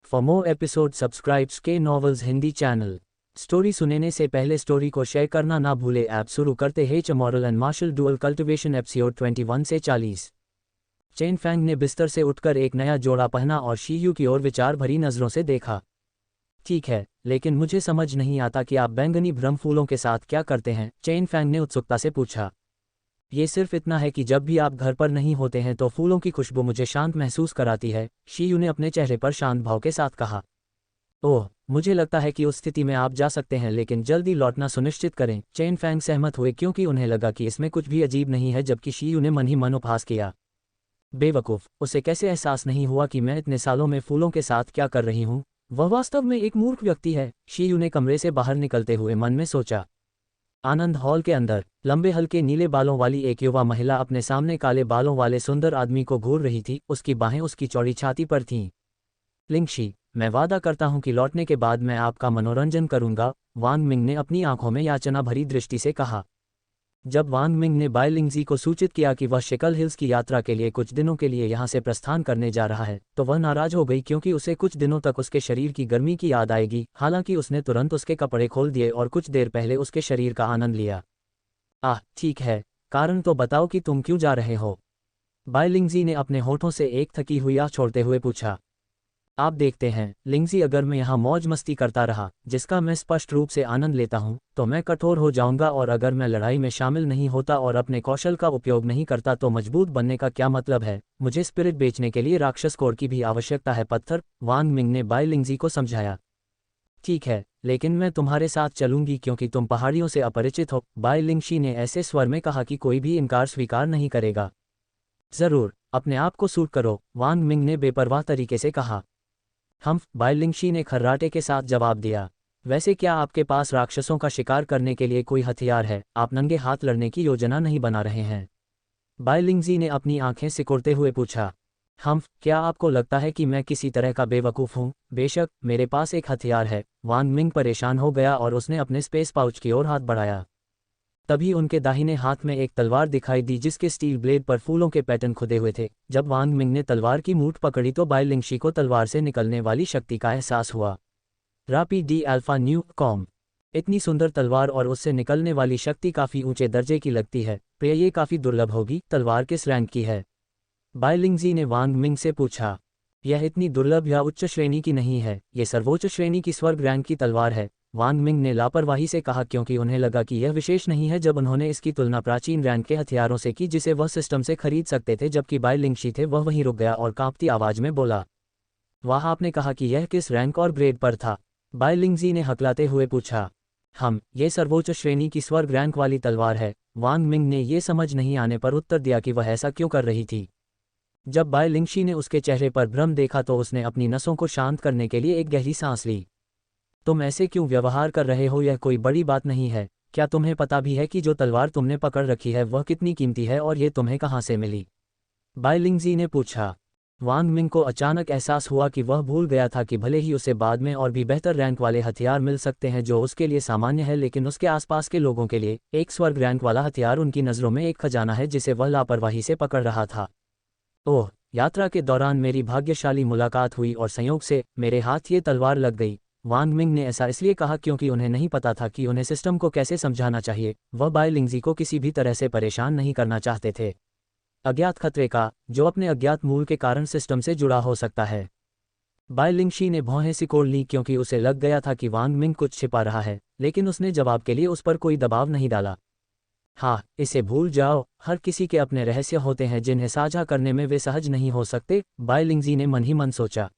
For more episode subscribes के novels Hindi channel. Story सुनने से पहले स्टोरी को शेयर करना ना भूले। ऐप शुरू करते हैं। Moral and martial dual cultivation episode 21 से 40। चेन फैंग ने बिस्तर से उठकर एक नया जोड़ा पहना और शीयू की ओर विचार भरी नज़रों से देखा। ठीक है, लेकिन मुझे समझ नहीं आता कि आप बैंगनी भ्रम फूलों के साथ क्या करते हैं, चेन फैंग ने उत्सुकता से पूछा। ये सिर्फ इतना है कि जब भी आप घर पर नहीं होते हैं तो फूलों की खुशबू मुझे शांत महसूस कराती है, शीयू ने अपने चेहरे पर शांत भाव के साथ कहा। ओह, मुझे लगता है कि उस स्थिति में आप जा सकते हैं, लेकिन जल्दी लौटना सुनिश्चित करें। चेन फैंग सहमत हुए क्योंकि उन्हें लगा कि इसमें कुछ भी अजीब नहीं है, जबकि शीयू ने मन ही मन उपहास किया। बेवकूफ़, उसे कैसे एहसास नहीं हुआ कि मैं इतने सालों में फूलों के साथ क्या कर रही हूँ। वह वास्तव में एक मूर्ख व्यक्ति है, शीयू ने कमरे से बाहर निकलते हुए मन में सोचा। आनंद हॉल के अंदर लंबे हल्के नीले बालों वाली एक युवा महिला अपने सामने काले बालों वाले सुंदर आदमी को घूर रही थी। उसकी बाहें उसकी चौड़ी छाती पर थीं। लिंगशी, मैं वादा करता हूं कि लौटने के बाद मैं आपका मनोरंजन करूंगा, वांग मिंग ने अपनी आंखों में याचना भरी दृष्टि से कहा। जब वांग मिंग ने बाई लिंगजी को सूचित किया कि वह शिकल हिल्स की यात्रा के लिए कुछ दिनों के लिए यहां से प्रस्थान करने जा रहा है, तो वह नाराज हो गई क्योंकि उसे कुछ दिनों तक उसके शरीर की गर्मी की याद आएगी। हालांकि उसने तुरंत उसके कपड़े खोल दिए और कुछ देर पहले उसके शरीर का आनंद लिया। आह, ठीक है, कारण तो बताओ कि तुम क्यों जा रहे हो, बाई लिंगजी ने अपने होठों से एक थकी हुई आह छोड़ते हुए पूछा। आप देखते हैं लिंगजी, अगर मैं यहाँ मौज मस्ती करता रहा जिसका मैं स्पष्ट रूप से आनंद लेता हूँ, तो मैं कठोर हो जाऊंगा, और अगर मैं लड़ाई में शामिल नहीं होता और अपने कौशल का उपयोग नहीं करता तो मजबूत बनने का क्या मतलब है। मुझे स्पिरिट बेचने के लिए राक्षस कोर की भी आवश्यकता है, पत्थर, वांग मिंग ने बाई लिंगजी को समझाया। ठीक है, लेकिन मैं तुम्हारे साथ चलूंगी क्योंकि तुम पहाड़ियों से अपरिचित हो, बाई लिंगशी ने ऐसे स्वर में कहा कि कोई भी इनकार स्वीकार नहीं करेगा। जरूर, अपने आप को सूट करो, वांग मिंग ने बेपरवाह तरीके से कहा। बाई लिंगशी ने खर्राटे के साथ जवाब दिया। वैसे क्या आपके पास राक्षसों का शिकार करने के लिए कोई हथियार है? आप नंगे हाथ लड़ने की योजना नहीं बना रहे हैं? बाई लिंगजी ने अपनी आंखें सिकुड़ते हुए पूछा। क्या आपको लगता है कि मैं किसी तरह का बेवकूफ़ हूँ? बेशक, मेरे पास एक हथियार है, वांग मिंग परेशान हो गया और उसने अपने स्पेस पाउच की ओर हाथ बढ़ाया। तभी उनके दाहिने हाथ में एक तलवार दिखाई दी जिसके स्टील ब्लेड पर फूलों के पैटर्न खुदे हुए थे। जब वांग मिंग ने तलवार की मूठ पकड़ी तो बाई लिंगशी को तलवार से निकलने वाली शक्ति का एहसास हुआ। रापी डी अल्फा न्यू कॉम, इतनी सुंदर तलवार और उससे निकलने वाली शक्ति काफ़ी ऊंचे दर्जे की लगती है, प्रिय ये काफ़ी दुर्लभ होगी। तलवार किस रैंक की है? बाई लिंगजी ने वांग मिंग से पूछा। यह इतनी दुर्लभ या उच्च श्रेणी की नहीं है, ये सर्वोच्च श्रेणी की स्वर्ग रैंक की तलवार है, वांग मिंग ने लापरवाही से कहा, क्योंकि उन्हें लगा कि यह विशेष नहीं है। जब उन्होंने इसकी तुलना प्राचीन रैंक के हथियारों से की जिसे वह सिस्टम से खरीद सकते थे, जबकि बाई लिंगशी थे, वह वहीं रुक गया और कांपती आवाज में बोला। वाह, आपने कहा कि यह किस रैंक और ग्रेड पर था? बाई लिंगजी ने हकलाते हुए पूछा। ये सर्वोच्च श्रेणी की स्वर्ग रैंक वाली तलवार है, वांग मिंग ने ये समझ नहीं आने पर उत्तर दिया कि वह ऐसा क्यों कर रही थी। जब बाई लिंगशी ने उसके चेहरे पर भ्रम देखा तो उसने अपनी नसों को शांत करने के लिए एक गहरी सांस ली। तुम ऐसे क्यों व्यवहार कर रहे हो? यह कोई बड़ी बात नहीं है। क्या तुम्हें पता भी है कि जो तलवार तुमने पकड़ रखी है वह कितनी कीमती है, और ये तुम्हें कहाँ से मिली? बाई लिंगजी ने पूछा। वांग मिंग को अचानक एहसास हुआ कि वह भूल गया था कि भले ही उसे बाद में और भी बेहतर रैंक वाले हथियार मिल सकते हैं जो उसके लिए सामान्य है, लेकिन उसके आसपास के लोगों के लिए एक स्वर्ग रैंक वाला हथियार उनकी नज़रों में एक खजाना है जिसे वह लापरवाही से पकड़ रहा था। ओह, यात्रा के दौरान मेरी भाग्यशाली मुलाकात हुई और संयोग से मेरे हाथ ये तलवार लग गई। वांग मिंग ने ऐसा इसलिए कहा क्योंकि उन्हें नहीं पता था कि उन्हें सिस्टम को कैसे समझाना चाहिए। वह बाई लिंगजी को किसी भी तरह से परेशान नहीं करना चाहते थे, अज्ञात खतरे का, जो अपने अज्ञात मूल के कारण सिस्टम से जुड़ा हो सकता है। बाई लिंगशी ने भौहें सिकोड़ ली क्योंकि उसे लग गया था कि वांग मिंग कुछ छिपा रहा है, लेकिन उसने जवाब के लिए उस पर कोई दबाव नहीं डाला। हाँ, इसे भूल जाओ, हर किसी के अपने रहस्य होते हैं जिन्हें साझा करने में वे सहज नहीं हो सकते, बाई लिंगजी ने मन ही मन सोचा।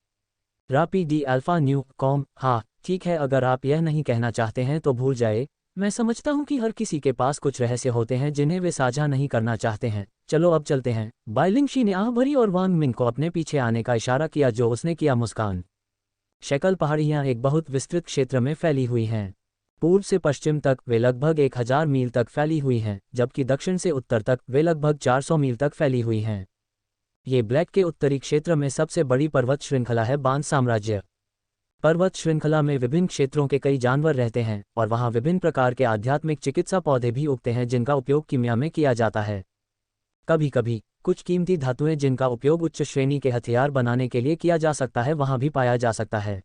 रापी डी अल्फा न्यू कॉम, हाँ ठीक है, अगर आप यह नहीं कहना चाहते हैं तो भूल जाए। मैं समझता हूँ कि हर किसी के पास कुछ रहस्य होते हैं जिन्हें वे साझा नहीं करना चाहते हैं। चलो अब चलते हैं, बाई लिंगशी ने आह भरी और वांग मिंग को अपने पीछे आने का इशारा किया जो उसने किया। मुस्कान। शेकल पहाड़ियाँ एक बहुत विस्तृत क्षेत्र में फैली हुई हैं। पूर्व से पश्चिम तक वे लगभग 1000 मील तक फैली हुई हैं, जबकि दक्षिण से उत्तर तक वे लगभग 400 मील तक फैली हुई हैं। ये ब्लैक के उत्तरी क्षेत्र में सबसे बड़ी पर्वत श्रृंखला है, बान साम्राज्य। पर्वत श्रृंखला में विभिन्न क्षेत्रों के कई जानवर रहते हैं और वहाँ विभिन्न प्रकार के आध्यात्मिक चिकित्सा पौधे भी उगते हैं जिनका उपयोग कीमिया में किया जाता है। कभी कभी कुछ कीमती धातुएं जिनका उपयोग उच्च श्रेणी के हथियार बनाने के लिए किया जा सकता है वहां भी पाया जा सकता है।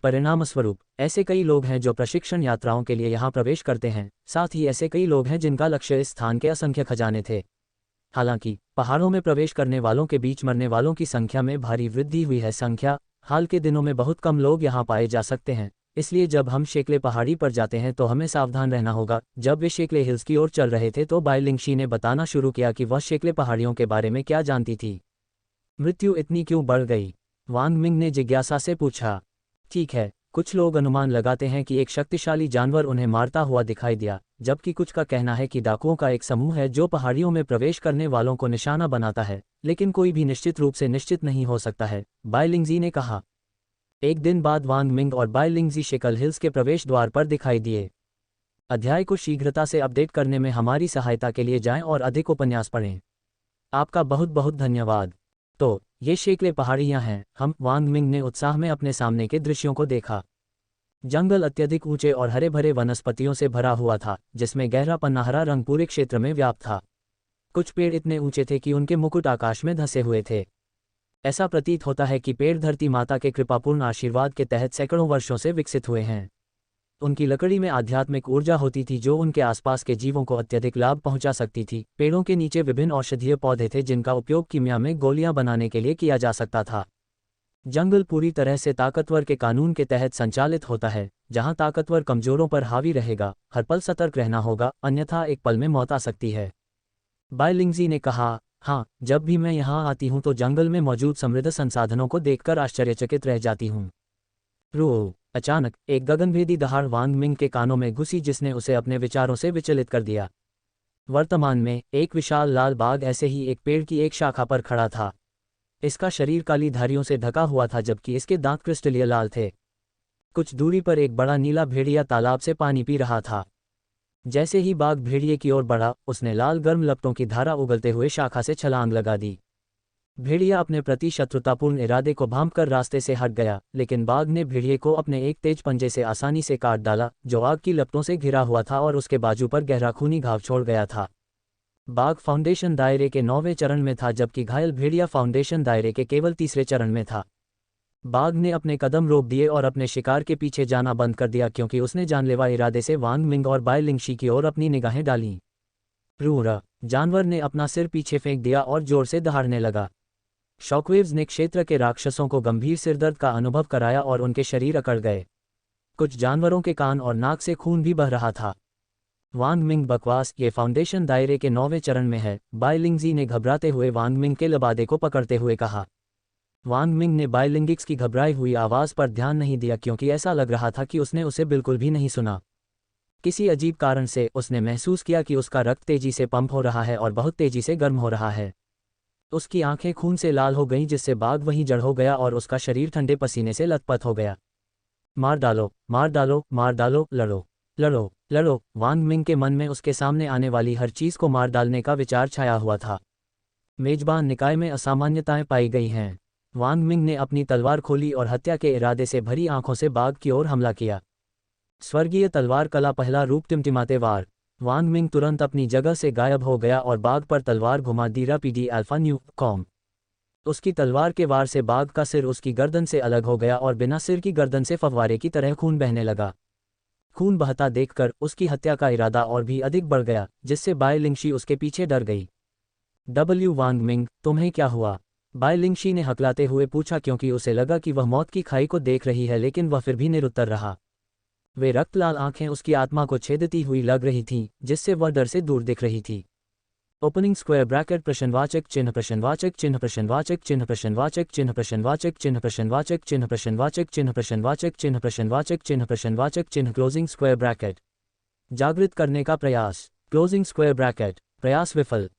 परिणामस्वरूप ऐसे कई लोग हैं जो प्रशिक्षण यात्राओं के लिए यहाँ प्रवेश करते हैं, साथ ही ऐसे कई लोग हैं जिनका लक्ष्य इस स्थान के असंख्य खजाने थे। हालांकि पहाड़ों में प्रवेश करने वालों के बीच मरने वालों की संख्या में भारी वृद्धि हुई है। संख्या हाल के दिनों में बहुत कम लोग यहाँ पाए जा सकते हैं, इसलिए जब हम शेकले पहाड़ी पर जाते हैं तो हमें सावधान रहना होगा। जब वे शेकले हिल्स की ओर चल रहे थे तो बाइलिंगशी ने बताना शुरू किया कि वह शेकले पहाड़ियों के बारे में क्या जानती थी। मृत्यु इतनी क्यों बढ़ गई? वांग मिंग ने जिज्ञासा से पूछा। ठीक है, कुछ लोग अनुमान लगाते हैं कि एक शक्तिशाली जानवर उन्हें मारता हुआ दिखाई दिया, जबकि कुछ का कहना है कि डाकुओं का एक समूह है जो पहाड़ियों में प्रवेश करने वालों को निशाना बनाता है, लेकिन कोई भी निश्चित रूप से निश्चित नहीं हो सकता है, बाइलिंगजी ने कहा। एक दिन बाद वांग मिंग और बाइलिंगजी शेकल हिल्स के प्रवेश द्वार पर दिखाई दिए। अध्याय को शीघ्रता से अपडेट करने में हमारी सहायता के लिए जाएं और अधिक उपन्यास पढ़ें। आपका बहुत बहुत धन्यवाद। तो ये शेकले पहाड़ियां हैं। वांग मिंग ने उत्साह में अपने सामने के दृश्यों को देखा। जंगल अत्यधिक ऊंचे और हरे भरे वनस्पतियों से भरा हुआ था, जिसमें गहरा पन्नाहरा रंग पूरे क्षेत्र में व्याप्त था। कुछ पेड़ इतने ऊंचे थे कि उनके मुकुट आकाश में धंसे हुए थे। ऐसा प्रतीत होता है कि पेड़ धरती माता के कृपापूर्ण आशीर्वाद के तहत सैकड़ों वर्षों से विकसित हुए हैं। उनकी लकड़ी में आध्यात्मिक ऊर्जा होती थी जो उनके आसपास के जीवों को अत्यधिक लाभ पहुंचा सकती थी। पेड़ों के नीचे विभिन्न औषधीय पौधे थे जिनका उपयोग कीमिया में गोलियां बनाने के लिए किया जा सकता था। जंगल पूरी तरह से ताकतवर के कानून के तहत संचालित होता है, जहां ताकतवर कमजोरों पर हावी रहेगा। हर पल सतर्क रहना होगा, अन्यथा एक पल में मौत आ सकती है, बाइलिंगजी ने कहा। हाँ, जब भी मैं यहाँ आती हूँ तो जंगल में मौजूद समृद्ध संसाधनों को देखकर आश्चर्यचकित रह जाती हूँ। अचानक एक गगनभेदी दहाड़ वांग मिंग के कानों में घुसी, जिसने उसे अपने विचारों से विचलित कर दिया। वर्तमान में एक विशाल लाल बाघ ऐसे ही एक पेड़ की एक शाखा पर खड़ा था। इसका शरीर काली धारियों से ढका हुआ था, जबकि इसके दांत क्रिस्टलीय लाल थे। कुछ दूरी पर एक बड़ा नीला भेड़िया तालाब से पानी पी रहा था। जैसे ही बाघ भेड़िए की ओर बढ़ा, उसने लाल गर्म लपटों की धारा उगलते हुए शाखा से छलांग लगा दी। भेड़िया अपने प्रति शत्रुतापूर्ण इरादे को भांपकर रास्ते से हट गया, लेकिन बाघ ने भेड़िए को अपने एक तेज पंजे से आसानी से काट डाला, जो आग की लपटों से घिरा हुआ था और उसके बाजू पर गहरा खूनी घाव छोड़ गया था। बाघ फाउंडेशन दायरे के 9वें चरण में था, जबकि घायल भेड़िया फाउंडेशन दायरे के केवल 3रे चरण में था। बाघ ने अपने कदम रोक दिए और अपने शिकार के पीछे जाना बंद कर दिया, क्योंकि उसने जानलेवा इरादे से वांग मिंग और बाइलिंगशी की ओर अपनी निगाहें डालीं। जानवर ने अपना सिर पीछे फेंक दिया और जोर से दहाड़ने लगा। शॉकवेव्स ने क्षेत्र के राक्षसों को गंभीर सिरदर्द का अनुभव कराया और उनके शरीर अकड़ गए। कुछ जानवरों के कान और नाक से खून भी बह रहा था। वांग मिंग बकवास, ये फाउंडेशन दायरे के 9वें चरण में है, बाइलिंगजी ने घबराते हुए वांग मिंग के लबादे को पकड़ते हुए कहा। वांग मिंग ने बाइलिंगिक्स की घबराई हुई आवाज़ पर ध्यान नहीं दिया, क्योंकि ऐसा लग रहा था कि उसने उसे बिल्कुल भी नहीं सुना। किसी अजीब कारण से उसने महसूस किया कि उसका रक्त तेजी से पंप हो रहा है और बहुत तेजी से गर्म हो रहा है। उसकी आंखें खून से लाल हो गईं, जिससे बाघ वहीं जड़ हो गया और उसका शरीर ठंडे पसीने से लथपथ हो गया। मार डालो, मार डालो, मार डालो, लड़ो, लड़ो, लड़ो। वांग मिंग के मन में उसके सामने आने वाली हर चीज़ को मार डालने का विचार छाया हुआ था। मेजबान निकाय में असामान्यताएं पाई गई हैं। वांग मिंग ने अपनी तलवार खोली और हत्या के इरादे से भरी आंखों से बाघ की ओर हमला किया। स्वर्गीय तलवार कला पहला रूप, टिमटिमाते वार। वांग मिंग तुरंत अपनी जगह से गायब हो गया और बाघ पर तलवार घुमा दी। PD alpha new com. उसकी तलवार के वार से बाघ का सिर उसकी गर्दन से अलग हो गया और बिना सिर की गर्दन से फव्वारे की तरह खून बहने लगा। खून बहता देखकर उसकी हत्या का इरादा और भी अधिक बढ़ गया, जिससे बाइलिंगशी उसके पीछे डर गई। वांग मिंग, तुम्हें क्या हुआ? बाइलिंगशी ने हकलाते हुए पूछा, क्योंकि उसे लगा कि वह मौत की खाई को देख रही है, लेकिन वह फिर भी निरुत्तर रहा। वे रक्तलाल आंखें उसकी आत्मा को छेदती हुई लग रही थीं, जिससे वह डर से दूर दिख रही थी। ओपनिंग स्क्वायर ब्रैकेट, प्रश्नवाचक चिन्ह, प्रश्नवाचक चिन्ह, प्रश्नवाचक चिन्ह, प्रश्नवाचक चिन्ह, प्रश्नवाचक चिन्ह, प्रश्नवाचक चिन्ह, प्रश्नवाचक चिन्ह, प्रश्नवाचक चिन्ह, प्रश्नवाचक चिन्ह, प्रश्नवाचक चिन्ह, क्लोजिंग स्क्वायर ब्रैकेट। जागृत करने का प्रयास, क्लोजिंग स्क्वायर ब्रैकेट। प्रयास विफल।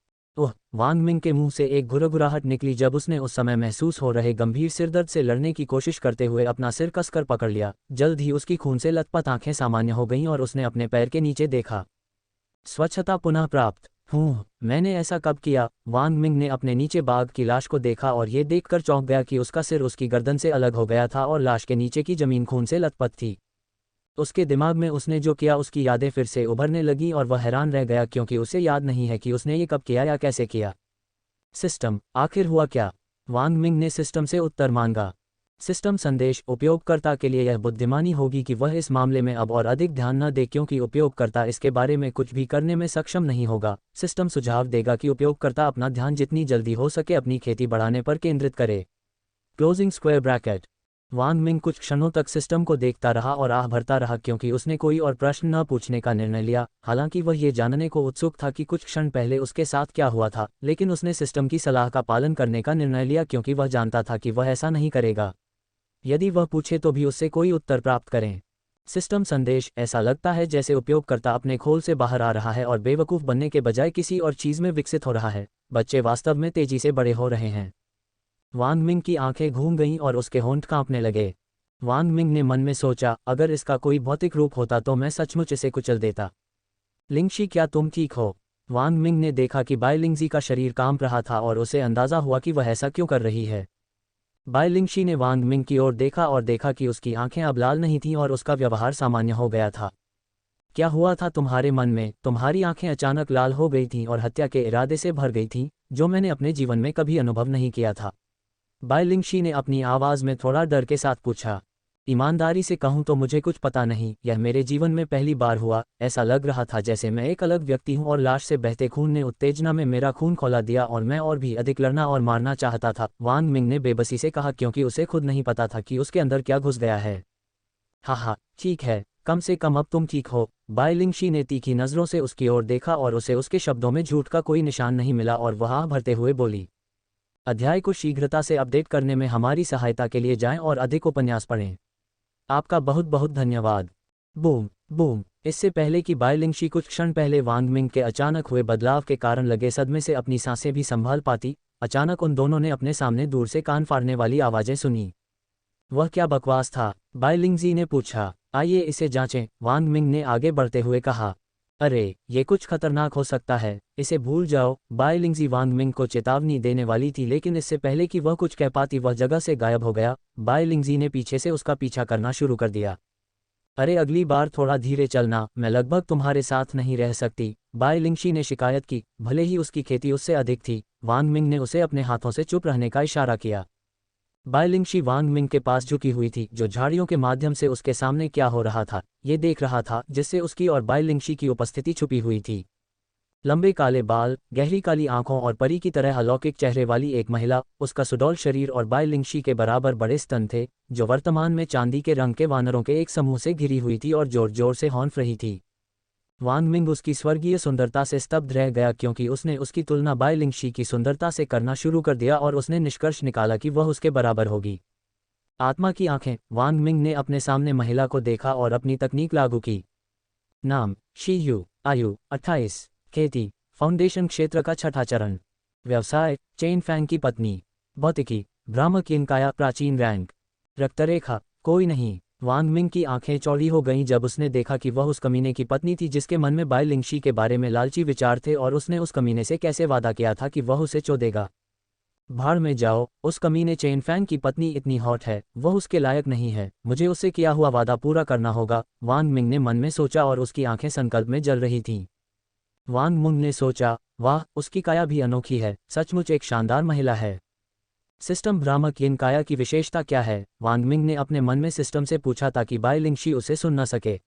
वांग मिंग के मुंह से एक घुरघुराहट निकली जब उसने उस समय महसूस हो रहे गंभीर सिरदर्द से लड़ने की कोशिश करते हुए अपना सिर कसकर पकड़ लिया। जल्द ही उसकी खून से लथपथ आंखें सामान्य हो गईं और उसने अपने पैर के नीचे देखा। स्वच्छता पुनः प्राप्त। मैंने ऐसा कब किया? वांग मिंग ने अपने नीचे बाघ की लाश को देखा और ये देखकर चौंक गया कि उसका सिर उसकी गर्दन से अलग हो गया था और लाश के नीचे की जमीन खून से लथपथ थी। उसके दिमाग में उसने जो किया उसकी यादें फिर से उभरने लगीं और वह हैरान रह गया, क्योंकि उसे याद नहीं है कि उसने ये कब किया या कैसे किया। सिस्टम, आखिर हुआ क्या? वांग मिंग ने सिस्टम से उत्तर मांगा। सिस्टम संदेश, उपयोगकर्ता के लिए यह बुद्धिमानी होगी कि वह इस मामले में अब और अधिक ध्यान न दे क्योंकि उपयोगकर्ता इसके बारे में कुछ भी करने में सक्षम नहीं होगा। सिस्टम सुझाव देगा कि उपयोगकर्ता अपना ध्यान जितनी जल्दी हो सके अपनी खेती बढ़ाने पर केंद्रित करे। Closing square bracket. Wang Ming कुछ क्षणों तक सिस्टम को देखता रहा और आह भरता रहा क्योंकि उसने कोई और प्रश्न न पूछने का निर्णय लिया। हालांकि वह ये जानने को उत्सुक था कि कुछ क्षण पहले उसके साथ क्या हुआ था, लेकिन उसने सिस्टम की सलाह का पालन करने का निर्णय लिया क्योंकि वह जानता था कि वह ऐसा नहीं करेगा। यदि वह पूछे तो भी उससे कोई उत्तर प्राप्त करें। सिस्टम संदेश, ऐसा लगता है जैसे उपयोगकर्ता अपने खोल से बाहर आ रहा है और बेवकूफ़ बनने के बजाय किसी और चीज़ में विकसित हो रहा है। बच्चे वास्तव में तेजी से बड़े हो रहे हैं। वांग मिंग की आंखें घूम गईं और उसके होंठ कांपने लगे। वांग मिंग ने मन में सोचा, अगर इसका कोई भौतिक रूप होता तो मैं सचमुच इसे कुचल देता। लिंगशी, क्या तुम ठीक हो? वांग मिंग ने देखा कि बाई लिंगजी का शरीर कांप रहा था और उसे अंदाज़ा हुआ कि वह ऐसा क्यों कर रही है। बाई लिंगशी ने वांग मिंग की ओर देखा और देखा कि उसकी आंखें अब लाल नहीं थीं और उसका व्यवहार सामान्य हो गया था। क्या हुआ था तुम्हारे मन में? तुम्हारी आंखें अचानक लाल हो गई थीं और हत्या के इरादे से भर गई थीं, जो मैंने अपने जीवन में कभी अनुभव नहीं किया था। बाई लिंगशी ने अपनी आवाज़ में थोड़ा डर के साथ पूछा। ईमानदारी से कहूँ तो मुझे कुछ पता नहीं, यह मेरे जीवन में पहली बार हुआ। ऐसा लग रहा था जैसे मैं एक अलग व्यक्ति हूँ और लाश से बहते खून ने उत्तेजना में मेरा खून खौला दिया और मैं और भी अधिक लड़ना और मारना चाहता था। वांग मिंग ने बेबसी से कहा क्योंकि उसे खुद नहीं पता था कि उसके अंदर क्या घुस गया है। हाँ, ठीक है, कम से कम अब तुम ठीक हो। बाई लिंगशी ने तीखी नज़रों से उसकी ओर देखा और उसे उसके शब्दों में झूठ का कोई निशान नहीं मिला और वह आह भरते हुए बोली। अध्याय को शीघ्रता से अपडेट करने में हमारी सहायता के लिए जाएं और अधिक उपन्यास पढ़ें। आपका बहुत बहुत धन्यवाद। Boom boom. इससे पहले कि बाई लिंगशी कुछ क्षण पहले वांग मिंग के अचानक हुए बदलाव के कारण लगे सदमे से अपनी सांसें भी संभाल पाती, अचानक उन दोनों ने अपने सामने दूर से कान फाड़ने वाली आवाज़ें सुनी। वह क्या बकवास था? बाई लिंगजी ने पूछा। आइए इसे जांचें, वांग मिंग ने आगे बढ़ते हुए कहा। अरे, ये कुछ खतरनाक हो सकता है, इसे भूल जाओ। बाई लिंगजी वांग मिंग को चेतावनी देने वाली थी लेकिन इससे पहले कि वह कुछ कह पाती वह जगह से गायब हो गया। बाई लिंगजी ने पीछे से उसका पीछा करना शुरू कर दिया। अरे, अगली बार थोड़ा धीरे चलना, मैं लगभग तुम्हारे साथ नहीं रह सकती, बाई लिंगशी ने शिकायत की। भले ही उसकी खेती उससे अधिक थी, वांग मिंग ने उसे अपने हाथों से चुप रहने का इशारा किया। बाई लिंगशी वांग मिंग के पास झुकी हुई थी, जो झाड़ियों के माध्यम से उसके सामने क्या हो रहा था ये देख रहा था, जिससे उसकी और बाई लिंगशी की उपस्थिति छुपी हुई थी। लंबे काले बाल, गहरी काली आंखों और परी की तरह अलौकिक चेहरे वाली एक महिला, उसका सुडौल शरीर और बाई लिंगशी के बराबर बड़े स्तन थे, जो वर्तमान में चांदी के रंग के वानरों के एक समूह से घिरी हुई थी और जोर जोर से हॉन्फ रही थी। वांग मिंग उसकी स्वर्गीय सुंदरता से स्तब्ध रह गया क्योंकि उसने उसकी तुलना बाई लिंगशी की सुंदरता से करना शुरू कर दिया और उसने निष्कर्ष निकाला कि वह उसके बराबर होगी। आत्मा की आंखें। वांग मिंग ने अपने सामने महिला को देखा और अपनी तकनीक लागू की। नाम, शी यू। आयु, 28। खेती, फाउंडेशन क्षेत्र का छठा चरण। व्यवसाय, चेन फैंग की पत्नी। भौतिकी, भ्रामक यिनकाया प्राचीन रैंक। रक्तरेखा, कोई नहीं। वांग मिंग की आंखें चौड़ी हो गईं जब उसने देखा कि वह उस कमीने की पत्नी थी जिसके मन में बाई लिंगशी के बारे में लालची विचार थे और उसने उस कमीने से कैसे वादा किया था कि वह उसे चोदेगा। भाड़ में जाओ, उस कमीने चेन फैंग की पत्नी इतनी हॉट है, वह उसके लायक नहीं है, मुझे उससे किया हुआ वादा पूरा करना होगा। वांग मिंग ने मन में सोचा और उसकी आंखें संकल्प में जल रही थीं। वांग मिंग ने सोचा, वाह, उसकी काया भी अनोखी है, सचमुच एक शानदार महिला है। सिस्टम, भ्रामक यिनकाया की विशेषता क्या है? वांग मिंग ने अपने मन में सिस्टम से पूछा ताकि बाई लिंगशी उसे सुन न सके।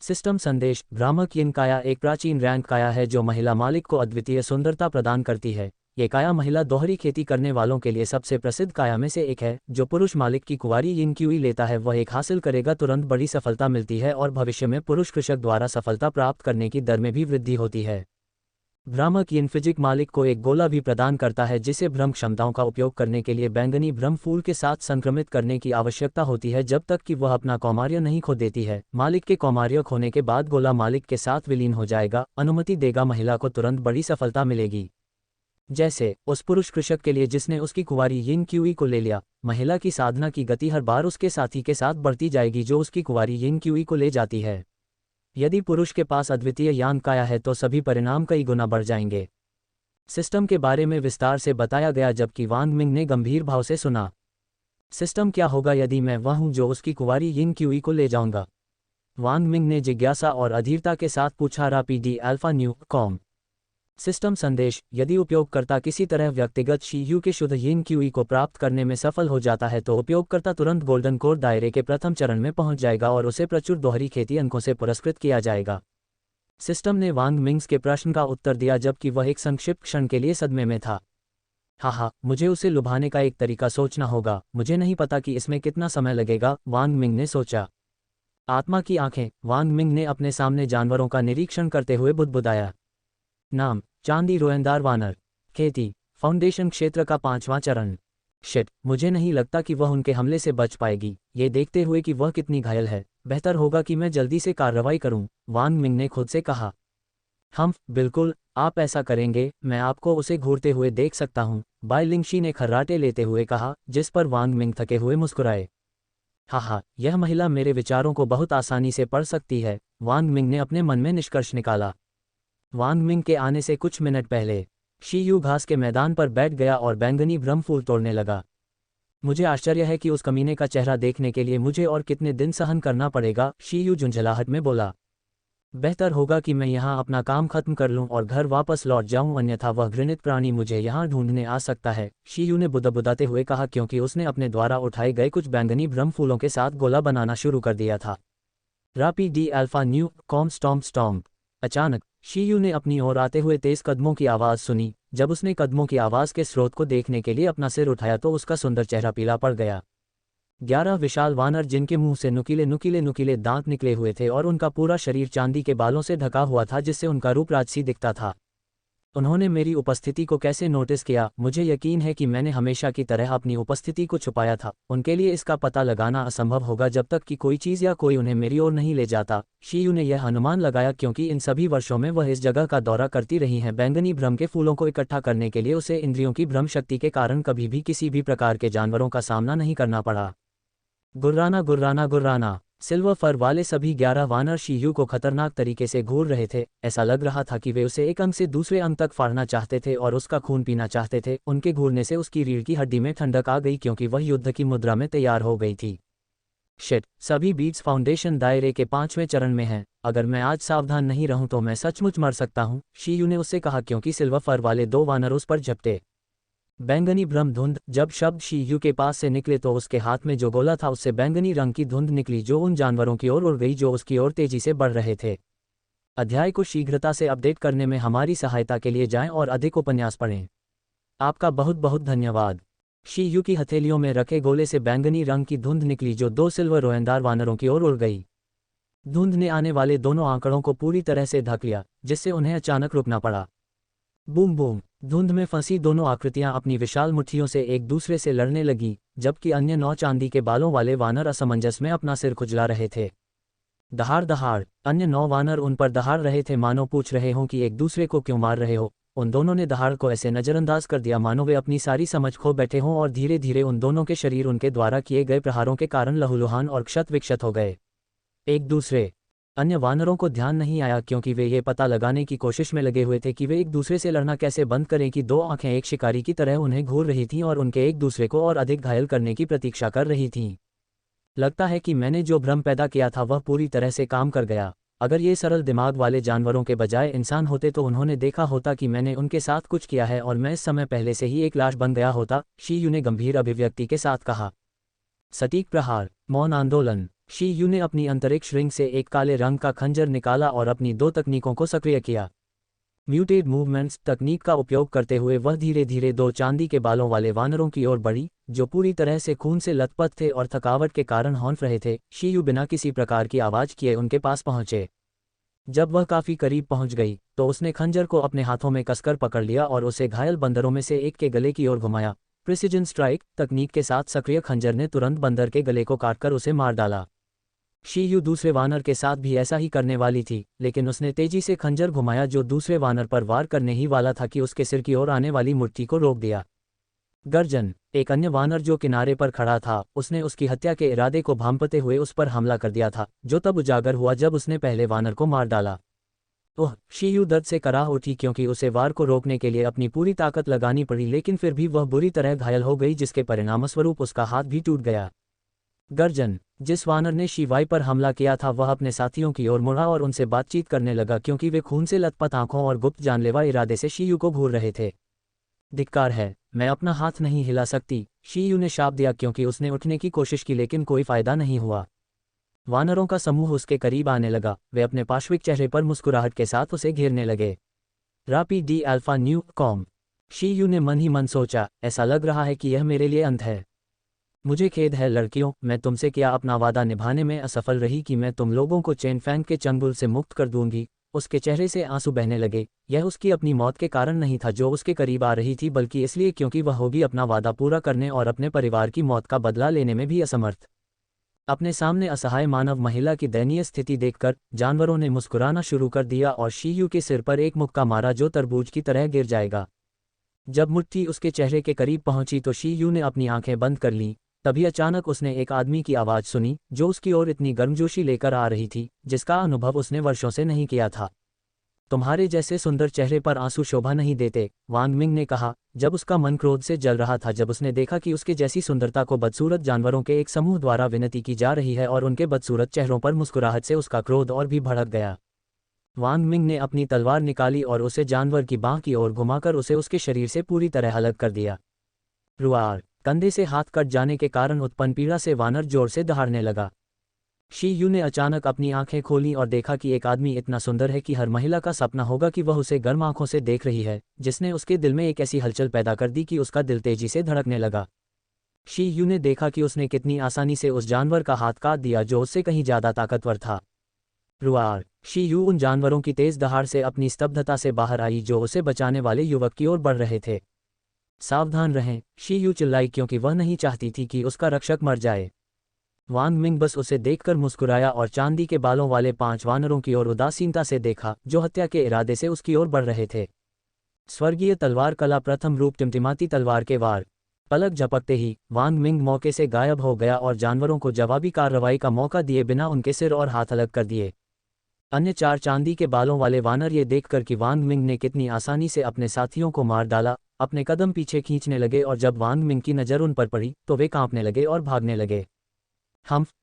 सिस्टम संदेश, भ्रामक यिनकाया एक प्राचीन रैंक काया है जो महिला मालिक को अद्वितीय सुंदरता प्रदान करती है। ये काया महिला दोहरी खेती करने वालों के लिए सबसे प्रसिद्ध काया में से एक है। जो पुरुष मालिक की कुंवारी यिनक्यूई लेता है वह एक हासिल करेगा, तुरंत बड़ी सफलता मिलती है और भविष्य में पुरुष कृषक द्वारा सफलता प्राप्त करने की दर में भी वृद्धि होती है। भ्रामक यिनफिजिक मालिक को एक गोला भी प्रदान करता है जिसे भ्रम क्षमताओं का उपयोग करने के लिए बैंगनी भ्रम फूल के साथ संक्रमित करने की आवश्यकता होती है जब तक कि वह अपना कौमार्य नहीं खो देती है। मालिक के कौमार्य खोने के बाद गोला मालिक के साथ विलीन हो जाएगा, अनुमति देगा महिला को तुरंत बड़ी सफलता मिलेगी। जैसे उस पुरुष कृषक के लिए जिसने उसकी कुंवारी यिनक्यूई को ले लिया, महिला की साधना की गति हर बार उसके साथी के साथ बढ़ती जाएगी जो उसकी कुंवारी यिनक्यूई को ले जाती है। यदि पुरुष के पास अद्वितीय यान काया है तो सभी परिणाम कई गुना बढ़ जाएंगे। सिस्टम के बारे में विस्तार से बताया गया जबकि वांग मिंग ने गंभीर भाव से सुना। सिस्टम, क्या होगा यदि मैं वह हूं जो उसकी कुंवारी यिनक्यूई को ले जाऊंगा? वांग मिंग ने जिज्ञासा और अधीरता के साथ पूछा। रापीडी अल्फा न्यू कॉम। सिस्टम संदेश: यदि उपयोगकर्ता किसी तरह व्यक्तिगत शीयू के शुद्ध यिन क्यूई को प्राप्त करने में सफल हो जाता है तो उपयोगकर्ता तुरंत गोल्डन कोर दायरे के प्रथम चरण में पहुंच जाएगा और उसे प्रचुर दोहरी खेती अंकों से पुरस्कृत किया जाएगा। सिस्टम ने वांग मिंग्स के प्रश्न का उत्तर दिया जबकि वह एक संक्षिप्त क्षण के लिए सदमे में था। हाहा, मुझे उसे लुभाने का एक तरीका सोचना होगा, मुझे नहीं पता कि इसमें कितना समय लगेगा, वांग मिंग ने सोचा। आत्मा की आंखें: वांग मिंग ने अपने सामने जानवरों का निरीक्षण करते हुए बुदबुदाया। नाम: चांदी रोएंदार वानर। खेती: फाउंडेशन क्षेत्र का 5वां चरण। शिट, मुझे नहीं लगता कि वह उनके हमले से बच पाएगी, ये देखते हुए कि वह कितनी घायल है, बेहतर होगा कि मैं जल्दी से कार्रवाई करूं, वांग मिंग ने खुद से कहा। बिल्कुल, आप ऐसा करेंगे, मैं आपको उसे घूरते हुए देख सकता हूं, बाई लिंगशी ने खर्राटे लेते हुए कहा, जिस पर वांग मिंग थके हुए मुस्कुराए। हाहा, यह महिला मेरे विचारों को बहुत आसानी से पढ़ सकती है, वांग मिंग ने अपने मन में निष्कर्ष निकाला। वांग मिंग के आने से कुछ मिनट पहले शीयू घास के मैदान पर बैठ गया और बैंगनी ब्रह्म फूल तोड़ने लगा। मुझे आश्चर्य है कि उस कमीने का चेहरा देखने के लिए मुझे और कितने दिन सहन करना पड़ेगा, शीयू झुंझलाहट में बोला। बेहतर होगा कि मैं यहाँ अपना काम खत्म कर लूँ और घर वापस लौट जाऊँ, अन्यथा वह घृणित प्राणी मुझे यहाँ ढूंढने आ सकता है, शीयू ने बुदबुदाते हुए कहा क्योंकि उसने अपने द्वारा उठाए गए कुछ बैंगनी ब्रह्म फूलों के साथ गोला बनाना शुरू कर दिया था। रापी डी alpha new com stomp stomp. अचानक शीयू ने अपनी ओर आते हुए तेज कदमों की आवाज़ सुनी। जब उसने कदमों की आवाज़ के स्रोत को देखने के लिए अपना सिर उठाया तो उसका सुंदर चेहरा पीला पड़ गया। 11 विशाल वानर जिनके मुंह से नुकीले दांत निकले हुए थे और उनका पूरा शरीर चांदी के बालों से ढका हुआ था जिससे उनका रूप राजसी दिखता था। उन्होंने मेरी उपस्थिति को कैसे नोटिस किया? मुझे यकीन है कि मैंने हमेशा की तरह अपनी उपस्थिति को छुपाया था। उनके लिए इसका पता लगाना असंभव होगा जब तक कि कोई चीज़ या कोई उन्हें मेरी ओर नहीं ले जाता। शीयू ने यह अनुमान लगाया क्योंकि इन सभी वर्षों में वह इस जगह का दौरा करती रही हैं। बैंगनी भ्रम के फूलों को इकट्ठा करने के लिए उसे इंद्रियों की भ्रम शक्ति के कारण कभी भी किसी भी प्रकार के जानवरों का सामना नहीं करना पड़ा। गुर्राना गुर्राना गुर्राना। सिल्वर फर वाले सभी 11 वानर शीयू को खतरनाक तरीके से घूर रहे थे। ऐसा लग रहा था कि वे उसे एक अंग से दूसरे अंग तक फाड़ना चाहते थे और उसका खून पीना चाहते थे। उनके घूरने से उसकी रीढ़ की हड्डी में ठंडक आ गई क्योंकि वह युद्ध की मुद्रा में तैयार हो गई थी। शिट, सभी बीट्स फाउंडेशन दायरे के 5वें चरण में हैं। अगर मैं आज सावधान नहीं रहूं तो मैं सचमुच मर सकता हूं, शीयू ने उससे कहा क्योंकि सिल्वर फर वाले 2 वानर उस पर झपटे। बैंगनी ब्रह्म धुंध। जब शब्द शीयू के पास से निकले तो उसके हाथ में जो गोला था उससे बैंगनी रंग की धुंध निकली जो उन जानवरों की ओर उड़ गई जो उसकी ओर तेजी से बढ़ रहे थे। अध्याय को शीघ्रता से अपडेट करने में हमारी सहायता के लिए जाएं और अधिक उपन्यास पढ़ें। आपका बहुत बहुत धन्यवाद। शीयू की हथेलियों में रखे गोले से बैंगनी रंग की धुंध निकली जो 2 सिल्वर रोएंदार वानरों की ओर उड़ गई। धुंध ने आने वाले दोनों आंकड़ों को पूरी तरह से ढक लिया जिससे उन्हें अचानक रुकना पड़ा। Boom boom. धुंध में फंसी दोनों आकृतियां अपनी विशाल मुट्ठियों से एक दूसरे से लड़ने लगी जबकि अन्य 9 चांदी के बालों वाले वानर असमंजस में अपना सिर खुजला रहे थे। दहाड़ दहाड़। अन्य 9 वानर उन पर दहाड़ रहे थे मानो पूछ रहे हों कि एक दूसरे को क्यों मार रहे हो। उन दोनों ने दहाड़ को ऐसे नज़रअंदाज कर दिया मानो वे अपनी सारी समझ खो बैठे हों और धीरे धीरे उन दोनों के शरीर उनके द्वारा किए गए प्रहारों के कारण लहूलुहान और क्षत विक्षत हो गए। एक दूसरे। अन्य वानरों को ध्यान नहीं आया क्योंकि वे ये पता लगाने की कोशिश में लगे हुए थे कि वे एक दूसरे से लड़ना कैसे बंद करें कि 2 आंखें एक शिकारी की तरह उन्हें घूर रही थीं और उनके एक दूसरे को और अधिक घायल करने की प्रतीक्षा कर रही थीं। लगता है कि मैंने जो भ्रम पैदा किया था वह पूरी तरह से काम कर गया। अगर ये सरल दिमाग वाले जानवरों के बजाय इंसान होते तो उन्होंने देखा होता कि मैंने उनके साथ कुछ किया है और मैं इस समय पहले से ही एक लाश बन गया होता, शीयू ने गंभीर अभिव्यक्ति के साथ कहा। सटीक प्रहार। मौन आंदोलन। शीयू ने अपनी अंतरिक्ष रिंग से एक काले रंग का खंजर निकाला और अपनी 2 तकनीकों को सक्रिय किया। म्यूटेड मूवमेंट्स तकनीक का उपयोग करते हुए वह धीरे धीरे 2 चांदी के बालों वाले वानरों की ओर बढ़ी जो पूरी तरह से खून से लथपथ थे और थकावट के कारण हौंफ रहे थे। शीयू बिना किसी प्रकार की आवाज़ किए उनके पास पहुंचे। जब वह काफ़ी करीब पहुंच गई तो उसने खंजर को अपने हाथों में कसकर पकड़ लिया और उसे घायल बंदरों में से एक के गले की ओर घुमाया। प्रिसिजन स्ट्राइक तकनीक के साथ सक्रिय खंजर ने तुरंत बंदर के गले को काटकर उसे मार डाला। शीयू दूसरे वानर के साथ भी ऐसा ही करने वाली थी लेकिन उसने तेजी से खंजर घुमाया जो दूसरे वानर पर वार करने ही वाला था कि उसके सिर की ओर आने वाली मुट्ठी को रोक दिया। गर्जन। एक अन्य वानर जो किनारे पर खड़ा था उसने उसकी हत्या के इरादे को भांपते हुए उस पर हमला कर दिया था जो तब उजागर हुआ जब उसने पहले वानर को मार डाला। ओह, शीयू दर्द से कराह उठी क्योंकि उसे वार को रोकने के लिए अपनी पूरी ताकत लगानी पड़ी लेकिन फिर भी वह बुरी तरह घायल हो गई जिसके परिणामस्वरूप उसका हाथ भी टूट गया। गर्जन। जिस वानर ने शी पर हमला किया था वह अपने साथियों की ओर मुड़ा और उनसे बातचीत करने लगा क्योंकि वे खून से लथपथ आंखों और गुप्त जानलेवा इरादे से शी को घूर रहे थे। धिक्कार है, मैं अपना हाथ नहीं हिला सकती, शी ने शाप दिया क्योंकि उसने उठने की कोशिश की लेकिन कोई फायदा नहीं हुआ। वानरों का समूह उसके करीब आने लगा, वे अपने पार्श्विक चेहरे पर मुस्कुराहट के साथ उसे घेरने लगे। रापी डी अल्फा न्यू कॉम। शी ने मन ही मन सोचा, ऐसा लग रहा है कि यह मेरे लिए अंत है। मुझे खेद है लड़कियों, मैं तुमसे क्या अपना वादा निभाने में असफल रही कि मैं तुम लोगों को चेन फैंग के चंगुल से मुक्त कर दूंगी। उसके चेहरे से आंसू बहने लगे। यह उसकी अपनी मौत के कारण नहीं था जो उसके करीब आ रही थी, बल्कि इसलिए क्योंकि वह होगी अपना वादा पूरा करने और अपने परिवार की मौत का बदला लेने में भी असमर्थ। अपने सामने असहाय मानव महिला की दयनीय स्थिति देखकर जानवरों ने मुस्कुराना शुरू कर दिया और शी के सिर पर एक मुक्का मारा जो तरबूज की तरह गिर जाएगा। जब मुट्ठी उसके चेहरे के करीब पहुंची तो शी ने अपनी आंखें बंद कर लीं। तभी अचानक उसने एक आदमी की आवाज़ सुनी जो उसकी ओर इतनी गर्मजोशी लेकर आ रही थी जिसका अनुभव उसने वर्षों से नहीं किया था। तुम्हारे जैसे सुंदर चेहरे पर आंसू शोभा नहीं देते, वांग मिंग ने कहा, जब उसका मन क्रोध से जल रहा था जब उसने देखा कि उसके जैसी सुंदरता को बदसूरत जानवरों के एक समूह द्वारा विनती की जा रही है और उनके बदसूरत चेहरों पर मुस्कुराहट से उसका क्रोध और भी भड़क गया। वांग मिंग ने अपनी तलवार निकाली और उसे जानवर की बांह की ओर घुमाकर उसे उसके शरीर से पूरी तरह अलग कर दिया। रुआर, कंधे से हाथ कट जाने के कारण उत्पन्न पीड़ा से वानर जोर से दहाड़ने लगा। शी ने अचानक अपनी आंखें खोलीं और देखा कि एक आदमी इतना सुंदर है कि हर महिला का सपना होगा कि वह उसे गर्म आंखों से देख रही है, जिसने उसके दिल में एक ऐसी हलचल पैदा कर दी कि उसका दिल तेजी से धड़कने लगा। शी ने देखा कि उसने कितनी आसानी से उस जानवर का हाथ काट दिया जो उससे कहीं ज्यादा ताकतवर था। रुआर, शी उन जानवरों की तेज दहाड़ से अपनी स्तब्धता से बाहर आई जो उसे बचाने वाले युवक की ओर बढ़ रहे थे। सावधान रहें, शी चिल्लाई क्योंकि वह नहीं चाहती थी कि उसका रक्षक मर जाए। वांग मिंग बस उसे देखकर मुस्कुराया और चांदी के बालों वाले 5 वानरों की ओर उदासीनता से देखा जो हत्या के इरादे से उसकी ओर बढ़ रहे थे। स्वर्गीय तलवार कला प्रथम रूप टिमटिमाती तलवार के वार। पलक झपकते ही वांग मिंग मौके से गायब हो गया और जानवरों को जवाबी कार्रवाई का मौका दिए बिना उनके सिर और हाथ अलग कर दिए। अन्य 4 चांदी के बालों वाले वानर ये देखकर कि वांग मिंग ने कितनी आसानी से अपने साथियों को मार डाला, अपने कदम पीछे खींचने लगे और जब वांग मिंग की नज़र उन पर पड़ी तो वे कांपने लगे और भागने लगे।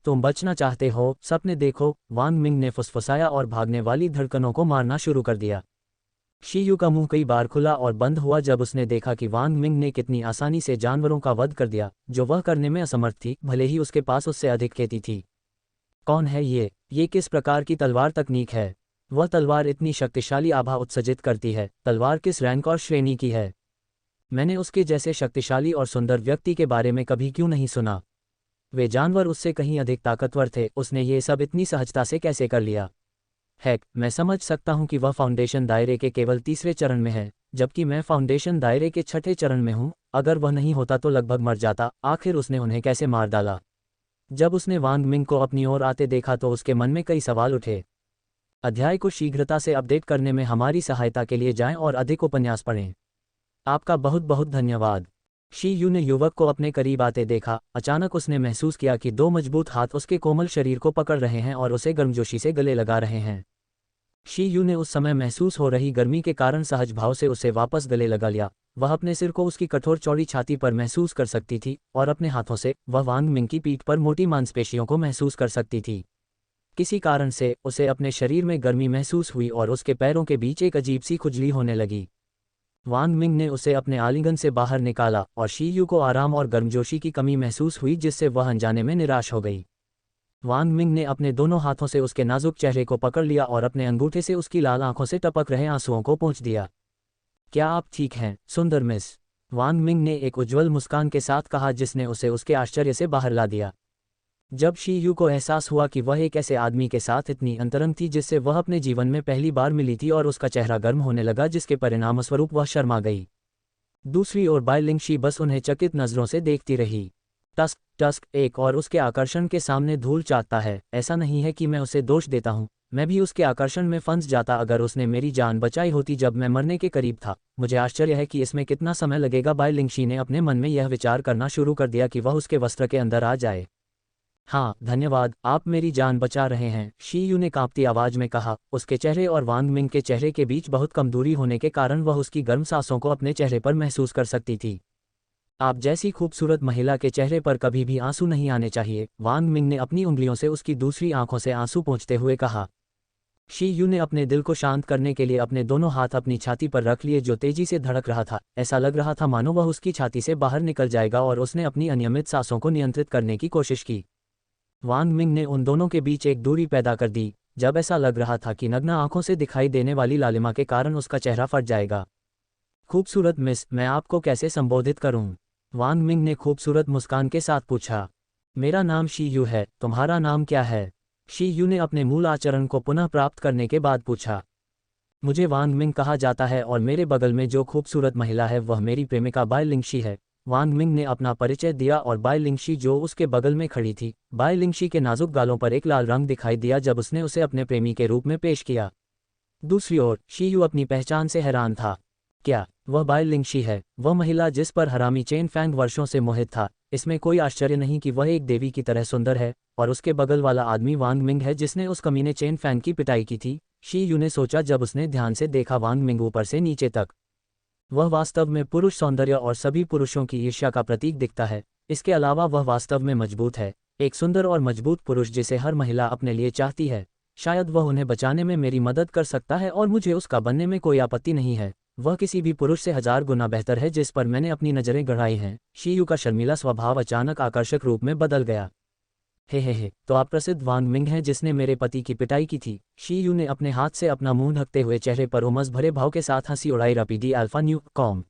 तुम बचना चाहते हो, सपने देखो, वांग मिंग ने फुसफुसाया और भागने वाली धड़कनों को मारना शुरू कर दिया। शी का मुंह कई बार खुला और बंद हुआ जब उसने देखा कि वांग मिंग ने कितनी आसानी से जानवरों का वध कर दिया जो वह करने में असमर्थ थी, भले ही उसके पास उससे अधिक खेती थी। कौन है ये किस प्रकार की तलवार तकनीक है? वह तलवार इतनी शक्तिशाली आभा उत्सर्जित करती है, तलवार किस रैंक और श्रेणी की है? मैंने उसके जैसे शक्तिशाली और सुंदर व्यक्ति के बारे में कभी क्यों नहीं सुना? वे जानवर उससे कहीं अधिक ताकतवर थे, उसने ये सब इतनी सहजता से कैसे कर लिया? हैक, मैं समझ सकता हूं कि वह फाउंडेशन दायरे के केवल 3रे चरण में है, जबकि मैं फाउंडेशन दायरे के 6ठे चरण में हूं। अगर वह नहीं होता तो लगभग मर जाता। आखिर उसने उन्हें कैसे मार डाला? जब उसने वांग मिंग को अपनी ओर आते देखा तो उसके मन में कई सवाल उठे। अध्याय को शीघ्रता से अपडेट करने में हमारी सहायता के लिए जाएं और अधिक उपन्यास पढ़ें। आपका बहुत बहुत धन्यवाद। शी ने युवक को अपने करीब आते देखा। अचानक उसने महसूस किया कि 2 मजबूत हाथ उसके कोमल शरीर को पकड़ रहे हैं और उसे गर्मजोशी से गले लगा रहे हैं। शी ने उस समय महसूस हो रही गर्मी के कारण सहज भाव से उसे वापस गले लगा लिया। वह अपने सिर को उसकी कठोर चौड़ी छाती पर महसूस कर सकती थी और अपने हाथों से वह वांग मिंग की पीठ पर मोटी मांसपेशियों को महसूस कर सकती थी। किसी कारण से उसे अपने शरीर में गर्मी महसूस हुई और उसके पैरों के बीच एक अजीब सी खुजली होने लगी। वांग मिंग ने उसे अपने आलिंगन से बाहर निकाला और शी को आराम और गर्मजोशी की कमी महसूस हुई जिससे वह अनजाने में निराश हो गई। वांग मिंग ने अपने दोनों हाथों से उसके नाजुक चेहरे को पकड़ लिया और अपने अंगूठे से उसकी लाल आंखों से टपक रहे आंसुओं को पोंछ दिया। क्या आप ठीक हैं, सुंदर मिस? वांग मिंग ने एक उज्ज्वल मुस्कान के साथ कहा जिसने उसे उसके आश्चर्य से बाहर ला दिया। जब शी को एहसास हुआ कि वह एक ऐसे आदमी के साथ इतनी अंतरंग थी जिससे वह अपने जीवन में पहली बार मिली थी और उसका चेहरा गर्म होने लगा जिसके परिणामस्वरूप वह शर्मा गई। दूसरी ओर बाइलिंग शी बस उन्हें चकित नजरों से देखती रही। टस्क टस्क एक और उसके आकर्षण के सामने धूल चाटता है। ऐसा नहीं है कि मैं उसे दोष देता हूँ, मैं भी उसके आकर्षण में फंस जाता अगर उसने मेरी जान बचाई होती जब मैं मरने के करीब था। मुझे आश्चर्य है कि इसमें कितना समय लगेगा। बाइलिंग शी ने अपने मन में यह विचार करना शुरू कर दिया कि वह उसके वस्त्र के अंदर आ जाए। हाँ धन्यवाद, आप मेरी जान बचा रहे हैं, शी ने कांपती आवाज में कहा। उसके चेहरे और वांग मिंग के चेहरे के बीच बहुत कम दूरी होने के कारण वह उसकी गर्म सांसों को अपने चेहरे पर महसूस कर सकती थी। आप जैसी खूबसूरत महिला के चेहरे पर कभी भी आंसू नहीं आने चाहिए, वांग मिंग ने अपनी उंगलियों से उसकी दूसरी आंखों से आंसू पोंछते हुए कहा। शी यू ने अपने दिल को शांत करने के लिए अपने दोनों हाथ अपनी छाती पर रख लिए जो तेजी से धड़क रहा था। ऐसा लग रहा था मानो वह उसकी छाती से बाहर निकल जाएगा और उसने अपनी अनियमित सांसों को नियंत्रित करने की कोशिश की। वांग मिंग ने उन दोनों के बीच एक दूरी पैदा कर दी, जब ऐसा लग रहा था कि नग्न आंखों से दिखाई देने वाली लालिमा के कारण उसका चेहरा फट जाएगा। खूबसूरत मिस, मैं आपको कैसे संबोधित करूं? वांग मिंग ने खूबसूरत मुस्कान के साथ पूछा। मेरा नाम शी यू है, तुम्हारा नाम क्या है? शी यू ने अपने मूल आचरण को पुनः प्राप्त करने के बाद पूछा। मुझे वांग मिंग कहा जाता है और मेरे बगल में जो खूबसूरत महिला है वह मेरी प्रेमिका बाई लिंगशी है। वांग मिंग ने अपना परिचय दिया और बाई लिंगशी जो उसके बगल में खड़ी थी। बाई लिंगशी के नाजुक गालों पर एक लाल रंग दिखाई दिया जब उसने उसे अपने प्रेमी के रूप में पेश किया। दूसरी ओर शी यू अपनी पहचान से हैरान था। क्या वह बाई लिंगशी है, वह महिला जिस पर हरामी चेन फैंग वर्षों से मोहित था? इसमें कोई आश्चर्य नहीं कि वह एक देवी की तरह सुंदर है, और उसके बगल वाला आदमी वांग मिंग है जिसने उस कमीने चेन फैंग की पिटाई की थी। शी यू ने सोचा जब उसने ध्यान से देखा वांग मिंग ऊपर से नीचे तक। वह वास्तव में पुरुष सौंदर्य और सभी पुरुषों की ईर्ष्या का प्रतीक दिखता है। इसके अलावा वह वास्तव में मजबूत है, एक सुंदर और मजबूत पुरुष जिसे हर महिला अपने लिए चाहती है। शायद वह उन्हें बचाने में मेरी मदद कर सकता है और मुझे उसका बनने में कोई आपत्ति नहीं है। वह किसी भी पुरुष से 1000 गुना बेहतर है जिस पर मैंने अपनी नज़रें गड़ाई हैं। शी यू का शर्मीला स्वभाव अचानक आकर्षक रूप में बदल गया। हे, तो आप प्रसिद्ध वांग मिंग हैं जिसने मेरे पति की पिटाई की थी? शी यू ने अपने हाथ से अपना मुंह ढकते हुए चेहरे पर उमस भरे भाव के साथ हंसी उड़ाई। रपीडी अल्फा न्यू कॉम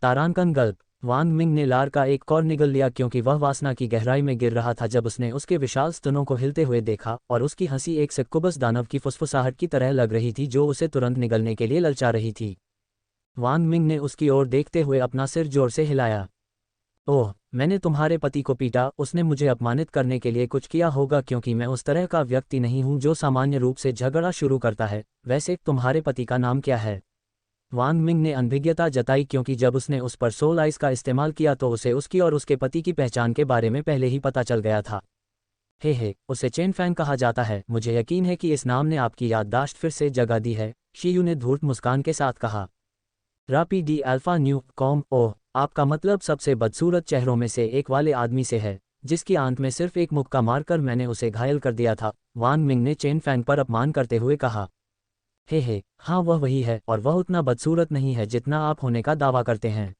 तारांकन गल्प। वांग मिंग ने लार का एक कौर निगल लिया क्योंकि वह वासना की गहराई में गिर रहा था जब उसने उसके विशाल स्तनों को हिलते हुए देखा, और उसकी हंसी एक सक्कुबस दानव की फुसफुसाहट की तरह लग रही थी जो उसे तुरंत निगलने के लिए ललचा रही थी। वांग मिंग ने उसकी ओर देखते हुए अपना सिर जोर से हिलाया। ओह, मैंने तुम्हारे पति को पीटा? उसने मुझे अपमानित करने के लिए कुछ किया होगा क्योंकि मैं उस तरह का व्यक्ति नहीं हूं जो सामान्य रूप से झगड़ा शुरू करता है। वैसे तुम्हारे पति का नाम क्या है? वांग मिंग ने अनभिज्ञता जताई क्योंकि जब उसने उस पर सोल आइस का इस्तेमाल किया तो उसे उसकी और उसके पति की पहचान के बारे में पहले ही पता चल गया था। हे, उसे चेन फैंग कहा जाता है। मुझे यकीन है कि इस नाम ने आपकी याददाश्त फिर से जगा दी है, शी यू ने धूर्त मुस्कान के साथ कहा। रापीडी अल्फा न्यू कॉम, ओह, आपका मतलब सबसे बदसूरत चेहरों में से एक वाले आदमी से है, जिसकी आंत में सिर्फ एक मुक्का मारकर मैंने उसे घायल कर दिया था, वांग मिंग ने चेन फैंग पर अपमान करते हुए कहा। हे, हाँ वह वही है, और वह उतना बदसूरत नहीं है जितना आप होने का दावा करते हैं।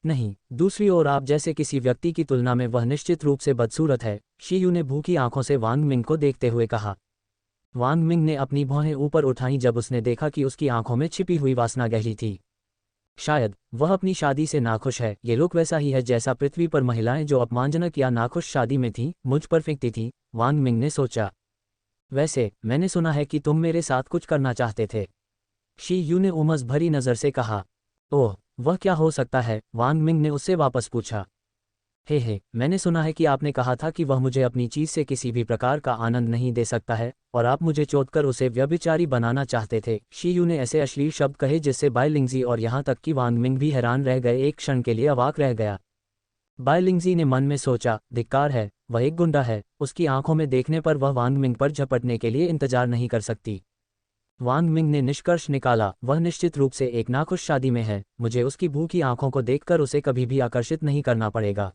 नहीं, दूसरी ओर आप जैसे किसी व्यक्ति की तुलना में वह निश्चित रूप से बदसूरत है, शी यू ने भूखी आंखों से वांग मिंग को देखते हुए कहा। वांग मिंग ने अपनी भौहें ऊपर उठाईं जब उसने देखा कि उसकी आंखों में छिपी हुई वासना गहरी थी। शायद वह अपनी शादी से नाखुश है। ये लुक वैसा ही है जैसा पृथ्वी पर महिलाएं जो अपमानजनक या नाखुश शादी में थीं, मुझ पर फेंकती थीं, वांग मिंग ने सोचा। वैसे मैंने सुना है कि तुम मेरे साथ कुछ करना चाहते थे, शी यू ने उमस भरी नज़र से कहा। ओह, वह क्या हो सकता है? वांग मिंग ने उससे वापस पूछा। हे, मैंने सुना है कि आपने कहा था कि वह मुझे अपनी चीज़ से किसी भी प्रकार का आनंद नहीं दे सकता है, और आप मुझे चोदकर उसे व्यभिचारी बनाना चाहते थे। शी यू ने ऐसे अश्लील शब्द कहे जिससे बाई लिंगजी और यहाँ तक कि वांग मिंग भी हैरान रह गए, एक क्षण के लिए अवाक रह गया। बाई लिंगजी ने मन में सोचा, धिक्कार है, वह एक गुंडा है। उसकी आंखों में देखने पर वह वांग मिंग पर झपटने के लिए इंतजार नहीं कर सकती। वांग मिंग ने निष्कर्ष निकाला, वह निश्चित रूप से एक नाखुश शादी में है। मुझे उसकी भूखी आंखों को देखकर उसे कभी भी आकर्षित नहीं करना पड़ेगा।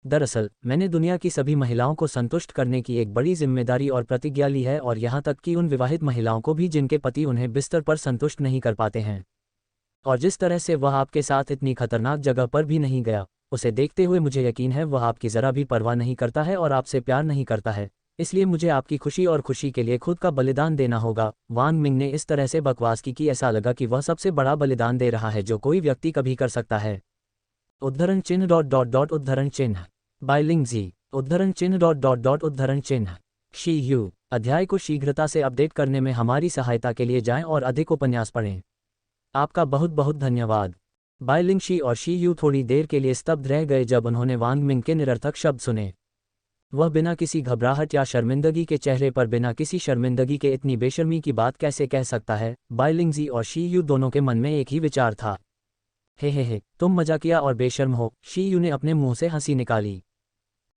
दरअसल मैंने दुनिया की सभी महिलाओं को संतुष्ट करने की एक बड़ी जिम्मेदारी और प्रतिज्ञा ली है, और यहाँ तक कि उन विवाहित महिलाओं को भी जिनके पति उन्हें बिस्तर पर संतुष्ट नहीं कर पाते हैं। और जिस तरह से वह आपके साथ इतनी खतरनाक जगह पर भी नहीं गया, उसे देखते हुए मुझे यकीन है वह आपकी ज़रा भी परवाह नहीं करता है और आपसे प्यार नहीं करता है। इसलिए मुझे आपकी खुशी और खुशी के लिए खुद का बलिदान देना होगा। वांग मिंग ने इस तरह से बकवास की कि ऐसा लगा कि वह सबसे बड़ा बलिदान दे रहा है जो कोई व्यक्ति कभी कर सकता है। उद्धरण चिन्ह डॉट डॉट डॉट उद्धरण चिन्ह बाई लिंगजी उद्धरण चिन्ह डॉट डॉट डॉट उद्धरण चिन्ह शी यू। अध्याय को शीघ्रता से अपडेट करने में हमारी सहायता के लिए जाएं और अधिक उपन्यास पढ़ें। आपका बहुत बहुत धन्यवाद। बाई लिंगशी और शी यू थोड़ी देर के लिए स्तब्ध रह गए जब उन्होंने वांग मिंग के निरर्थक शब्द सुने। वह बिना किसी घबराहट या शर्मिंदगी के चेहरे पर बिना किसी शर्मिंदगी के इतनी बेशर्मी की बात कैसे कह सकता है? बाई लिंगजी और शी यू दोनों के मन में एक ही विचार था। हे, तुम मजाकिया और बेशर्म हो, शी यू ने अपने मुंह से हंसी निकाली।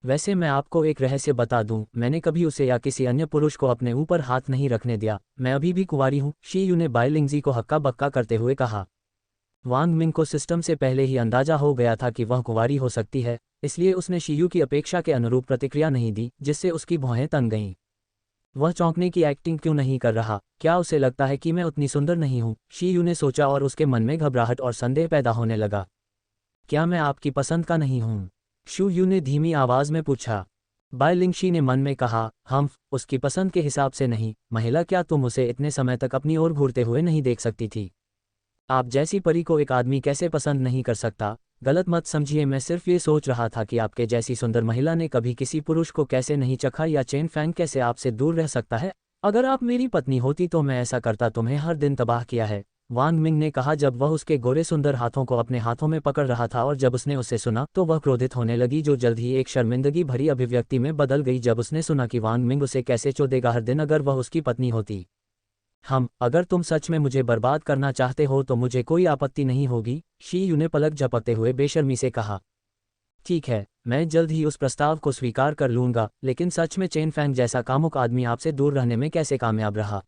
वैसे मैं आपको एक रहस्य बता दूं, मैंने कभी उसे या किसी अन्य पुरुष को अपने ऊपर हाथ नहीं रखने दिया। मैं अभी भी कुंवारी हूं, शी यू ने बाई लिंगजी को हक्का बक्का करते हुए कहा। वांग मिंग को सिस्टम से पहले ही अंदाजा हो गया था कि वह कुंवारी हो सकती है, इसलिए उसने शीयू की अपेक्षा के अनुरूप प्रतिक्रिया नहीं दी, जिससे उसकी भौहें तन गईं। वह चौंकने की एक्टिंग क्यों नहीं कर रहा? क्या उसे लगता है कि मैं उतनी सुंदर नहीं हूँ? शीयू ने सोचा और उसके मन में घबराहट और संदेह पैदा होने लगा। क्या मैं आपकी पसंद का नहीं हूँ? शू यू ने धीमी आवाज में पूछा। बाय लिंगशी ने मन में कहा, हम उसकी पसंद के हिसाब से नहीं, महिला, क्या तुम उसे इतने समय तक अपनी ओर घूरते हुए नहीं देख सकती थी? आप जैसी परी को एक आदमी कैसे पसंद नहीं कर सकता? गलत मत समझिए, मैं सिर्फ ये सोच रहा था कि आपके जैसी सुंदर महिला ने कभी किसी पुरुष को कैसे नहीं चखा, या चेन फैंग कैसे आपसे दूर रह सकता है? अगर आप मेरी पत्नी होती तो मैं ऐसा करता, तुम्हें हर दिन तबाह किया है, वांग मिंग ने कहा जब वह उसके गोरे सुंदर हाथों को अपने हाथों में पकड़ रहा था। और जब उसने उसे सुना तो वह क्रोधित होने लगी, जो जल्द ही एक शर्मिंदगी भरी अभिव्यक्ति में बदल गई जब उसने सुना कि वांग मिंग उसे कैसे चोदेगा हर दिन अगर वह उसकी पत्नी होती। अगर तुम सच में मुझे बर्बाद करना चाहते हो तो मुझे कोई आपत्ति नहीं होगी, शी यू ने पलक झपकते हुए बेशर्मी से कहा। ठीक है, मैं जल्द ही उस प्रस्ताव को स्वीकार कर लूंगा, लेकिन सच में चेन फैंग जैसा कामुक आदमी आपसे दूर रहने में कैसे कामयाब रहा?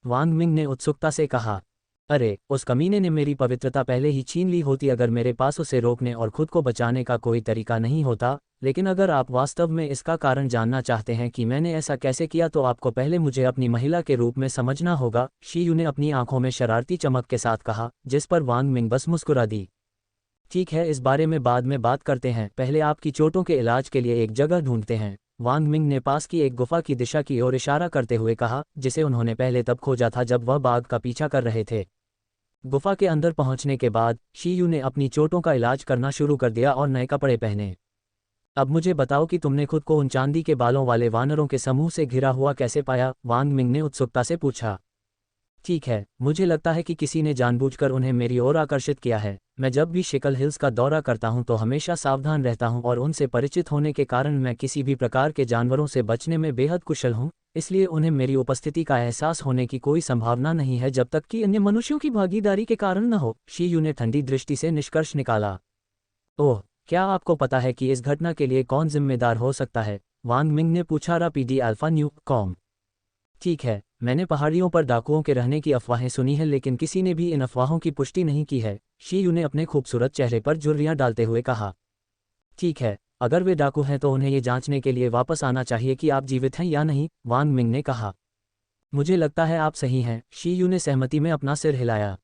वांग मिंग ने उत्सुकता से कहा। अरे, उस कमीने ने मेरी पवित्रता पहले ही छीन ली होती अगर मेरे पास उसे रोकने और खुद को बचाने का कोई तरीका नहीं होता। लेकिन अगर आप वास्तव में इसका कारण जानना चाहते हैं कि मैंने ऐसा कैसे किया, तो आपको पहले मुझे अपनी महिला के रूप में समझना होगा, शी यू ने अपनी आंखों में शरारती चमक के साथ कहा, जिस पर वांग मिंग बस मुस्कुरा दी। ठीक है, इस बारे में बाद में बात करते हैं, पहले आपकी चोटों के इलाज के लिए एक जगह ढूंढते हैं, वांग मिंग ने पास की एक गुफा की दिशा की ओर इशारा करते हुए कहा, जिसे उन्होंने पहले तब खोजा था जब वह बाघ का पीछा कर रहे थे। गुफा के अंदर पहुंचने के बाद शी यू ने अपनी चोटों का इलाज करना शुरू कर दिया और नए कपड़े पहने। अब मुझे बताओ कि तुमने खुद को उन चांदी के बालों वाले वानरों के समूह से घिरा हुआ कैसे पाया? वांग मिंग ने उत्सुकता से पूछा। ठीक है, मुझे लगता है कि किसी ने जानबूझकर उन्हें मेरी ओर आकर्षित किया है। मैं जब भी शिकल हिल्स का दौरा करता हूं तो हमेशा सावधान रहता हूं और उनसे परिचित होने के कारण मैं किसी भी प्रकार के जानवरों से बचने में बेहद कुशल हूं, इसलिए उन्हें मेरी उपस्थिति का एहसास होने की कोई संभावना नहीं है जब तक कि अन्य मनुष्यों की भागीदारी के कारण न हो, शी यू ने ठंडी दृष्टि से निष्कर्ष निकाला। ओह, क्या आपको पता है कि इस घटना के लिए कौन जिम्मेदार हो सकता है? वांग मिंग ने पूछा। रापीडी अल्फा न्यू कॉम। ठीक है, मैंने पहाड़ियों पर डाकुओं के रहने की अफवाहें सुनी हैं, लेकिन किसी ने भी इन अफवाहों की पुष्टि नहीं की है, शी यू ने अपने खूबसूरत चेहरे पर झुर्रियां डालते हुए कहा। ठीक है, अगर वे डाकू हैं तो उन्हें ये जांचने के लिए वापस आना चाहिए कि आप जीवित हैं या नहीं, वांग मिंग ने कहा। मुझे लगता है आप सही हैं, शी यू ने सहमति में अपना सिर हिलाया।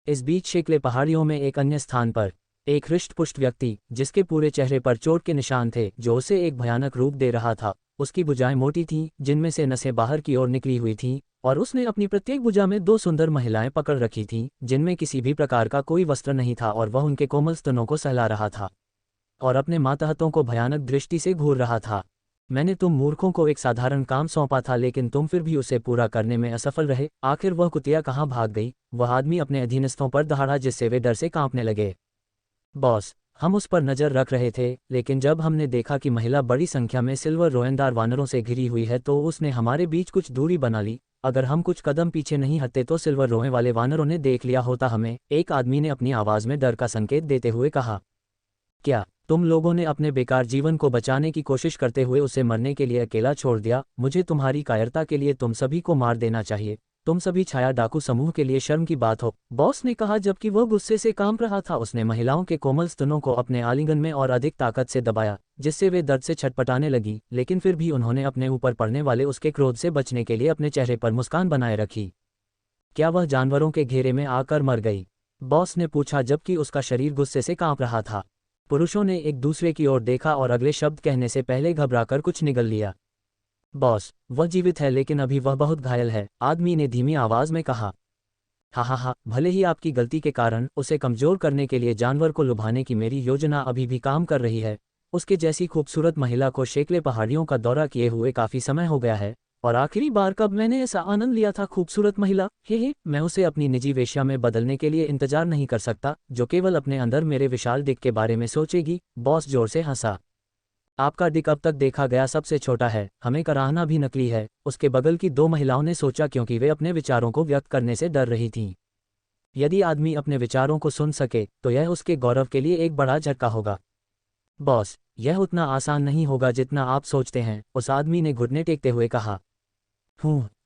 इस बीच शिकले पहाड़ियों में एक अन्य स्थान पर एक हृष्टपुष्ट व्यक्ति, जिसके पूरे चेहरे पर चोट के निशान थे जो उसे एक भयानक रूप दे रहा था, उसकी भुजाएं मोटी थीं, जिनमें से नसें बाहर की ओर निकली हुई थीं, और उसने अपनी प्रत्येक भुजा में दो सुंदर महिलाएं पकड़ रखी थीं, जिनमें किसी भी प्रकार का कोई वस्त्र नहीं था, और वह उनके कोमल स्तनों को सहला रहा था और अपने मातहतों को भयानक दृष्टि से घूर रहा था। मैंने तुम मूर्खों को एक साधारण काम सौंपा था, लेकिन तुम फिर भी उसे पूरा करने में असफल रहे। आखिर वह कुतिया कहाँ भाग गई? वह आदमी अपने अधीनस्थों पर दहाड़ा, जिससे वे डर से कांपने लगे। बॉस, हम उस पर नजर रख रहे थे, लेकिन जब हमने देखा कि महिला बड़ी संख्या में सिल्वर रोएंदार वानरों से घिरी हुई है तो उसने हमारे बीच कुछ दूरी बना ली। अगर हम कुछ कदम पीछे नहीं हटते तो सिल्वर रोए वाले वानरों ने देख लिया होता हमें, एक आदमी ने अपनी आवाज में डर का संकेत देते हुए कहा। क्या तुम लोगों ने अपने बेकार जीवन को बचाने की कोशिश करते हुए उसे मरने के लिए अकेला छोड़ दिया? मुझे तुम्हारी कायरता के लिए तुम सभी को मार देना चाहिए। तुम सभी छाया डाकू समूह के लिए शर्म की बात हो, बॉस ने कहा जबकि वह गुस्से से कांप रहा था। उसने महिलाओं के कोमल स्तनों को अपने आलिंगन में और अधिक ताकत से दबाया, जिससे वे दर्द से छटपटाने लगी, लेकिन फिर भी उन्होंने अपने ऊपर पड़ने वाले उसके क्रोध से बचने के लिए अपने चेहरे पर मुस्कान बनाए रखी। क्या वह जानवरों के घेरे में आकर मर गई? बॉस ने पूछा जबकि उसका शरीर गुस्से से कांप रहा था। पुरुषों ने एक दूसरे की ओर देखा और अगले शब्द कहने से पहले घबराकर कुछ निगल लिया। बॉस, वह जीवित है, लेकिन अभी वह बहुत घायल है, आदमी ने धीमी आवाज में कहा। हा, भले ही आपकी गलती के कारण उसे कमजोर करने के लिए जानवर को लुभाने की मेरी योजना अभी भी काम कर रही है। उसके जैसी खूबसूरत महिला को शेकले पहाड़ियों का दौरा किए हुए काफी समय हो गया है, और आखिरी बार कब मैंने ऐसा आनंद लिया था? खूबसूरत महिला, हे, मैं उसे अपनी निजी वेश्या में बदलने के लिए इंतजार नहीं कर सकता, जो केवल अपने अंदर मेरे विशाल डिक के बारे में सोचेगी। बॉस जोर से हंसा। आपका डिक अब तक देखा गया सबसे छोटा है, हमें कराहना भी नकली है, उसके बगल की दो महिलाओं ने सोचा, क्योंकि वे अपने विचारों को व्यक्त करने से डर रही थीं। यदि आदमी अपने विचारों को सुन सके तो यह उसके गौरव के लिए एक बड़ा झटका होगा। बॉस, यह उतना आसान नहीं होगा जितना आप सोचते हैं, उस आदमी ने घुटने टेकते हुए कहा।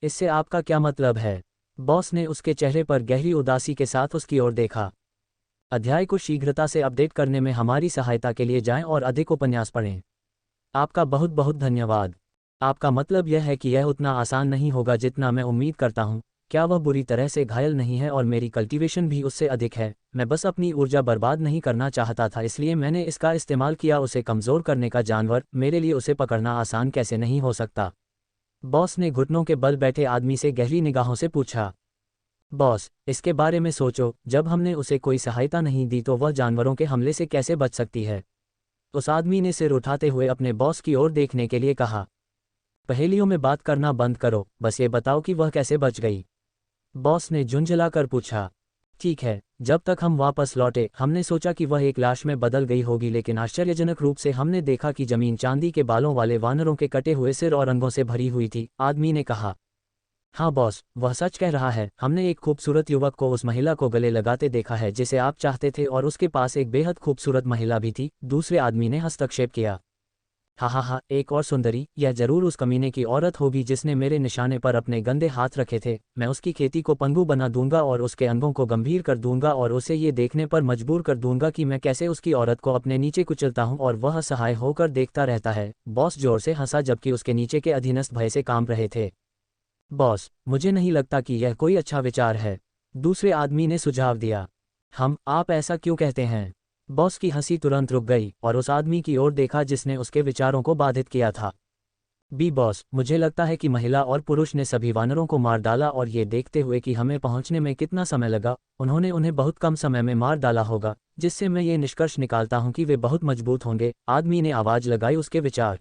इससे आपका क्या मतलब है? बॉस ने उसके चेहरे पर गहरी उदासी के साथ उसकी ओर देखा। अध्याय को शीघ्रता से अपडेट करने में हमारी सहायता के लिए जाएं और अधिक उपन्यास पढ़ें। आपका बहुत बहुत धन्यवाद। आपका मतलब यह है कि यह उतना आसान नहीं होगा जितना मैं उम्मीद करता हूँ। क्या वह बुरी तरह से घायल नहीं है और मेरी कल्टीवेशन भी उससे अधिक है? मैं बस अपनी ऊर्जा बर्बाद नहीं करना चाहता था, इसलिए मैंने इसका इस्तेमाल किया उसे कमज़ोर करने का। जानवर, मेरे लिए उसे पकड़ना आसान कैसे नहीं हो सकता? बॉस ने घुटनों के बल बैठे आदमी से गहरी निगाहों से पूछा। बॉस, इसके बारे में सोचो, जब हमने उसे कोई सहायता नहीं दी तो वह जानवरों के हमले से कैसे बच सकती है? उस आदमी ने सिर उठाते हुए अपने बॉस की ओर देखने के लिए कहा। पहेलियों में बात करना बंद करो, बस ये बताओ कि वह कैसे बच गई? बॉस ने झुंझलाकर पूछा। ठीक है, जब तक हम वापस लौटे हमने सोचा कि वह एक लाश में बदल गई होगी, लेकिन आश्चर्यजनक रूप से हमने देखा कि जमीन चांदी के बालों वाले वानरों के कटे हुए सिर और अंगों से भरी हुई थी। आदमी ने कहा। हाँ बॉस, वह सच कह रहा है। हमने एक खूबसूरत युवक को उस महिला को गले लगाते देखा है जिसे आप चाहते थे, और उसके पास एक बेहद खूबसूरत महिला भी थी। दूसरे आदमी ने हस्तक्षेप किया। हा, एक और सुंदरी। यह जरूर उस कमीने की औरत होगी जिसने मेरे निशाने पर अपने गंदे हाथ रखे थे। मैं उसकी खेती को पंगु बना दूंगा और उसके अंगों को गंभीर कर दूंगा और उसे ये देखने पर मजबूर कर दूंगा कि मैं कैसे उसकी औरत को अपने नीचे कुचलता हूं, और वह असहाय होकर देखता रहता है। बॉस जोर से हंसा जबकि उसके नीचे के अधीनस्थ भय से कांप रहे थे। बॉस, मुझे नहीं लगता कि यह कोई अच्छा विचार है, दूसरे आदमी ने सुझाव दिया। आप ऐसा क्यों कहते हैं? बॉस की हंसी तुरंत रुक गई और उस आदमी की ओर देखा जिसने उसके विचारों को बाधित किया था। बॉस, मुझे लगता है कि महिला और पुरुष ने सभी वानरों को मार डाला, और ये देखते हुए कि हमें पहुंचने में कितना समय लगा, उन्होंने उन्हें बहुत कम समय में मार डाला होगा, जिससे मैं ये निष्कर्ष निकालता हूं कि वे बहुत मजबूत होंगे। आदमी ने आवाज लगाई उसके विचार।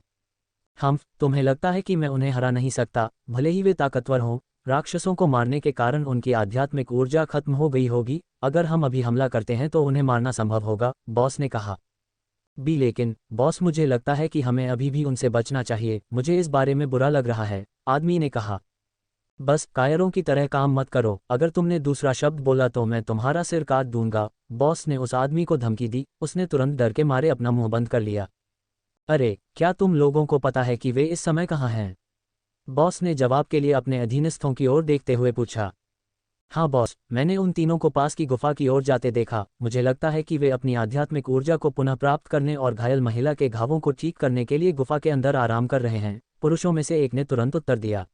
तुम्हें लगता है कि मैं उन्हें हरा नहीं सकता, भले ही वे ताकतवर हों? राक्षसों को मारने के कारण उनकी आध्यात्मिक ऊर्जा खत्म हो गई होगी। अगर हम अभी हमला करते हैं तो उन्हें मारना संभव होगा, बॉस ने कहा। लेकिन बॉस, मुझे लगता है कि हमें अभी भी उनसे बचना चाहिए। मुझे इस बारे में बुरा लग रहा है, आदमी ने कहा। बस कायरों की तरह काम मत करो, अगर तुमने दूसरा शब्द बोला तो मैं तुम्हारा सिर काट दूंगा, बॉस ने उस आदमी को धमकी दी। उसने तुरंत डर के मारे अपना मुंह बंद कर लिया। अरे, क्या तुम लोगों को पता है कि वे इस समय कहाँ हैं? बॉस ने जवाब के लिए अपने अधीनस्थों की ओर देखते हुए पूछा। हाँ बॉस, मैंने उन तीनों को पास की गुफा की ओर जाते देखा। मुझे लगता है कि वे अपनी आध्यात्मिक ऊर्जा को पुनः प्राप्त करने और घायल महिला के घावों को ठीक करने के लिए गुफा के अंदर आराम कर रहे हैं, पुरुषों में से एक ने तुरंत उत्तर दिया।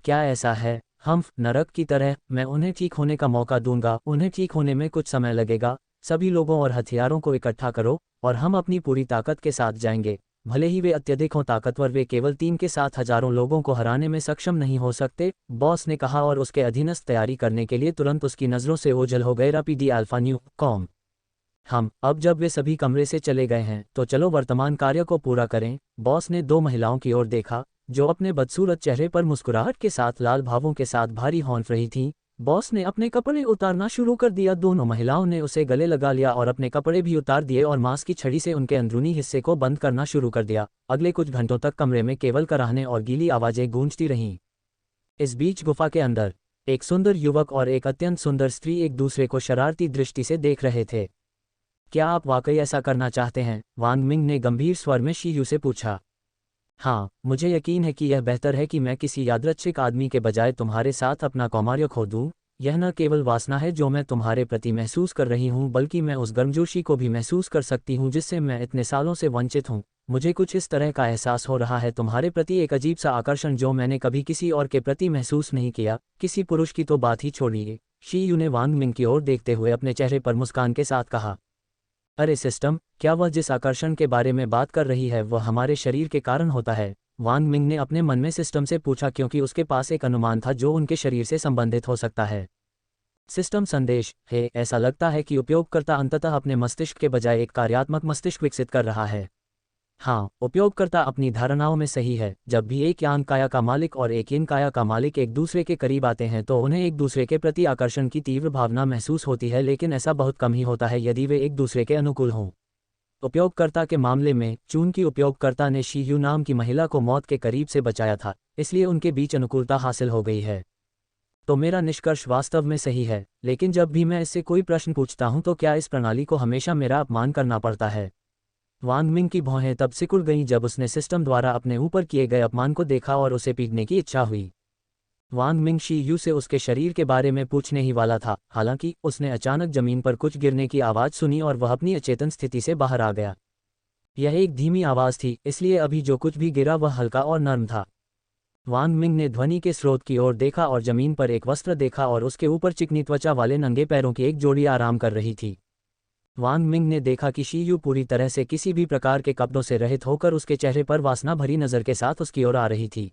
क्या ऐसा है? नरक की तरह। मैं उन्हें ठीक होने का मौका दूंगा। उन्हें ठीक होने में कुछ समय लगेगा। सभी लोगों और हथियारों को इकट्ठा करो और हम अपनी पूरी ताकत के साथ जाएंगे। भले ही वे अत्यधिक हों ताकतवर, वे केवल 3 के साथ हजारों लोगों को हराने में सक्षम नहीं हो सकते, बॉस ने कहा, और उसके अधीनस्थ तैयारी करने के लिए तुरंत उसकी नज़रों से ओझल हो गए। रापीडी अल्फा न्यू कॉम। अब जब वे सभी कमरे से चले गए हैं तो चलो वर्तमान कार्य को पूरा करें। बॉस ने 2 महिलाओं की ओर देखा जो अपने बदसूरत चेहरे पर मुस्कुराहट के साथ लाल भावों के साथ भारी हौंफ रही थीं। बॉस ने अपने कपड़े उतारना शुरू कर दिया। दोनों महिलाओं ने उसे गले लगा लिया और अपने कपड़े भी उतार दिए और मांस की छड़ी से उनके अंदरूनी हिस्से को बंद करना शुरू कर दिया। अगले कुछ घंटों तक कमरे में केवल कराहने और गीली आवाजें गूंजती रहीं। इस बीच गुफा के अंदर एक सुंदर युवक और एक अत्यंत सुंदर स्त्री एक दूसरे को शरारती दृष्टि से देख रहे थे। क्या आप वाकई ऐसा करना चाहते हैं? वांग मिंग ने गंभीर स्वर में शी यू से पूछा। हाँ, मुझे यकीन है कि यह बेहतर है कि मैं किसी यादृच्छिक आदमी के बजाय तुम्हारे साथ अपना कौमार्य खो दूं। यह न केवल वासना है जो मैं तुम्हारे प्रति महसूस कर रही हूँ, बल्कि मैं उस गर्मजोशी को भी महसूस कर सकती हूँ जिससे मैं इतने सालों से वंचित हूँ। मुझे कुछ इस तरह का एहसास हो रहा है तुम्हारे प्रति, एक अजीब सा आकर्षण जो मैंने कभी किसी और के प्रति महसूस नहीं किया। किसी पुरुष की तो बात ही छोड़िए। शी यू ने वांग मिंग की ओर देखते हुए अपने चेहरे पर मुस्कान के साथ कहा। अरे सिस्टम, क्या वह जिस आकर्षण के बारे में बात कर रही है वह हमारे शरीर के कारण होता है? वांग मिंग ने अपने मन में सिस्टम से पूछा, क्योंकि उसके पास एक अनुमान था जो उनके शरीर से संबंधित हो सकता है। सिस्टम संदेश है। ऐसा लगता है कि उपयोगकर्ता अंततः अपने मस्तिष्क के बजाय एक कार्यात्मक मस्तिष्क विकसित कर रहा है। हाँ, उपयोगकर्ता अपनी धारणाओं में सही है। जब भी एक यांग काया का मालिक और एक यिन काया का मालिक एक दूसरे के करीब आते हैं तो उन्हें एक दूसरे के प्रति आकर्षण की तीव्र भावना महसूस होती है, लेकिन ऐसा बहुत कम ही होता है यदि वे एक दूसरे के अनुकूल हों। उपयोगकर्ता के मामले में चून की उपयोगकर्ता ने शी यू नाम की महिला को मौत के करीब से बचाया था, इसलिए उनके बीच अनुकूलता हासिल हो गई है। तो मेरा निष्कर्ष वास्तव में सही है, लेकिन जब भी मैं इससे कोई प्रश्न पूछता हूं तो क्या इस प्रणाली को हमेशा मेरा अपमान करना पड़ता है? वांग मिंग की भौहें तब सिकुड़ गईं जब उसने सिस्टम द्वारा अपने ऊपर किए गए अपमान को देखा और उसे पीटने की इच्छा हुई। वांग मिंग शी यू से उसके शरीर के बारे में पूछने ही वाला था, हालांकि उसने अचानक जमीन पर कुछ गिरने की आवाज़ सुनी और वह अपनी अचेतन स्थिति से बाहर आ गया। यह एक धीमी आवाज़ थी, इसलिए अभी जो कुछ भी गिरा वह हल्का और नर्म था। वांग मिंग ने ध्वनि के स्रोत की ओर देखा और जमीन पर एक वस्त्र देखा और उसके ऊपर चिकनी त्वचा वाले नंगे पैरों की एक जोड़ी आराम कर रही थी। वांग मिंग ने देखा कि शी यू पूरी तरह से किसी भी प्रकार के कपड़ों से रहित होकर उसके चेहरे पर वासना भरी नज़र के साथ उसकी ओर आ रही थी।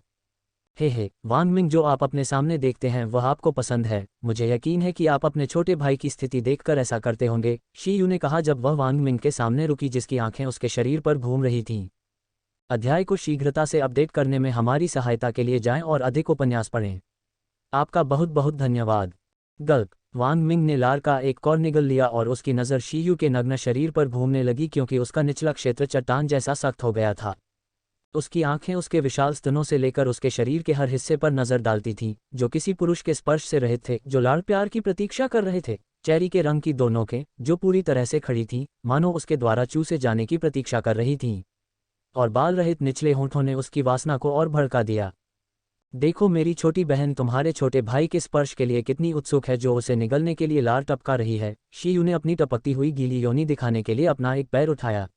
हे वांग मिंग, जो आप अपने सामने देखते हैं वह आपको पसंद है। मुझे यकीन है कि आप अपने छोटे भाई की स्थिति देखकर ऐसा करते होंगे, शी यू ने कहा जब वह वांग मिंग के सामने रुकी जिसकी आंखें उसके शरीर पर घूम रही थीं। अध्याय को शीघ्रता से अपडेट करने में हमारी सहायता के लिए जाएं और अधिक उपन्यास पढ़ें। आपका बहुत बहुत धन्यवाद। गल्प। वांग मिंग ने लार का एक कौर निगल लिया और उसकी नज़र शी यू के नग्न शरीर पर घूमने लगी क्योंकि उसका निचला क्षेत्र चट्टान जैसा सख्त हो गया था। उसकी आंखें उसके विशाल स्तनों से लेकर उसके शरीर के हर हिस्से पर नजर डालती थीं, जो किसी पुरुष के स्पर्श से रहित थे, जो लाड़ प्यार की प्रतीक्षा कर रहे थे। चेरी के रंग की दो नोकें, जो पूरी तरह से खड़ी थीं, मानो उसके द्वारा चूसे जाने की प्रतीक्षा कर रही थीं। और बाल रहित निचले होंठों ने उसकी वासना को और भड़का दिया। देखो मेरी छोटी बहन तुम्हारे छोटे भाई के स्पर्श के लिए कितनी उत्सुक है, जो उसे निगलने के लिए लार टपका रही है। शी यू ने अपनी टपकती हुई गीली योनि दिखाने के लिए अपना एक पैर उठाया।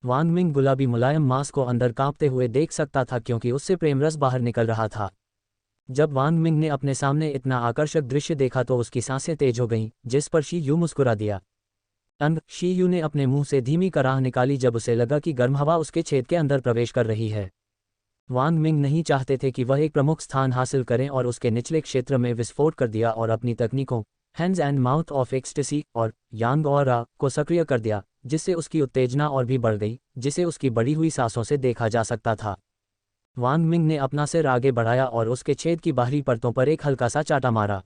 वांग मिंग गुलाबी मुलायम मांस को अंदर कांपते हुए देख सकता था क्योंकि उससे प्रेमरस बाहर निकल रहा था। जब वांग मिंग ने अपने सामने इतना आकर्षक दृश्य देखा तो उसकी सांसें तेज हो गईं, जिस पर शी यू मुस्कुरा दिया। शी यू ने अपने मुंह से धीमी कराह निकाली जब उसे लगा कि गर्म हवा उसके छेद के अंदर प्रवेश कर रही है। वांग मिंग नहीं चाहते थे कि वह एक प्रमुख स्थान हासिल करें और उसके निचले क्षेत्र में विस्फोट कर दिया और अपनी तकनीकों hands and mouth of ecstasy और यांग और को सक्रिय कर दिया, जिससे उसकी उत्तेजना और भी बढ़ गई, जिसे उसकी बढ़ी हुई सांसों से देखा जा सकता था। वांग मिंग ने अपना सिर आगे बढ़ाया और उसके छेद की बाहरी परतों पर एक हल्का सा चाटा मारा।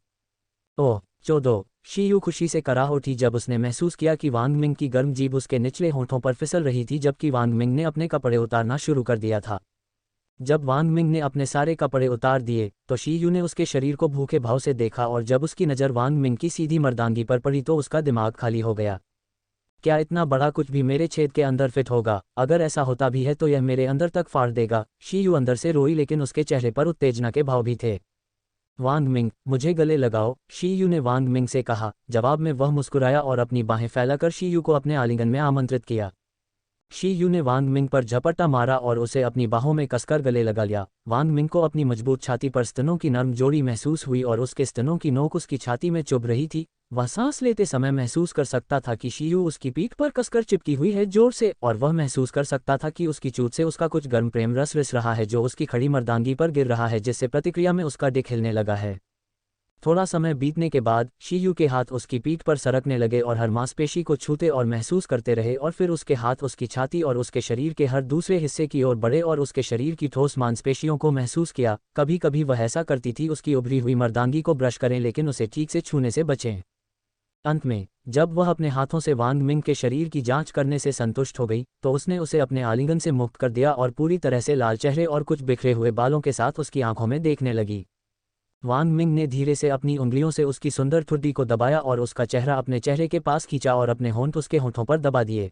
ओह चोदो, शी यू खुशी से कराह उठी जब उसने महसूस किया कि वांग मिंग की गर्म जीभ उसके निचले होंठों पर फिसल रही थी जबकि वांग मिंग ने अपने कपड़े उतारना शुरू कर दिया था। जब वांग मिंग ने अपने सारे कपड़े उतार दिए तो शी यू ने उसके शरीर को भूखे भाव से देखा और जब उसकी नज़र वांग मिंग की सीधी मर्दानगी पर पड़ी तो उसका दिमाग खाली हो गया। क्या इतना बड़ा कुछ भी मेरे छेद के अंदर फिट होगा? अगर ऐसा होता भी है तो यह मेरे अंदर तक फाड़ देगा। शी यू अंदर से रोई, लेकिन उसके चेहरे पर उत्तेजना के भाव भी थे। वांग मिंग, मुझे गले लगाओ, शी यू ने वांग मिंग से कहा। जवाब में वह मुस्कुराया और अपनी बाहें फैलाकर शी यू को अपने आलिंगन में आमंत्रित किया। शी यू ने वांग मिंग पर झपट्टा मारा और उसे अपनी बाहों में कसकर गले लगा लिया। वांग मिंग को अपनी मजबूत छाती पर स्तनों की नर्म जोड़ी महसूस हुई और उसके स्तनों की नोक उसकी छाती में चुभ रही थी। वह सांस लेते समय महसूस कर सकता था कि शी यू उसकी पीठ पर कसकर चिपकी हुई है जोर से, और वह महसूस कर सकता था कि उसकी चूत से उसका कुछ गर्म प्रेम रस रिस रहा है जो उसकी खड़ी मर्दानगी पर गिर रहा है, जिससे प्रतिक्रिया में उसका डिक हिलने लगा है। थोड़ा समय बीतने के बाद शी यू के हाथ उसकी पीठ पर सरकने लगे और हर मांसपेशी को छूते और महसूस करते रहे, और फिर उसके हाथ उसकी छाती और उसके शरीर के हर दूसरे हिस्से की ओर बढ़े और उसके शरीर की ठोस मांसपेशियों को महसूस किया। कभी कभी वह ऐसा करती थी उसकी उभरी हुई मर्दांगी को ब्रश करें, लेकिन उसे ठीक से छूने से बचें। अंत में जब वह अपने हाथों से वांग मिंग के शरीर की जांच करने से संतुष्ट हो गई तो उसने उसे अपने आलिंगन से मुक्त कर दिया और पूरी तरह से लाल चेहरे और कुछ बिखरे हुए बालों के साथ उसकी आंखों में देखने लगी। वांग मिंग ने धीरे से अपनी उंगलियों से उसकी सुंदर ठुड्डी को दबाया और उसका चेहरा अपने चेहरे के पास खींचा और अपने होंठ उसके होठों पर दबा दिए।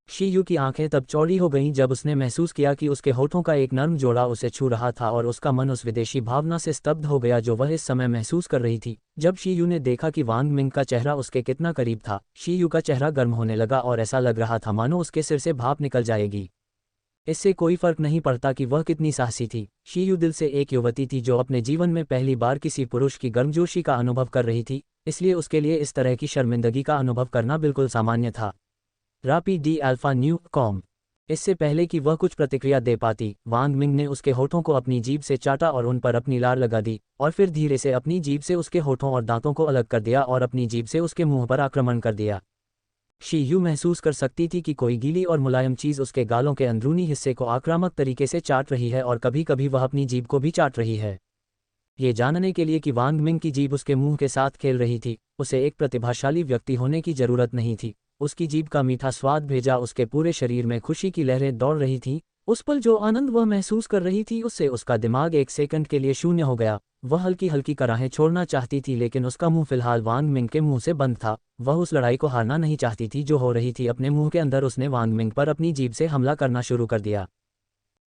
शी यू की आंखें तब चौड़ी हो गईं जब उसने महसूस किया कि उसके होठों का एक नर्म जोड़ा उसे छू रहा था, और उसका मन उस विदेशी भावना से स्तब्ध हो गया जो वह इस समय महसूस कर रही थी। जब शी यू ने देखा कि वांग मिंग का चेहरा उसके कितना करीब था, शी यू का चेहरा गर्म होने लगा और ऐसा लग रहा था मानो उसके सिर से भाप निकल जाएगी। इससे कोई फर्क नहीं पड़ता कि वह कितनी साहसी थी। शी यू दिल से एक युवती थी जो अपने जीवन में पहली बार किसी पुरुष की गर्मजोशी का अनुभव कर रही थी, इसलिए उसके लिए इस तरह की शर्मिंदगी का अनुभव करना बिल्कुल सामान्य था। रापी डी अल्फा न्यू कॉम। इससे पहले कि वह कुछ प्रतिक्रिया दे पाती, वांग मिंग ने उसके होठों को अपनी जीभ से चाटा और उन पर अपनी लार लगा दी, और फिर धीरे से अपनी जीभ से उसके होठों और दांतों को अलग कर दिया और अपनी जीभ से उसके मुंह पर आक्रमण कर दिया। शी यू महसूस कर सकती थी कि कोई गीली और मुलायम चीज़ उसके गालों के अंदरूनी हिस्से को आक्रामक तरीके से चाट रही है, और कभी कभी वह अपनी जीभ को भी चाट रही है। ये जानने के लिए कि वांग मिंग की जीभ उसके मुंह के साथ खेल रही थी, उसे एक प्रतिभाशाली व्यक्ति होने की जरूरत नहीं थी। उसकी जीभ का मीठा स्वाद भेजा उसके पूरे शरीर में खुशी की लहरें दौड़ रही थीं। उस पल जो आनंद वह महसूस कर रही थी उससे उसका दिमाग एक सेकंड के लिए शून्य हो गया। वह हल्की हल्की कराहें छोड़ना चाहती थी, लेकिन उसका मुंह फिलहाल वांग मिंग के मुंह से बंद था। वह उस लड़ाई को हारना नहीं चाहती थी जो हो रही थी अपने मुंह के अंदर। उसने वांग मिंग पर अपनी जीभ से हमला करना शुरू कर दिया।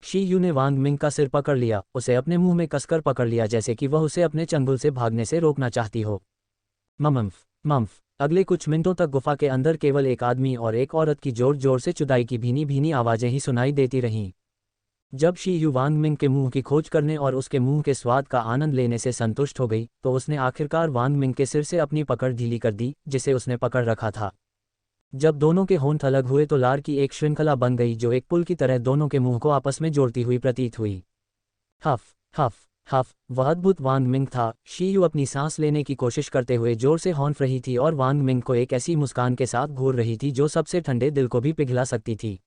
शी यू ने वांग मिंग का सिर पकड़ लिया, उसे अपने मुंह में कसकर पकड़ लिया जैसे कि वह उसे अपने चंगुल से भागने से रोकना चाहती हो। मम्फ मम्फ। अगले कुछ मिनटों तक गुफा के अंदर केवल एक आदमी और एक औरत की जोर जोर से चुदाई की भीनी भीनी आवाजें ही सुनाई देती रहीं। जब शी यू वांग मिंग के मुंह की खोज करने और उसके मुंह के स्वाद का आनंद लेने से संतुष्ट हो गई तो उसने आखिरकार वांग मिंग के सिर से अपनी पकड़ ढीली कर दी जिसे उसने पकड़ रखा था। जब दोनों के होंठ अलग हुए तो लार की एक श्रृंखला बन गई जो एक पुल की तरह दोनों के मुंह को आपस में जोड़ती हुई प्रतीत हुई। हफ हफ हफ। वह अद्भुत वांग मिंग था। शी यू अपनी सांस लेने की कोशिश करते हुए जोर से हॉन्फ रही थी और वांग मिंग को एक ऐसी मुस्कान के साथ घूर रही थी जो सबसे ठंडे दिल को भी पिघला सकती थी।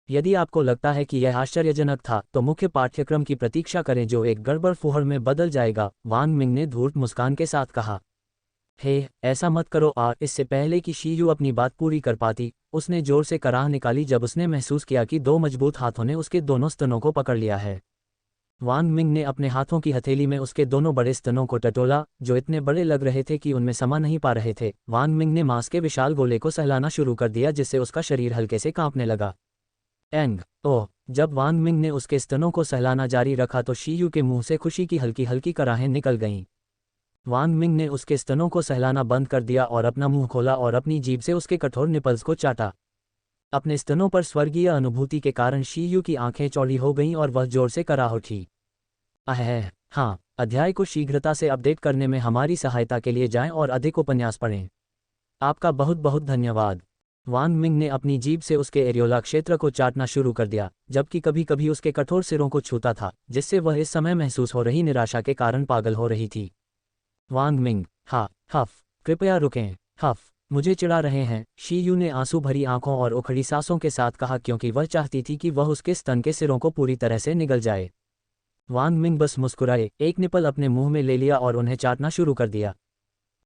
यदि आपको लगता है कि यह आश्चर्यजनक था तो मुख्य पाठ्यक्रम की प्रतीक्षा करें जो एक गड़बड़ फुहड़ में बदल जाएगा, वांग मिंग ने धूर्त मुस्कान के साथ कहा। हे, ऐसा मत करो। इससे पहले कि शी यू अपनी बात पूरी कर पाती, उसने जोर से कराह निकाली जब उसने महसूस किया कि दो मजबूत हाथों ने उसके दोनों स्तनों को पकड़ लिया है। वांग मिंग ने अपने हाथों की हथेली में उसके दोनों बड़े स्तनों को टटोला जो इतने बड़े लग रहे थे कि उनमें समा नहीं पा रहे थे। वांग मिंग ने मांस के विशाल गोले को सहलाना शुरू कर दिया जिससे उसका शरीर हल्के से कांपने लगा। एंग ओह। जब वांग मिंग ने उसके स्तनों को सहलाना जारी रखा तो शी यू के मुंह से खुशी की हल्की हल्की कराहें निकल गईं। वांग मिंग ने उसके स्तनों को सहलाना बंद कर दिया और अपना मुंह खोला और अपनी जीभ से उसके कठोर निपल्स को चाटा। अपने स्तनों पर स्वर्गीय अनुभूति के कारण शी यू की आंखें चौड़ी हो गईं और वह जोर से कराह उठी। हाँ, अध्याय को शीघ्रता से अपडेट करने में हमारी सहायता के लिए जाएं और अधिक उपन्यास पढ़ें। आपका बहुत बहुत धन्यवाद। वांग मिंग ने अपनी जीभ से उसके एरियोला क्षेत्र को चाटना शुरू कर दिया, जबकि कभी कभी उसके कठोर सिरों को छूता था, जिससे वह इस समय महसूस हो रही निराशा के कारण पागल हो रही थी। वांग मिंग, हाँ, हफ, कृपया रुकें, हफ, मुझे चिढ़ा रहे हैं, शी यू ने आंसू भरी आंखों और उखड़ी सांसों के साथ कहा क्योंकि वह चाहती थी कि वह उसके स्तन के सिरों को पूरी तरह से निगल जाए। वांग मिंग बस मुस्कुराए, एक निपल अपने मुंह में ले लिया और उन्हें चाटना शुरू कर दिया।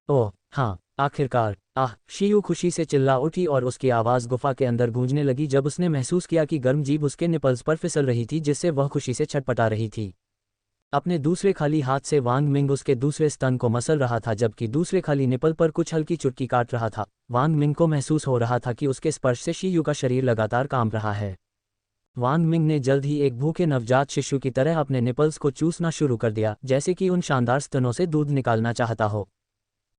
ओह हाँ, आखिरकार, शी यू खुशी से चिल्ला उठी और उसकी आवाज़ गुफा के अंदर गूंजने लगी जब उसने महसूस किया कि गर्म जीभ उसके निपल्स पर फिसल रही थी जिससे वह खुशी से छटपटा रही थी। अपने दूसरे खाली हाथ से वांग मिंग उसके दूसरे स्तन को मसल रहा था जबकि दूसरे खाली निपल पर कुछ हल्की चुटकी काट रहा था। वांग मिंग को महसूस हो रहा था कि उसके स्पर्श से शी यू का शरीर लगातार कांप रहा है। वांग मिंग ने जल्द ही एक भूखे नवजात शिशु की तरह अपने निपल्स को चूसना शुरू कर दिया जैसे कि उन शानदार स्तनों से दूध निकालना चाहता हो।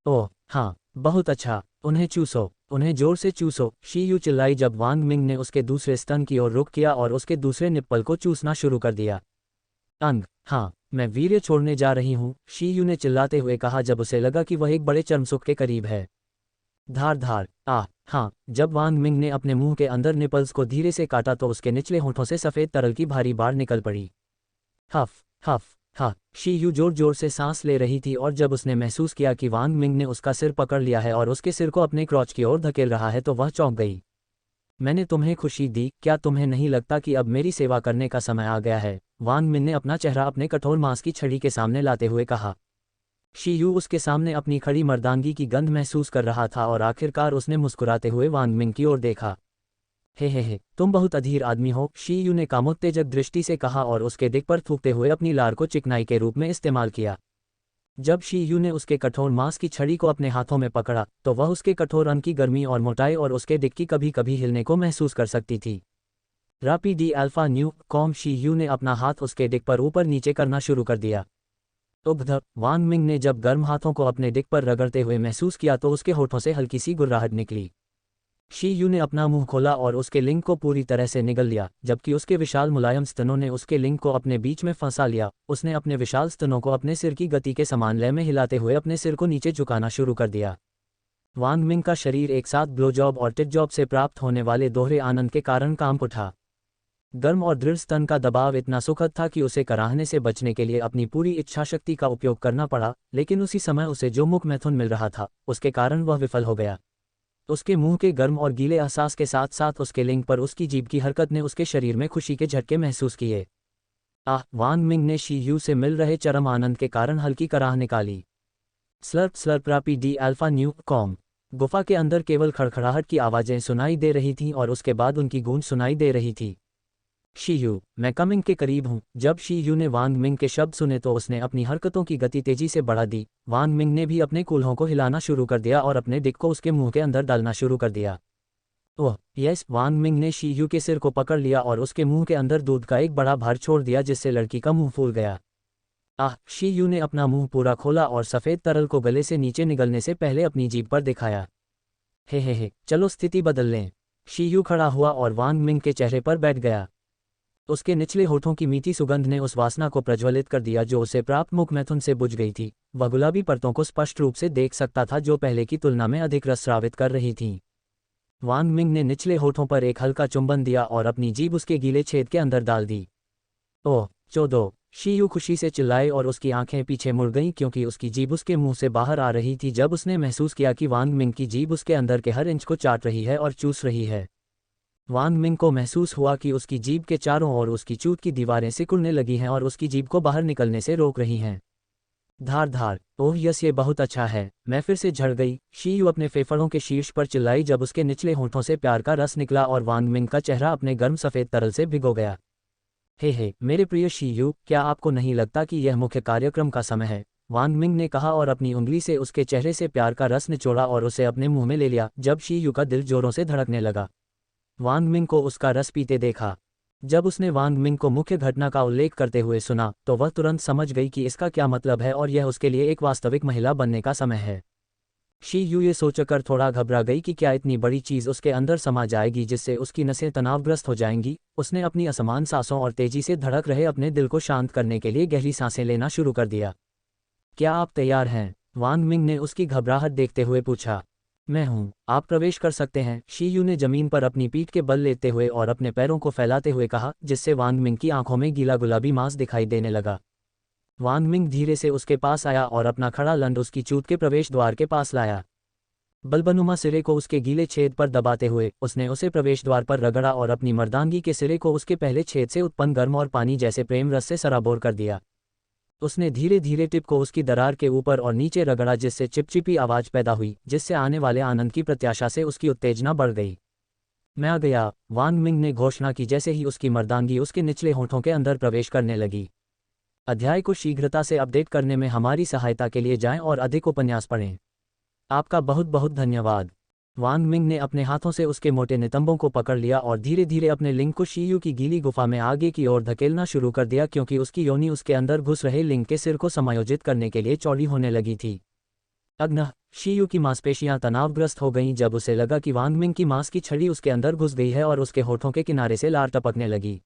ओह हाँ, बहुत अच्छा, उन्हें चूसो, उन्हें जोर से चूसो, शी यू चिल्लाई जब वांग मिंग ने उसके दूसरे स्तन की ओर रुख किया और उसके दूसरे निप्पल को चूसना शुरू कर दिया। हाँ, मैं वीर्य छोड़ने जा रही हूँ, शी यू ने चिल्लाते हुए कहा जब उसे लगा कि वह एक बड़े चरमसुख के करीब है। धार धार, हाँ, जब वांग मिंग ने अपने मुंह के अंदर निपल्स को धीरे से काटा तो उसके निचले होठों से सफ़ेद तरल की भारी बाढ़ निकल पड़ी। हफ हफ। हाँ, शी यू जोर जोर से सांस ले रही थी और जब उसने महसूस किया कि वांग मिंग ने उसका सिर पकड़ लिया है और उसके सिर को अपने क्रॉच की ओर धकेल रहा है तो वह चौंक गई। मैंने तुम्हें खुशी दी, क्या तुम्हें नहीं लगता कि अब मेरी सेवा करने का समय आ गया है? वांग मिंग ने अपना चेहरा अपने कठोर मांस की छड़ी के सामने लाते हुए कहा। शी यू उसके सामने अपनी खड़ी मर्दानगी की गंध महसूस कर रहा था और आखिरकार उसने मुस्कुराते हुए वांग मिंग की ओर देखा। हे, तुम बहुत अधीर आदमी हो, शी यू ने कामोत्तेजक दृष्टि से कहा और उसके दिक पर थूकते हुए अपनी लार को चिकनाई के रूप में इस्तेमाल किया। जब शी यू ने उसके कठोर मांस की छड़ी को अपने हाथों में पकड़ा तो वह उसके कठोर अंग की गर्मी और मोटाई और उसके दिक की कभी कभी हिलने को महसूस कर सकती थी। रापी डी alpha new com, she you ने अपना हाथ उसके दिक पर ऊपर नीचे करना शुरू कर दिया। उब्ध, वांग मिंग ने जब गर्म हाथों को अपने दिक पर रगड़ते हुए महसूस किया तो उसके होठों से हल्की सी गुर्राहट निकली। शी यू ने अपना मुंह खोला और उसके लिंग को पूरी तरह से निगल लिया जबकि उसके विशाल मुलायम स्तनों ने उसके लिंग को अपने बीच में फंसा लिया। उसने अपने विशाल स्तनों को अपने सिर की गति के समान लय में हिलाते हुए अपने सिर को नीचे झुकाना शुरू कर दिया। वांग मिंग का शरीर एक साथ ब्लोजॉब और टिटजॉब से प्राप्त होने वाले दोहरे आनंद के कारण कांप उठा। गर्म और दृढ़ स्तन का दबाव इतना सुखद था कि उसे कराहने से बचने के लिए अपनी पूरी इच्छाशक्ति का उपयोग करना पड़ा, लेकिन उसी समय उसे जो मुख मैथुन मिल रहा था उसके कारण वह विफल हो गया। उसके मुंह के गर्म और गीले एहसास के साथ साथ उसके लिंग पर उसकी जीभ की हरकत ने उसके शरीर में खुशी के झटके महसूस किए। वांग मिंग ने शी यू से मिल रहे चरम आनंद के कारण हल्की कराह निकाली। स्लर्प स्लर्प रापी डी अल्फा न्यू कॉम। गुफा के अंदर केवल खड़खड़ाहट की आवाज़ें सुनाई दे रही थीं और उसके बाद उनकी गूंज सुनाई दे रही थी। शी यू, मैं कमिंग के करीब हूँ। जब शी यू ने वांग मिंग के शब्द सुने तो उसने अपनी हरकतों की गति तेजी से बढ़ा दी। वांग मिंग ने भी अपने कूल्हों को हिलाना शुरू कर दिया और अपने डिक को उसके मुंह के अंदर डालना शुरू कर दिया। ओह यस, वांग मिंग ने शी यू के सिर को पकड़ लिया और उसके मुंह के अंदर दूध का एक बड़ा भार छोड़ दिया जिससे लड़की का मुंह फूल गया। आह, शी यू ने अपना मुंह पूरा खोला और सफ़ेद तरल को गले से नीचे निगलने से पहले अपनी जीभ पर दिखाया। हे, चलो स्थिति बदल लें। शी यू खड़ा हुआ और वांग मिंग के चेहरे पर बैठ गया। उसके निचले होठों की मीठी सुगंध ने उस वासना को प्रज्वलित कर दिया जो उसे प्राप्त मुख मैथुन से बुझ गई थी। वह गुलाबी परतों को स्पष्ट रूप से देख सकता था जो पहले की तुलना में अधिक रस स्रावित कर रही थीं। वांग मिंग ने निचले होठों पर एक हल्का चुंबन दिया और अपनी जीभ उसके गीले छेद के अंदर डाल दी। ओह चोदो! शी यू खुशी से चिल्लाए और उसकी आंखें पीछे मुड़ गईं क्योंकि उसकी जीभ उसके मुंह से बाहर आ रही थी जब उसने महसूस किया कि वांग मिंग की जीभ उसके अंदर के हर इंच को चाट रही है और चूस रही है। वांग मिंग को महसूस हुआ कि उसकी जीभ के चारों ओर उसकी चूत की दीवारें सिकुड़ने लगी हैं और उसकी जीभ को बाहर निकलने से रोक रही हैं। धार धार, ओह यस, ये बहुत अच्छा है। मैं फिर से झड़ गई, शी यू अपने फेफड़ों के शीर्ष पर चिल्लाई जब उसके निचले होठों से प्यार का रस निकला और वांग मिंग का चेहरा अपने गर्म सफ़ेद तरल से भिगो गया। हे मेरे प्रिय शी यू, क्या आपको नहीं लगता कि यह मुख्य कार्यक्रम का समय है? वांग मिंग ने कहा और अपनी उंगली से उसके चेहरे से प्यार का रस निचोड़ा और उसे अपने मुंह में ले लिया जब शी यू का दिल जोरों से धड़कने लगा। वांग मिंग को उसका रस पीते देखा। जब उसने वांग मिंग को मुख्य घटना का उल्लेख करते हुए सुना तो वह तुरंत समझ गई कि इसका क्या मतलब है और यह उसके लिए एक वास्तविक महिला बनने का समय है। शी यू ये सोचकर थोड़ा घबरा गई कि क्या इतनी बड़ी चीज़ उसके अंदर समा जाएगी जिससे उसकी नसें तनावग्रस्त हो जाएंगी। उसने अपनी असमान सांसों और तेजी से धड़क रहे अपने दिल को शांत करने के लिए गहरी सांसें लेना शुरू कर दिया। क्या आप तैयार हैं? वांग मिंग ने उसकी घबराहट देखते हुए पूछा। मैं हूँ, आप प्रवेश कर सकते हैं, शी यू ने जमीन पर अपनी पीठ के बल लेते हुए और अपने पैरों को फैलाते हुए कहा जिससे वांग मिंग की आंखों में गीला गुलाबी मांस दिखाई देने लगा। वांग मिंग धीरे से उसके पास आया और अपना खड़ा लंड उसकी चूत के प्रवेश द्वार के पास लाया। बलबनुमा सिरे को उसके गीले छेद पर दबाते हुए उसने उसे प्रवेश द्वार पर रगड़ा और अपनी मर्दानगी के सिरे को उसके पहले छेद से उत्पन्न गर्म और पानी जैसे प्रेम रस से सराबोर कर दिया। उसने धीरे धीरे टिप को उसकी दरार के ऊपर और नीचे रगड़ा जिससे चिपचिपी आवाज पैदा हुई जिससे आने वाले आनंद की प्रत्याशा से उसकी उत्तेजना बढ़ गई। मैं आ गया, वांग मिंग ने घोषणा की जैसे ही उसकी मर्दानगी उसके निचले होठों के अंदर प्रवेश करने लगी। अध्याय को शीघ्रता से अपडेट करने में हमारी सहायता के लिए जाएं और अधिक उपन्यास पढ़ें। आपका बहुत बहुत धन्यवाद। वांग मिंग ने अपने हाथों से उसके मोटे नितंबों को पकड़ लिया और धीरे धीरे अपने लिंग को शी यू की गीली गुफा में आगे की ओर धकेलना शुरू कर दिया क्योंकि उसकी योनि उसके अंदर घुस रहे लिंग के सिर को समायोजित करने के लिए चौड़ी होने लगी थी। अग्नः शी यू की मांसपेशियां तनावग्रस्त हो गईं जब उसे लगा कि वांग मिंग की मांस की छड़ी उसके अंदर घुस गई है और उसके होठों के किनारे से लार टपकने लगी।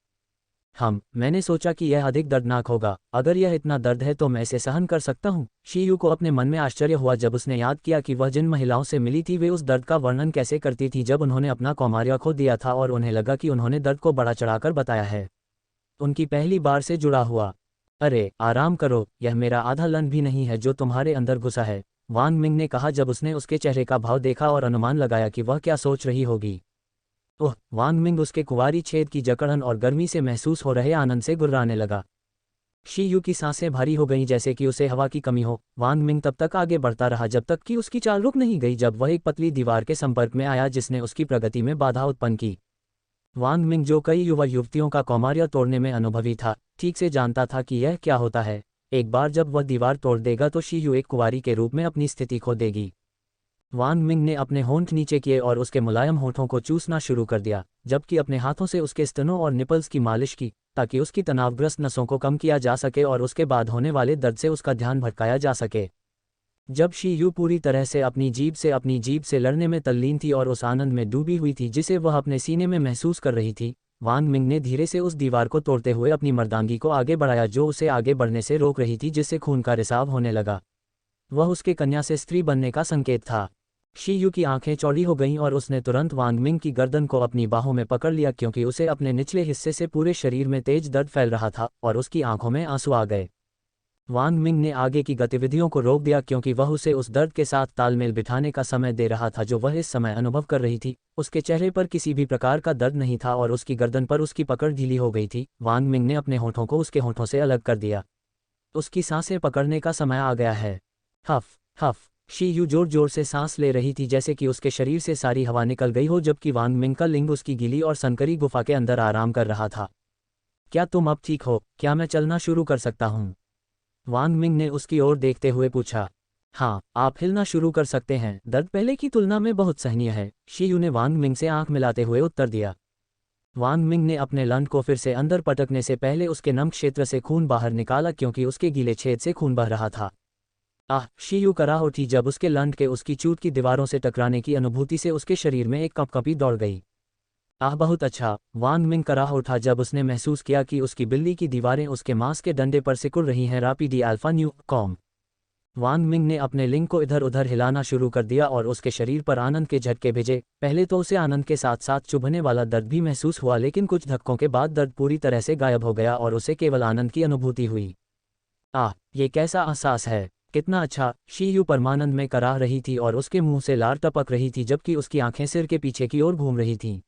मैंने सोचा कि यह अधिक दर्दनाक होगा। अगर यह इतना दर्द है तो मैं इसे सहन कर सकता हूँ। शी यू को अपने मन में आश्चर्य हुआ जब उसने याद किया कि वह जिन महिलाओं से मिली थी वे उस दर्द का वर्णन कैसे करती थी जब उन्होंने अपना कौमार्य खो दिया था और उन्हें लगा कि उन्होंने दर्द को बढ़ा चढ़ाकर बताया है। उनकी पहली बार से जुड़ा हुआ। अरे आराम करो, यह मेरा आधा लन भी नहीं है जो तुम्हारे अंदर घुसा है, वांग मिंग ने कहा जब उसने उसके चेहरे का भाव देखा और अनुमान लगाया कि वह क्या सोच रही होगी। ओह, वांग मिंग उसके कुंवारी छेद की जकड़न और गर्मी से महसूस हो रहे आनंद से गुर्राने लगा। शी यू की सांसें भारी हो गईं जैसे कि उसे हवा की कमी हो। वांग मिंग तब तक आगे बढ़ता रहा जब तक कि उसकी चाल रुक नहीं गई जब वह एक पतली दीवार के संपर्क में आया जिसने उसकी प्रगति में बाधा उत्पन्न की। वांग मिंग जो कई युवा युवतियों का कौमार्य तोड़ने में अनुभवी था, ठीक से जानता था कि यह क्या होता है। एक बार जब वह दीवार तोड़ देगा तो शी यू एक कुंवारी के रूप में अपनी स्थिति खो देगी। वांग मिंग ने अपने होंठ नीचे किए और उसके मुलायम होठों को चूसना शुरू कर दिया जबकि अपने हाथों से उसके स्तनों और निपल्स की मालिश की ताकि उसकी तनावग्रस्त नसों को कम किया जा सके और उसके बाद होने वाले दर्द से उसका ध्यान भटकाया जा सके। जब शी यू पूरी तरह से अपनी जीभ से लड़ने में तल्लीन थी और उस आनंद में डूबी हुई थी जिसे वह अपने सीने में महसूस कर रही थी, वांग मिंग ने धीरे से उस दीवार को तोड़ते हुए अपनी मर्दानगी को आगे बढ़ाया जो उसे आगे बढ़ने से रोक रही थी जिससे खून का रिसाव होने लगा। वह उसके कन्या से स्त्री बनने का संकेत था। शी यू की आंखें चौड़ी हो गईं और उसने तुरंत वांग मिंग की गर्दन को अपनी बाहों में पकड़ लिया क्योंकि उसे अपने निचले हिस्से से पूरे शरीर में तेज दर्द फैल रहा था और उसकी आंखों में आंसू आ गए। वांग मिंग ने आगे की गतिविधियों को रोक दिया क्योंकि वह उसे उस दर्द के साथ तालमेल बिठाने का समय दे रहा था जो वह इस समय अनुभव कर रही थी। उसके चेहरे पर किसी भी प्रकार का दर्द नहीं था और उसकी गर्दन पर उसकी पकड़ ढीली हो गई थी। वांग मिंग ने अपने होठों को उसके होठों से अलग कर दिया। उसकी सांसें पकड़ने का समय आ गया है। हफ हफ, शी यू जोर जोर से सांस ले रही थी जैसे कि उसके शरीर से सारी हवा निकल गई हो जबकि वांग मिंग का लिंग उसकी गीली और सनकरी गुफा के अंदर आराम कर रहा था। क्या तुम अब ठीक हो? क्या मैं चलना शुरू कर सकता हूँ? वांग मिंग ने उसकी ओर देखते हुए पूछा। हाँ, आप हिलना शुरू कर सकते हैं, दर्द पहले की तुलना में बहुत सहनीय है, शीयू ने वांग मिंग से आंख मिलाते हुए उत्तर दिया। वांग मिंग ने अपने लंड को फिर से अंदर पटकने से पहले उसके नम क्षेत्र से खून बाहर निकाला क्योंकि उसके गीले छेद से खून बह रहा था। शीयू कराह उठी जब उसके लंड के उसकी चूत की दीवारों से टकराने की अनुभूति से उसके शरीर में एक कंपकंपी दौड़ गई। बहुत अच्छा, वांग मिंग कराह उठा जब उसने महसूस किया कि उसकी बिल्ली की दीवारें उसके मांस के डंडे पर सिकुड़ रही हैं। रापीडी अल्फा न्यू कॉम। वांग मिंग ने अपने लिंग को इधर उधर हिलाना शुरू कर दिया और उसके शरीर पर आनंद के झटके भेजे। पहले तो उसे आनंद के साथ साथ चुभने वाला दर्द भी महसूस हुआ, लेकिन कुछ धक्कों के बाद दर्द पूरी तरह से गायब हो गया और उसे केवल आनंद की अनुभूति हुई। ये कैसा एहसास है, कितना अच्छा, शीयू परमानंद में कराह रही थी और उसके मुंह से लार टपक रही थी जबकि उसकी आंखें सिर के पीछे की ओर घूम रही थीं।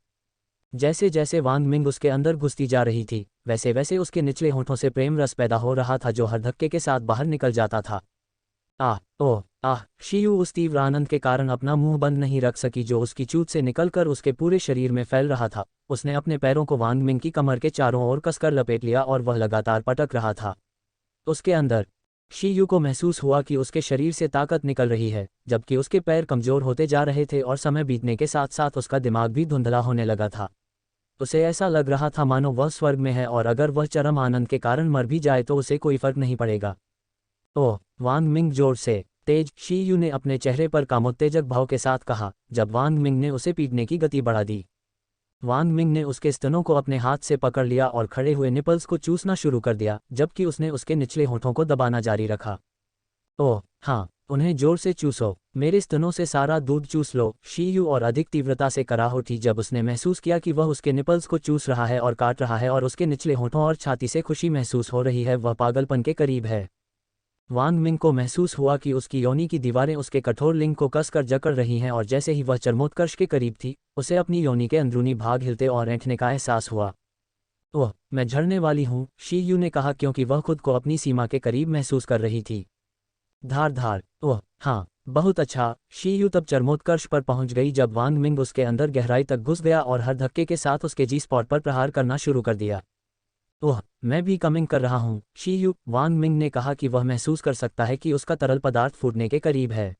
जैसे जैसे वांग मिंग उसके अंदर घुसती जा रही थी, वैसे वैसे उसके निचले होठों से प्रेम रस पैदा हो रहा था जो हर धक्के के साथ बाहर निकल जाता था। शीयू उस तीव्र आनंद के कारण अपना मुंह बंद नहीं रख सकी जो उसकी चूत से निकलकर उसके पूरे शरीर में फैल रहा था। उसने अपने पैरों को वांग मिंग की कमर के चारों ओर कसकर लपेट लिया और वह लगातार पटक रहा था। उसके अंदर शीयू को महसूस हुआ कि उसके शरीर से ताकत निकल रही है, जबकि उसके पैर कमजोर होते जा रहे थे और समय बीतने के साथ साथ उसका दिमाग भी धुंधला होने लगा था। उसे ऐसा लग रहा था मानो वह स्वर्ग में है और अगर वह चरम आनंद के कारण मर भी जाए तो उसे कोई फर्क नहीं पड़ेगा। वांग मिंग जोर से तेज, शीयू ने अपने चेहरे पर कामोत्तेजक भाव के साथ कहा, जब वांग मिंग ने उसे पीटने की गति बढ़ा दी। वांग मिंग ने उसके स्तनों को अपने हाथ से पकड़ लिया और खड़े हुए निपल्स को चूसना शुरू कर दिया, जबकि उसने उसके निचले होठों को दबाना जारी रखा। हाँ, उन्हें जोर से चूसो, मेरे स्तनों से सारा दूध चूस लो, शीयू और अधिक तीव्रता से कराह उठी जब उसने महसूस किया कि वह उसके निपल्स को चूस रहा है और काट रहा है और उसके निचले होठों और छाती से खुशी महसूस हो रही है। वह पागलपन के करीब है। वांग मिंग को महसूस हुआ कि उसकी योनि की दीवारें उसके कठोर लिंग को कसकर जकड़ रही हैं और जैसे ही वह चरमोत्कर्ष के करीब थी, उसे अपनी योनि के अंदरूनी भाग हिलते और ऐंठने का एहसास हुआ। मैं झड़ने वाली हूँ, शीयू ने कहा क्योंकि वह खुद को अपनी सीमा के करीब महसूस कर रही थी। धार हाँ, बहुत अच्छा, शीयू तब चरमोत्कर्ष पर पहुंच गई जब वांग मिंग उसके अंदर गहराई तक घुस गया और हर धक्के के साथ उसके जी स्पॉट पर प्रहार करना शुरू कर दिया। मैं भी कमिंग कर रहा हूँ, शीयू, वांग मिंग ने कहा कि वह महसूस कर सकता है कि उसका तरल पदार्थ फूटने के करीब है।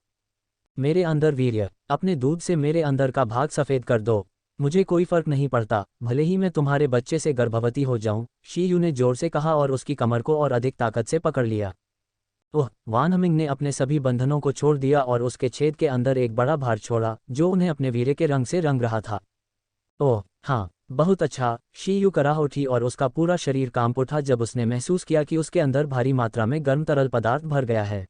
मेरे अंदर वीर्य, अपने दूध से मेरे अंदर का भाग सफ़ेद कर दो, मुझे कोई फर्क नहीं पड़ता, भले ही मैं तुम्हारे बच्चे से गर्भवती हो जाऊं, शीयू ने जोर से कहा और उसकी कमर को और अधिक ताकत से पकड़ लिया। वांग मिंग ने अपने सभी बंधनों को छोड़ दिया और उसके छेद के अंदर एक बड़ा भार छोड़ा जो उन्हें अपने वीर्य के रंग से रंग रहा था। हाँ, बहुत अच्छा, शीयू कराह उठी और उसका पूरा शरीर कांप उठा जब उसने महसूस किया कि उसके अंदर भारी मात्रा में गर्म तरल पदार्थ भर गया है।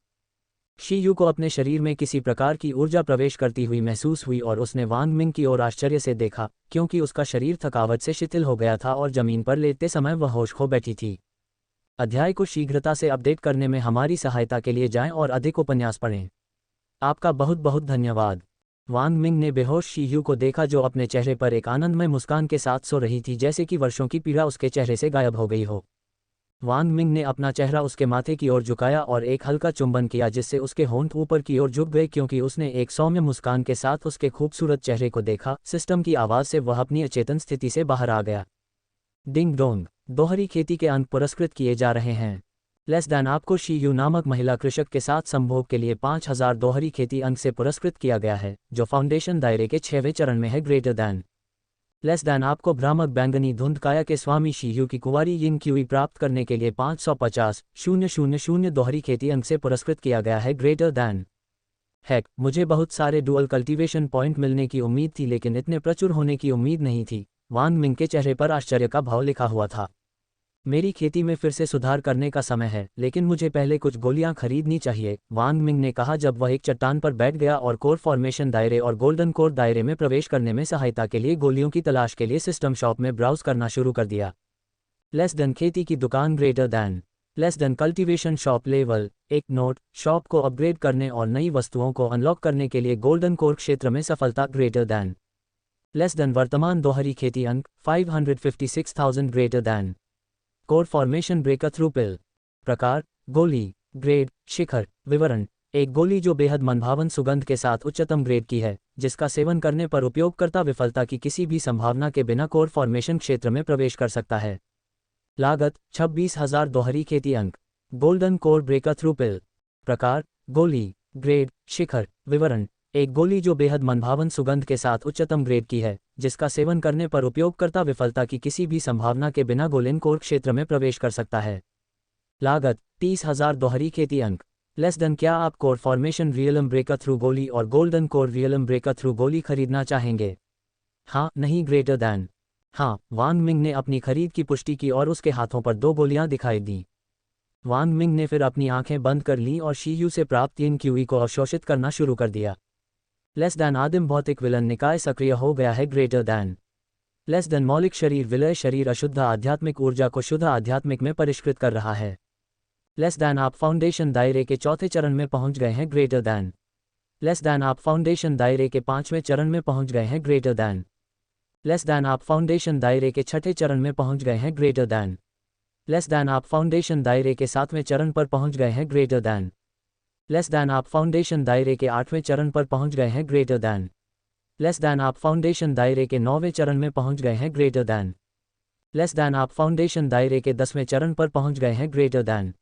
शीयू को अपने शरीर में किसी प्रकार की ऊर्जा प्रवेश करती हुई महसूस हुई और उसने वांग मिंग की ओर आश्चर्य से देखा, क्योंकि उसका शरीर थकावट से शिथिल हो गया था और जमीन पर लेटते समय वह होश खो बैठी थी। अध्याय को शीघ्रता से अपडेट करने में हमारी सहायता के लिए जाएं और अधिक उपन्यास पढ़ें। आपका बहुत बहुत धन्यवाद। वांग मिंग ने बेहोश शीयू को देखा जो अपने चेहरे पर एक आनंदमय मुस्कान के साथ सो रही थी, जैसे कि वर्षों की पीड़ा उसके चेहरे से गायब हो गई हो। वांग मिंग ने अपना चेहरा उसके माथे की ओर झुकाया और एक हल्का चुंबन किया जिससे उसके होंठ ऊपर की ओर झुक गए क्योंकि उसने एक सौम्य मुस्कान के साथ उसके खूबसूरत चेहरे को देखा। सिस्टम की आवाज़ से वह अपनी अचेतन स्थिति से बाहर आ गया। डिंग डोंग, दोहरी खेती के अंक पुरस्कृत किए जा रहे हैं। लेस दैन आपको शीयू नामक महिला कृषक के साथ संभोग के लिए 5000 दोहरी खेती अंक से पुरस्कृत किया गया है, जो फाउंडेशन दायरे के 6वें चरण में है। ग्रेटर दैन लेस दैन आपको भ्रामक बैंगनी धुंध काया के स्वामी शीयू की कुंवारी यिंग क्यूई प्राप्त करने के लिए 550,000 दोहरी खेती अंक से पुरस्कृत किया गया है। ग्रेटर दैन हैक, मुझे बहुत सारे डुअल कल्टीवेशन पॉइंट मिलने की उम्मीद थी लेकिन इतने प्रचुर होने की उम्मीद नहीं थी। वांग मिंग के चेहरे पर आश्चर्य का भाव लिखा हुआ था। मेरी खेती में फिर से सुधार करने का समय है, लेकिन मुझे पहले कुछ गोलियां खरीदनी चाहिए, वांग मिंग ने कहा जब वह एक चट्टान पर बैठ गया और कोर फॉर्मेशन दायरे और गोल्डन कोर दायरे में प्रवेश करने में सहायता के लिए गोलियों की तलाश के लिए सिस्टम शॉप में ब्राउज करना शुरू कर दिया। लेस देन खेती की दुकान, greater than less then cultivation shop level 1 note, shop को अपग्रेड करने और नई वस्तुओं को अनलॉक करने के लिए गोल्डन कोर क्षेत्र में सफलता। ग्रेटर दैन लेस देन वर्तमान दोहरी खेती अंक 556,000। Greater than core formation breaker through pill, प्रकार गोली, ग्रेड शिखर, विवरण एक गोली जो बेहद मनभावन सुगंध के साथ उच्चतम ग्रेड की है, जिसका सेवन करने पर उपयोगकर्ता विफलता की किसी भी संभावना के बिना कोर फॉर्मेशन क्षेत्र में प्रवेश कर सकता है। लागत 26,000 दोहरी खेती अंक। Golden core breaker through pill, प्रकार गोली, ग्रेड, शिखर, विवरण। एक गोली जो बेहद मनभावन सुगंध के साथ उच्चतम ग्रेड की है, जिसका सेवन करने पर उपयोगकर्ता विफलता की किसी भी संभावना के बिना गोलेन कोर क्षेत्र में प्रवेश कर सकता है। लागत 30,000 दोहरी खेती अंक। Less than. क्या आप core formation realm breaker through गोली और golden core realm breaker through गोली खरीदना चाहेंगे? हाँ, नहीं, ग्रेटर दैन। हाँ, वांग मिंग ने अपनी खरीद की पुष्टि की और उसके हाथों पर 2 गोलियां दिखाई दी। वांग मिंग ने फिर अपनी आंखें बंद कर लीं और शीयू से प्राप्त 3 क्यूई को अवशोषित करना शुरू कर दिया। Less than. आदिम भौतिक विलन निकाय सक्रिय हो गया है। Greater than. Less then. मौलिक शरीर विलय शरीर अशुद्ध आध्यात्मिक ऊर्जा को शुद्ध आध्यात्मिक में परिष्कृत कर रहा है। Less than. आप फाउंडेशन दायरे के चौथे चरण में पहुंच गए हैं। Greater than. Less than. आप फाउंडेशन दायरे के 5वें चरण में पहुंच गए हैं। Greater than. Less than. आप फाउंडेशन दायरे के 6ठे चरण में पहुंच गए हैं। Greater than. Less than. आप फाउंडेशन दायरे के 7वें चरण पर पहुंच गए हैं। Greater than. Less than. आप फाउंडेशन दायरे के 8वें चरण पर पहुंच गए हैं। Greater than. Less than. आप फाउंडेशन दायरे के 9वें चरण में पहुंच गए हैं। Greater than. Less than. आप फाउंडेशन दायरे के 10वें चरण पर पहुंच गए हैं। Greater than.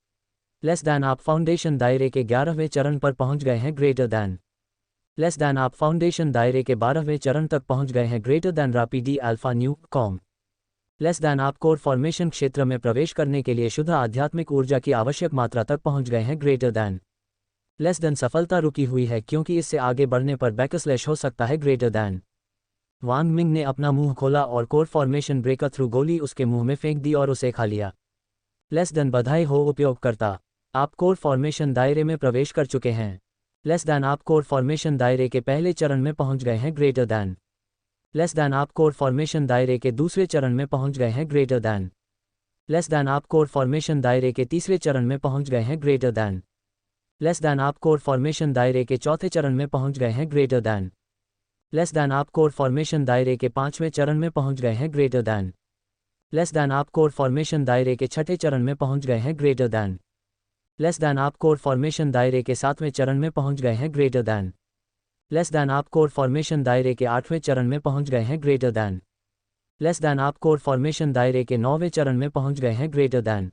Less than. आप फाउंडेशन दायरे के 11वें चरण पर पहुंच गए हैं। Greater than. Less than. आप फाउंडेशन दायरे के 12वें चरण तक पहुंच गए हैं। Greater than. रापीडी alpha new com. Less than. आप कोर फॉर्मेशन क्षेत्र में प्रवेश करने के लिए शुद्ध आध्यात्मिक ऊर्जा की आवश्यक मात्रा तक पहुंच गए हैं। Greater than. Less then. सफलता रुकी हुई है क्योंकि इससे आगे बढ़ने पर बैकस्लैश हो सकता है। Greater then. वांग मिंग ने अपना मुंह खोला और कोर फॉर्मेशन ब्रेकर थ्रू गोली उसके मुंह में फेंक दी और उसे खा लिया। Less than. बधाई हो उपयोगकर्ता, आप कोर फॉर्मेशन दायरे में प्रवेश कर चुके हैं। Less than. आप कोर फॉर्मेशन दायरे के पहले चरण में पहुंच गए हैं। Greater than. Less than. आप कोर फॉर्मेशन दायरे के दूसरे चरण में पहुंच गए हैं। Greater than. Less than. आप कोर फॉर्मेशन दायरे के तीसरे चरण में पहुंच गए हैं। Greater than. Less than. आप कोर फॉर्मेशन दायरे के चौथे चरण में पहुंच गए हैं। Greater than. Less than. आप कोर फॉर्मेशन दायरे के 5वें चरण में पहुंच गए हैं। Greater than. Less than. आप कोर फॉर्मेशन दायरे के 6ठे चरण में पहुंच गए हैं। Greater than. Less than. आप कोर फॉर्मेशन दायरे के 7वें चरण में पहुंच गए हैं। Greater than. Less than. आप कोर फॉर्मेशन दायरे के 8वें चरण में पहुंच गए हैं। Greater than. Less than. आप कोर फॉर्मेशन दायरे के 9वें चरण में पहुंच गए हैं। Greater than.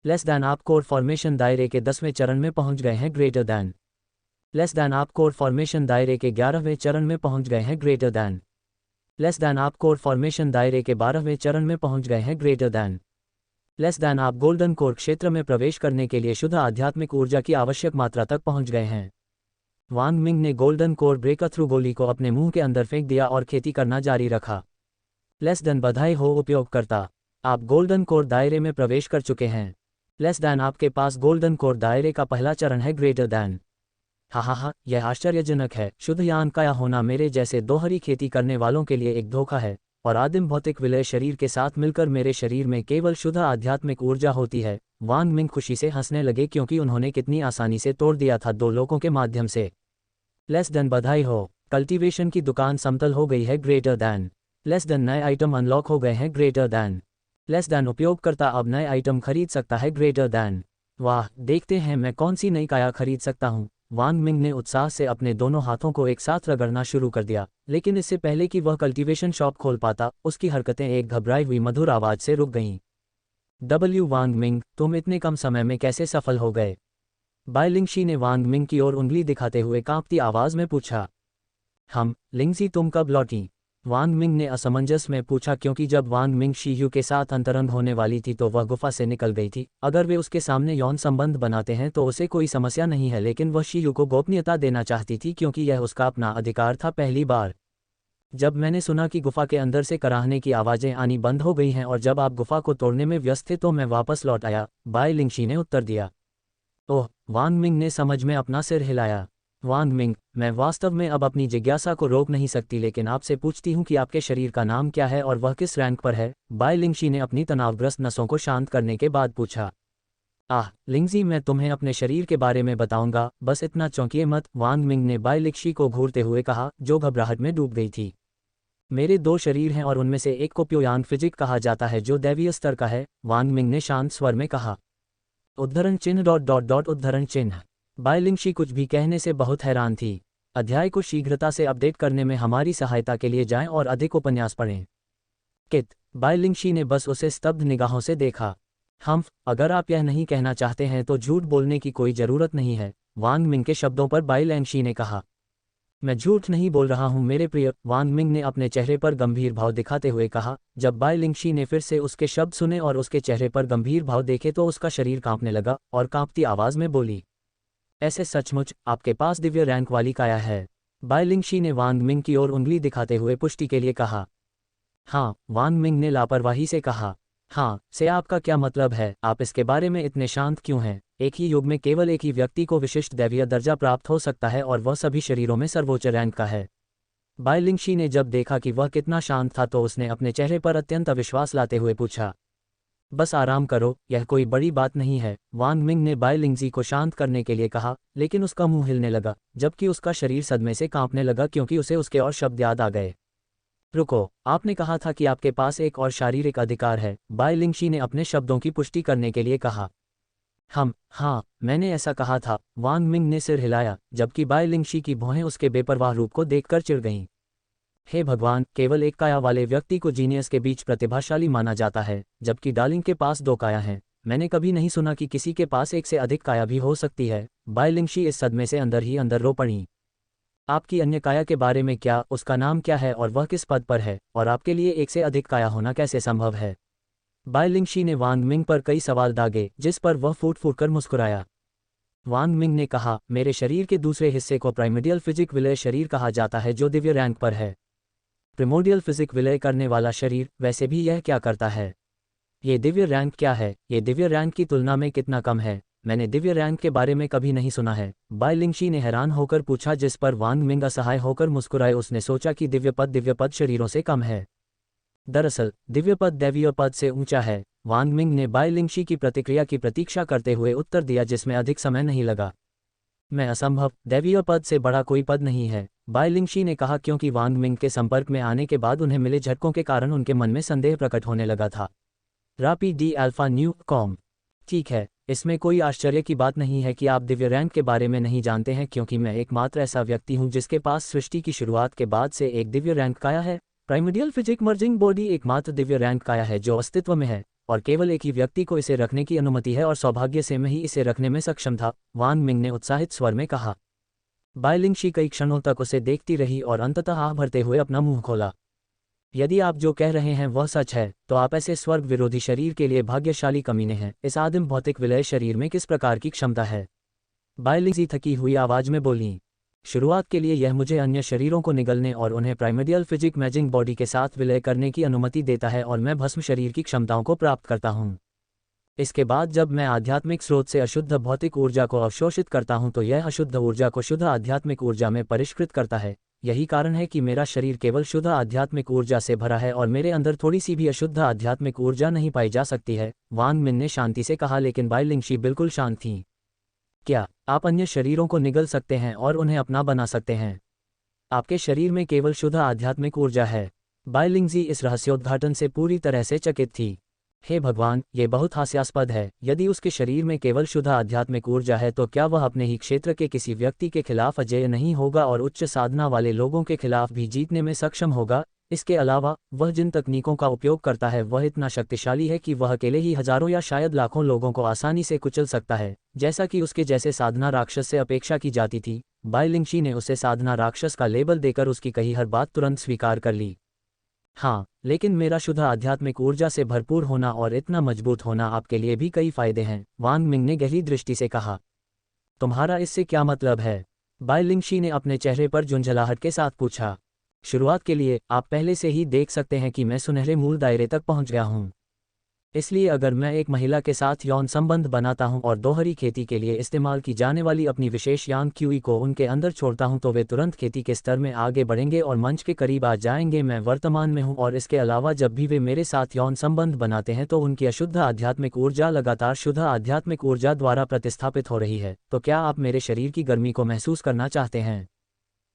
Less than. आप कोर फॉर्मेशन दायरे के 10वें चरण में पहुंच गए हैं। Greater than. Less than. आप कोर फॉर्मेशन दायरे के 11वें चरण में पहुंच गए हैं। Greater than. Less than. आप कोर फॉर्मेशन दायरे के 12वें चरण में पहुंच गए हैं। Greater than. Less than. आप गोल्डन कोर क्षेत्र में प्रवेश करने के लिए शुद्ध आध्यात्मिक ऊर्जा की आवश्यक मात्रा तक पहुंच गए हैं। वांग मिंग ने गोल्डन कोर ब्रेकर थ्रू गोली को अपने मुंह के अंदर फेंक दिया और खेती करना जारी रखा। Less than. बधाई हो उपयोगकर्ता, आप गोल्डन कोर दायरे में प्रवेश कर चुके हैं। Less than. आपके पास गोल्डन कोर दायरे का पहला चरण है। Greater then. हा, यह आश्चर्यजनक है। शुद्ध यान काया होना मेरे जैसे दोहरी खेती करने वालों के लिए एक धोखा है, और आदिम भौतिक विलय शरीर के साथ मिलकर मेरे शरीर में केवल शुद्ध आध्यात्मिक ऊर्जा होती है। वांग मिंग खुशी से हंसने लगे क्योंकि उन्होंने कितनी आसानी से तोड़ दिया था 2 लोगों के माध्यम से। Less than. बधाई हो, कल्टीवेशन की दुकान समतल हो गई है। Greater than. Less then. नए आइटम अनलॉक हो गए हैं। Greater than. Less then. उपयोगकर्ता अब नए आइटम खरीद सकता है। Greater then. वाह, देखते हैं मैं कौन सी नई काया खरीद सकता हूँ। वांग मिंग ने उत्साह से अपने दोनों हाथों को एक साथ रगड़ना शुरू कर दिया, लेकिन इससे पहले कि वह कल्टीवेशन शॉप खोल पाता, उसकी हरकतें एक घबराई हुई मधुर आवाज से रुक गईं। वांग मिंग, तुम इतने कम समय में कैसे सफल हो गए? बाय लिंगशी ने वांग मिंग की ओर उंगली दिखाते हुए कांपती आवाज में पूछा। लिंगजी तुम कब लौटी? वांग मिंग ने असमंजस में पूछा क्योंकि जब वांग मिंग शीयू के साथ अंतरंग होने वाली थी तो वह गुफा से निकल गई थी। अगर वे उसके सामने यौन संबंध बनाते हैं तो उसे कोई समस्या नहीं है, लेकिन वह शीयू को गोपनीयता देना चाहती थी क्योंकि यह उसका अपना अधिकार था। पहली बार जब मैंने सुना कि गुफा के अंदर से कराहने की आवाज़ें आनी बंद हो गई हैं और जब आप गुफा को तोड़ने में व्यस्त थे तो मैं वापस लौट आया, बाय लिंगशी ने उत्तर दिया। ओह, वांग मिंग ने समझ में अपना सिर हिलाया। वांग मिंग, मैं वास्तव में अब अपनी जिज्ञासा को रोक नहीं सकती, लेकिन आपसे पूछती हूँ कि आपके शरीर का नाम क्या है और वह किस रैंक पर है? बाय लिंगशी ने अपनी तनावग्रस्त नसों को शांत करने के बाद पूछा। लिंगजी, मैं तुम्हें अपने शरीर के बारे में बताऊंगा, बस इतना चौंकिए मत, वांग मिंग ने बाय लिंगशी को घूरते हुए कहा, जो घबराहट में डूब गई थी। मेरे 2 शरीर हैं और उनमें से एक को प्योयांग फिजिक कहा जाता है जो दैवीय स्तर का है, वांग मिंग ने शांत स्वर में कहा। उद्धरण चिन्ह ... उद्धरण चिन्ह। बाय लिंगशी कुछ भी कहने से बहुत हैरान थी। अध्याय को शीघ्रता से अपडेट करने में हमारी सहायता के लिए जाएं और अधिक उपन्यास पढ़ें। बाय लिंगशी ने बस उसे स्तब्ध निगाहों से देखा। अगर आप यह नहीं कहना चाहते हैं तो झूठ बोलने की कोई ज़रूरत नहीं है, वांग मिंग के शब्दों पर बाई लैंगशी ने कहा। मैं झूठ नहीं बोल रहा हूं मेरे प्रिय, वांग मिंग ने अपने चेहरे पर गंभीर भाव दिखाते हुए कहा। जब बाई लिंगशी ने फिर से उसके शब्द सुने और उसके चेहरे पर गंभीर भाव देखे तो उसका शरीर कांपने लगा और कांपती आवाज में बोली, ऐसे सचमुच आपके पास दिव्य रैंक वाली काया है? बाई लिंगशी ने वांग मिंग की ओर उंगली दिखाते हुए पुष्टि के लिए कहा। हाँ, वांग मिंग ने लापरवाही से कहा। हाँ से आपका क्या मतलब है? आप इसके बारे में इतने शांत क्यों हैं? एक ही युग में केवल एक ही व्यक्ति को विशिष्ट दैवीय दर्जा प्राप्त हो सकता है और वह सभी शरीरों में सर्वोच्च रैंक का है। बाई लिंगशी ने जब देखा कि वह कितना शांत था तो उसने अपने चेहरे पर अत्यंत अविश्वास लाते हुए पूछा, बस आराम करो, यह कोई बड़ी बात नहीं है। वांग मिंग ने बाई लिंगजी को शांत करने के लिए कहा, लेकिन उसका मुंह हिलने लगा जबकि उसका शरीर सदमे से कांपने लगा क्योंकि उसे उसके और शब्द याद आ गए। रुको, आपने कहा था कि आपके पास एक और शारीरिक अधिकार है, बाई लिंगशी ने अपने शब्दों की पुष्टि करने के लिए कहा। हाँ, मैंने ऐसा कहा था, वांग मिंग ने सिर हिलाया, जबकि बाई लिंगशी की भौहें उसके बेपरवाह रूप को देखकर चिढ़ गईं। हे भगवान, केवल एक काया वाले व्यक्ति को जीनियस के बीच प्रतिभाशाली माना जाता है, जबकि डार्लिंग के पास 2 काया हैं। मैंने कभी नहीं सुना कि किसी के पास एक से अधिक काया भी हो सकती है। बाई लिंगशी इस सदमे से अंदर ही अंदर रो पड़ी। आपकी अन्य काया के बारे में क्या? उसका नाम क्या है और वह किस पद पर है? और आपके लिए एक से अधिक काया होना कैसे संभव है? बाई लिंगशी ने वांग मिंग पर कई सवाल दागे, जिस पर वह फूट फूट कर मुस्कुराया। वांग मिंग ने कहा, मेरे शरीर के दूसरे हिस्से को प्राइमोडियल फिजिक विलय शरीर कहा जाता है जो दिव्य रैंक पर है। प्रिमोडियल फिजिक विलय करने वाला शरीर, वैसे भी यह क्या करता है? ये दिव्य रैंक क्या है? ये दिव्य रैंक की तुलना में कितना कम है? मैंने दिव्य रैंक के बारे में कभी नहीं सुना है, बाई लिंगशी ने हैरान होकर पूछा, जिस पर वांग मिंग असहाय होकर मुस्कुराए। उसने सोचा कि दिव्य पद शरीरों से कम है। दरअसल दिव्य पद दैवीय पद से ऊंचा है। वांग मिंग ने बाई लिंगशी की प्रतिक्रिया की प्रतीक्षा करते हुए उत्तर दिया, जिसमें अधिक समय नहीं लगा। मैं असंभव, दैवीय पद से बड़ा कोई पद नहीं है, बाई लिंगशी ने कहा, क्योंकि वांग मिंग के संपर्क में आने के बाद उन्हें मिले झटकों के कारण उनके मन में संदेह प्रकट होने लगा था। रापी डी अल्फा न्यू कॉम। ठीक है, इसमें कोई आश्चर्य की बात नहीं है कि आप दिव्य रैंक के बारे में नहीं जानते हैं, क्योंकि मैं एकमात्र ऐसा व्यक्ति हूं जिसके पास सृष्टि की शुरुआत के बाद से एक दिव्य रैंक काया है। प्राइमोडियल फिजिक मर्जिंग बॉडी एकमात्र दिव्य रैंक काया है जो अस्तित्व में है, और केवल एक ही व्यक्ति को इसे रखने की अनुमति है और सौभाग्य से मैं ही इसे रखने में सक्षम था, वांग मिंग ने उत्साहित स्वर में कहा। बाई लिंगशी कई क्षणों तक उसे देखती रही और अंततः आह भरते हुए अपना मुंह खोला। यदि आप जो कह रहे हैं वह सच है, तो आप ऐसे स्वर्ग विरोधी शरीर के लिए भाग्यशाली कमीने हैं। इस आदिम भौतिक विलय शरीर में किस प्रकार की क्षमता है? बाई लिंगशी थकी हुई आवाज में बोली। शुरुआत के लिए यह मुझे अन्य शरीरों को निगलने और उन्हें प्राइमोडियल फिजिक मैजिंग बॉडी के साथ विलय करने की अनुमति देता है और मैं भस्म शरीर की क्षमताओं को प्राप्त करता हूं। इसके बाद जब मैं आध्यात्मिक स्रोत से अशुद्ध भौतिक ऊर्जा को अवशोषित करता हूं तो यह अशुद्ध ऊर्जा को शुद्ध आध्यात्मिक ऊर्जा में परिष्कृत करता है। यही कारण है कि मेरा शरीर केवल शुद्ध आध्यात्मिक ऊर्जा से भरा है और मेरे अंदर थोड़ी सी भी अशुद्ध आध्यात्मिक ऊर्जा नहीं पाई जा सकती है, वांग मिंग ने शांति से कहा। लेकिन बाई लिंगशी बिल्कुल शांत थीं। क्या आप अन्य शरीरों को निगल सकते हैं और उन्हें अपना बना सकते हैं? आपके शरीर में केवल शुद्ध आध्यात्मिक ऊर्जा है। बाई लिंगजी इस रहस्योद्घाटन से पूरी तरह से चकित थी। हे भगवान, ये बहुत हास्यास्पद है। यदि उसके शरीर में केवल शुद्ध आध्यात्मिक ऊर्जा है तो क्या वह अपने ही क्षेत्र के किसी व्यक्ति के खिलाफ अजेय नहीं होगा और उच्च साधना वाले लोगों के खिलाफ भी जीतने में सक्षम होगा? इसके अलावा वह जिन तकनीकों का उपयोग करता है वह इतना शक्तिशाली है कि वह अकेले ही हजारों या शायद लाखों लोगों को आसानी से कुचल सकता है, जैसा कि उसके जैसे साधना राक्षस से अपेक्षा की जाती थी। बाई लिंगशी ने उसे साधना राक्षस का लेबल देकर उसकी कही हर बात तुरंत स्वीकार कर ली। हाँ, लेकिन मेरा शुद्ध आध्यात्मिक ऊर्जा से भरपूर होना और इतना मजबूत होना आपके लिए भी कई फायदे हैं, वांग मिंग ने गहरी दृष्टि से कहा। तुम्हारा इससे क्या मतलब है? बाई लिंगशी ने अपने चेहरे पर झुंझलाहट के साथ पूछा। शुरुआत के लिए आप पहले से ही देख सकते हैं कि मैं सुनहरे मूल दायरे तक पहुंच गया हूं। इसलिए अगर मैं एक महिला के साथ यौन संबंध बनाता हूं और दोहरी खेती के लिए इस्तेमाल की जाने वाली अपनी विशेष यांग क्यूई को उनके अंदर छोड़ता हूं तो वे तुरंत खेती के स्तर में आगे बढ़ेंगे और मंच के करीब आ जाएंगे। मैं वर्तमान में हूं और इसके अलावा जब भी वे मेरे साथ यौन संबंध बनाते हैं तो उनकी अशुद्ध आध्यात्मिक ऊर्जा लगातार शुद्ध आध्यात्मिक ऊर्जा द्वारा प्रतिस्थापित हो रही है। तो क्या आप मेरे शरीर की गर्मी को महसूस करना चाहते हैं?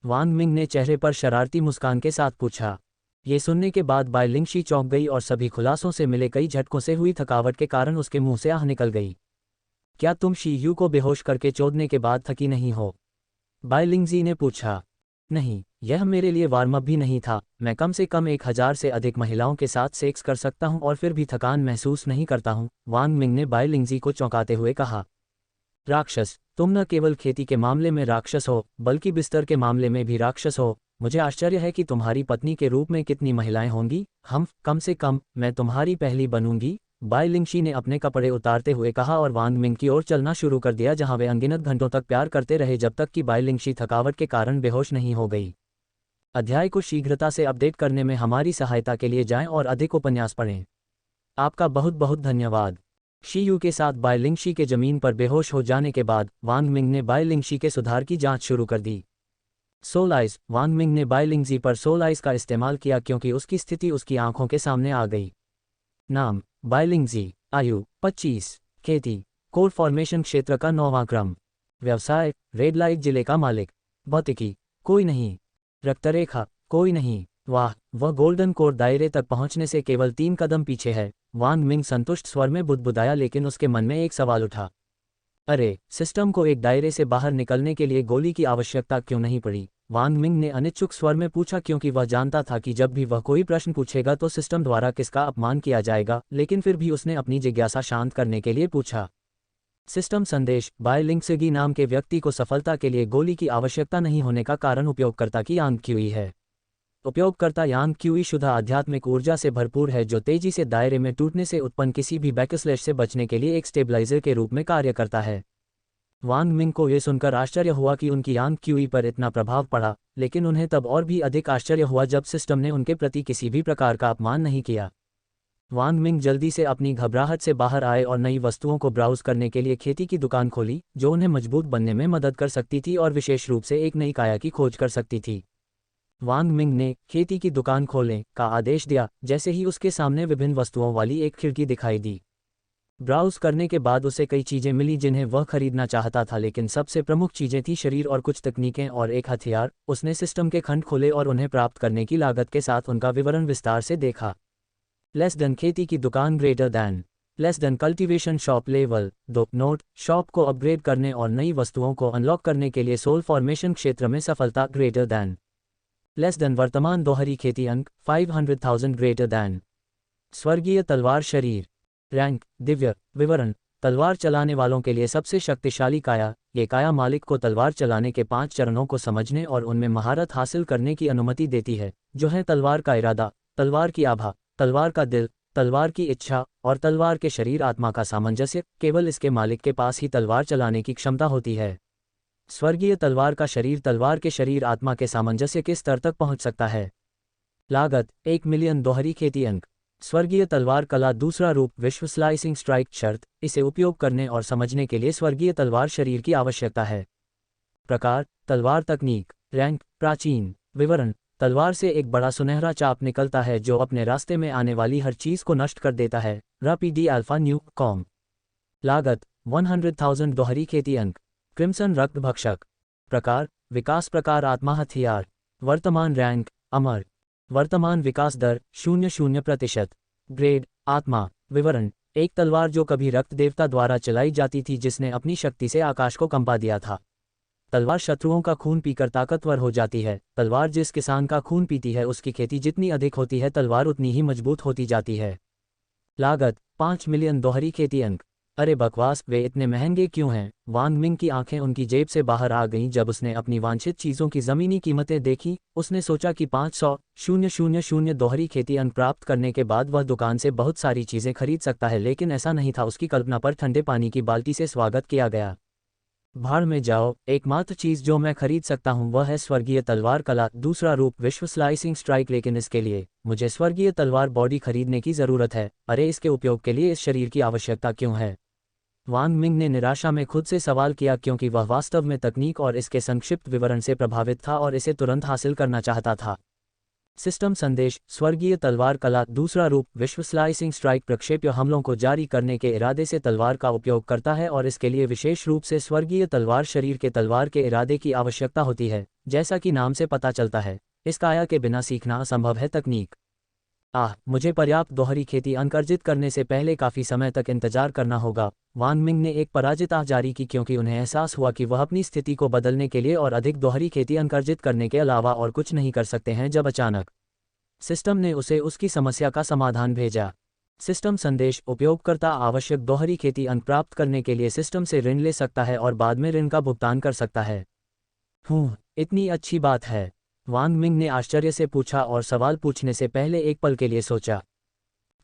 वांग मिंग ने चेहरे पर शरारती मुस्कान के साथ पूछा। ये सुनने के बाद बाई लिंगशी चौंक गई और सभी खुलासों से मिले कई झटकों से हुई थकावट के कारण उसके मुंह से आह निकल गई। क्या तुम शी यू को बेहोश करके चोदने के बाद थकी नहीं हो? बाई लिंगजी ने पूछा। नहीं, यह मेरे लिए वार्म अप भी नहीं था। मैं कम से कम 1000 से अधिक महिलाओं के साथ सेक्स कर सकता हूं और फिर भी थकान महसूस नहीं करता हूं, वांग मिंग ने बाई लिंगजी को चौंकाते हुए कहा। राक्षस, तुम न केवल खेती के मामले में राक्षस हो बल्कि बिस्तर के मामले में भी राक्षस हो। मुझे आश्चर्य है कि तुम्हारी पत्नी के रूप में कितनी महिलाएं होंगी। हम कम से कम मैं तुम्हारी पहली बनूंगी। बाई लिंगशी ने अपने कपड़े उतारते हुए कहा और वांग मिंग की ओर चलना शुरू कर दिया, जहां वे अनगिनत घंटों तक प्यार करते रहे जब तक कि बाई लिंगशी थकावट के कारण बेहोश नहीं हो गई। अध्याय को शीघ्रता से अपडेट करने में हमारी सहायता के लिए जाएं और अधिक उपन्यास पढ़ें। आपका बहुत बहुत धन्यवाद। शी यू के साथ बाई लिंगशी के जमीन पर बेहोश हो जाने के बाद वांग मिंग ने बाई लिंगशी के सुधार की जांच शुरू कर दी। सोल आइज, वांग मिंग ने बाई लिंगजी पर सोल आइज का इस्तेमाल किया क्योंकि उसकी स्थिति उसकी आंखों के सामने आ गई। नाम बाई लिंगजी, आयु 25, खेती कोर फॉर्मेशन क्षेत्र का 9वां क्रम, व्यवसाय रेड लाइट जिले का मालिक, भौतिकी कोई नहीं, रक्तरेखा कोई नहीं। वाह, वह गोल्डन कोर दायरे तक पहुंचने से केवल 3 कदम पीछे है। वांग मिंग संतुष्ट स्वर में बुदबुदाया, लेकिन उसके मन में एक सवाल उठा। अरे, सिस्टम को एक दायरे से बाहर निकलने के लिए गोली की आवश्यकता क्यों नहीं पड़ी? वांग मिंग ने अनिच्छुक स्वर में पूछा, क्योंकि वह जानता था कि जब भी वह कोई प्रश्न पूछेगा तो सिस्टम द्वारा किसका अपमान किया जाएगा, लेकिन फिर भी उसने अपनी जिज्ञासा शांत करने के लिए पूछा। सिस्टम संदेश, बाई लिंगजी नाम के व्यक्ति को सफलता के लिए गोली की आवश्यकता नहीं होने का कारण उपयोगकर्ता की यांग क्यूई है। उपयोगकर्ता यांग क्यूई शुद्ध आध्यात्मिक ऊर्जा से भरपूर है जो तेजी से दायरे में टूटने से उत्पन्न किसी भी बैकस्लैश से बचने के लिए एक स्टेबलाइजर के रूप में कार्य करता है। वांग मिंग को यह सुनकर आश्चर्य हुआ कि उनकी यांग क्यूई पर इतना प्रभाव पड़ा, लेकिन उन्हें तब और भी अधिक आश्चर्य हुआ जब सिस्टम ने उनके प्रति किसी भी प्रकार का अपमान नहीं किया। वांग मिंग जल्दी से अपनी घबराहट से बाहर आए और नई वस्तुओं को ब्राउज करने के लिए खेती की दुकान खोली, जो उन्हें मजबूत बनने में मदद कर सकती थी और विशेष रूप से एक नई काया की खोज कर सकती थी। वांग मिंग ने खेती की दुकान खोलें का आदेश दिया, जैसे ही उसके सामने विभिन्न वस्तुओं वाली एक खिड़की दिखाई दी। ब्राउज करने के बाद उसे कई चीजें मिली जिन्हें वह खरीदना चाहता था, लेकिन सबसे प्रमुख चीजें थी शरीर और कुछ तकनीकें और एक हथियार। उसने सिस्टम के खंड खोले और उन्हें प्राप्त करने की लागत के साथ उनका विवरण विस्तार से देखा। लेस देन खेती की दुकान, greater than less then cultivation shop, level 2 note, shop को अपग्रेड करने और नई वस्तुओं को अनलॉक करने के लिए सोल फॉर्मेशन क्षेत्र में सफलता, ग्रेटर दैन लेस देन वर्तमान दोहरी खेती अंक 500,000, ग्रेटर दैन स्वर्गीय तलवार शरीर, रैंक दिव्य, विवरण तलवार चलाने वालों के लिए सबसे शक्तिशाली काया। ये काया मालिक को तलवार चलाने के 5 चरणों को समझने और उनमें महारत हासिल करने की अनुमति देती है, जो है तलवार का इरादा, तलवार की आभा, तलवार का दिल, तलवार की इच्छा और तलवार के शरीर आत्मा का सामंजस्य। केवल इसके मालिक के पास ही तलवार चलाने की क्षमता होती है। स्वर्गीय तलवार का शरीर तलवार के शरीर आत्मा के सामंजस्य के स्तर तक पहुंच सकता है। लागत 1 मिलियन दोहरी खेती अंक। स्वर्गीय तलवार कला दूसरा रूप, विश्व स्लाइसिंग स्ट्राइक। शर्त, इसे उपयोग करने और समझने के लिए स्वर्गीय तलवार शरीर की आवश्यकता है। प्रकार, तलवार तकनीक, रैंक प्राचीन, विवरण तलवार से एक बड़ा सुनहरा चाप निकलता है जो अपने रास्ते में आने वाली हर चीज को नष्ट कर देता है। रापीडी अल्फा न्यू कॉम। लागत 100,000 दोहरी खेती अंक। क्रिम्सन रक्त भक्षक। प्रकार, विकास प्रकार आत्मा हथियार। वर्तमान रैंक अमर। वर्तमान विकास दर 0.0%। ग्रेड आत्मा। विवरण एक तलवार जो कभी रक्त देवता द्वारा चलाई जाती थी, जिसने अपनी शक्ति से आकाश को कंपा दिया था। तलवार शत्रुओं का खून पीकर ताकतवर हो जाती है। तलवार जिस किसान का खून पीती है उसकी खेती जितनी अधिक होती है तलवार उतनी ही मजबूत होती जाती है। लागत 5 मिलियन दोहरी खेती अंक। अरे बकवास, वे इतने महंगे क्यों हैं? वांग मिंग की आंखें उनकी जेब से बाहर आ गईं जब उसने अपनी वांछित चीजों की जमीनी कीमतें देखी। उसने सोचा कि 500,000 दोहरी खेती अंक प्राप्त करने के बाद वह दुकान से बहुत सारी चीजें खरीद सकता है, लेकिन ऐसा नहीं था। उसकी कल्पना पर ठंडे पानी की बाल्टी से स्वागत किया गया। भाड़ में जाओ, एकमात्र चीज जो मैं खरीद सकता हूं वह है स्वर्गीय तलवार कला दूसरा रूप, विश्व स्लाइसिंग स्ट्राइक। लेकिन इसके लिए मुझे स्वर्गीय तलवार बॉडी खरीदने की जरूरत है। अरे, इसके उपयोग के लिए इस शरीर की आवश्यकता क्यों है? वांग मिंग ने निराशा में खुद से सवाल किया, क्योंकि वह वास्तव में तकनीक और इसके संक्षिप्त विवरण से प्रभावित था और इसे तुरंत हासिल करना चाहता था। सिस्टम संदेश, स्वर्गीय तलवार कला दूसरा रूप, विश्व स्लाइसिंग स्ट्राइक प्रक्षेप्य हमलों को जारी करने के इरादे से तलवार का उपयोग करता है और इसके लिए विशेष रूप से स्वर्गीय तलवार शरीर के तलवार के इरादे की आवश्यकता होती है। जैसा कि नाम से पता चलता है, इस काया के बिना सीखना असंभव है। तकनीक, मुझे पर्याप्त दोहरी खेती अंक अर्जित करने से पहले काफी समय तक इंतजार करना होगा। वांग मिंग ने एक पराजित आह जारी की, क्योंकि उन्हें एहसास हुआ कि वह अपनी स्थिति को बदलने के लिए और अधिक दोहरी खेती अंक अर्जित करने के अलावा और कुछ नहीं कर सकते हैं। जब अचानक सिस्टम ने उसे उसकी समस्या का समाधान भेजा। सिस्टम संदेश उपयोगकर्ता आवश्यक दोहरी खेती अंक प्राप्त करने के लिए सिस्टम से ऋण ले सकता है और बाद में ऋण का भुगतान कर सकता है। इतनी अच्छी बात है, वांग मिंग ने आश्चर्य से पूछा और सवाल पूछने से पहले एक पल के लिए सोचा।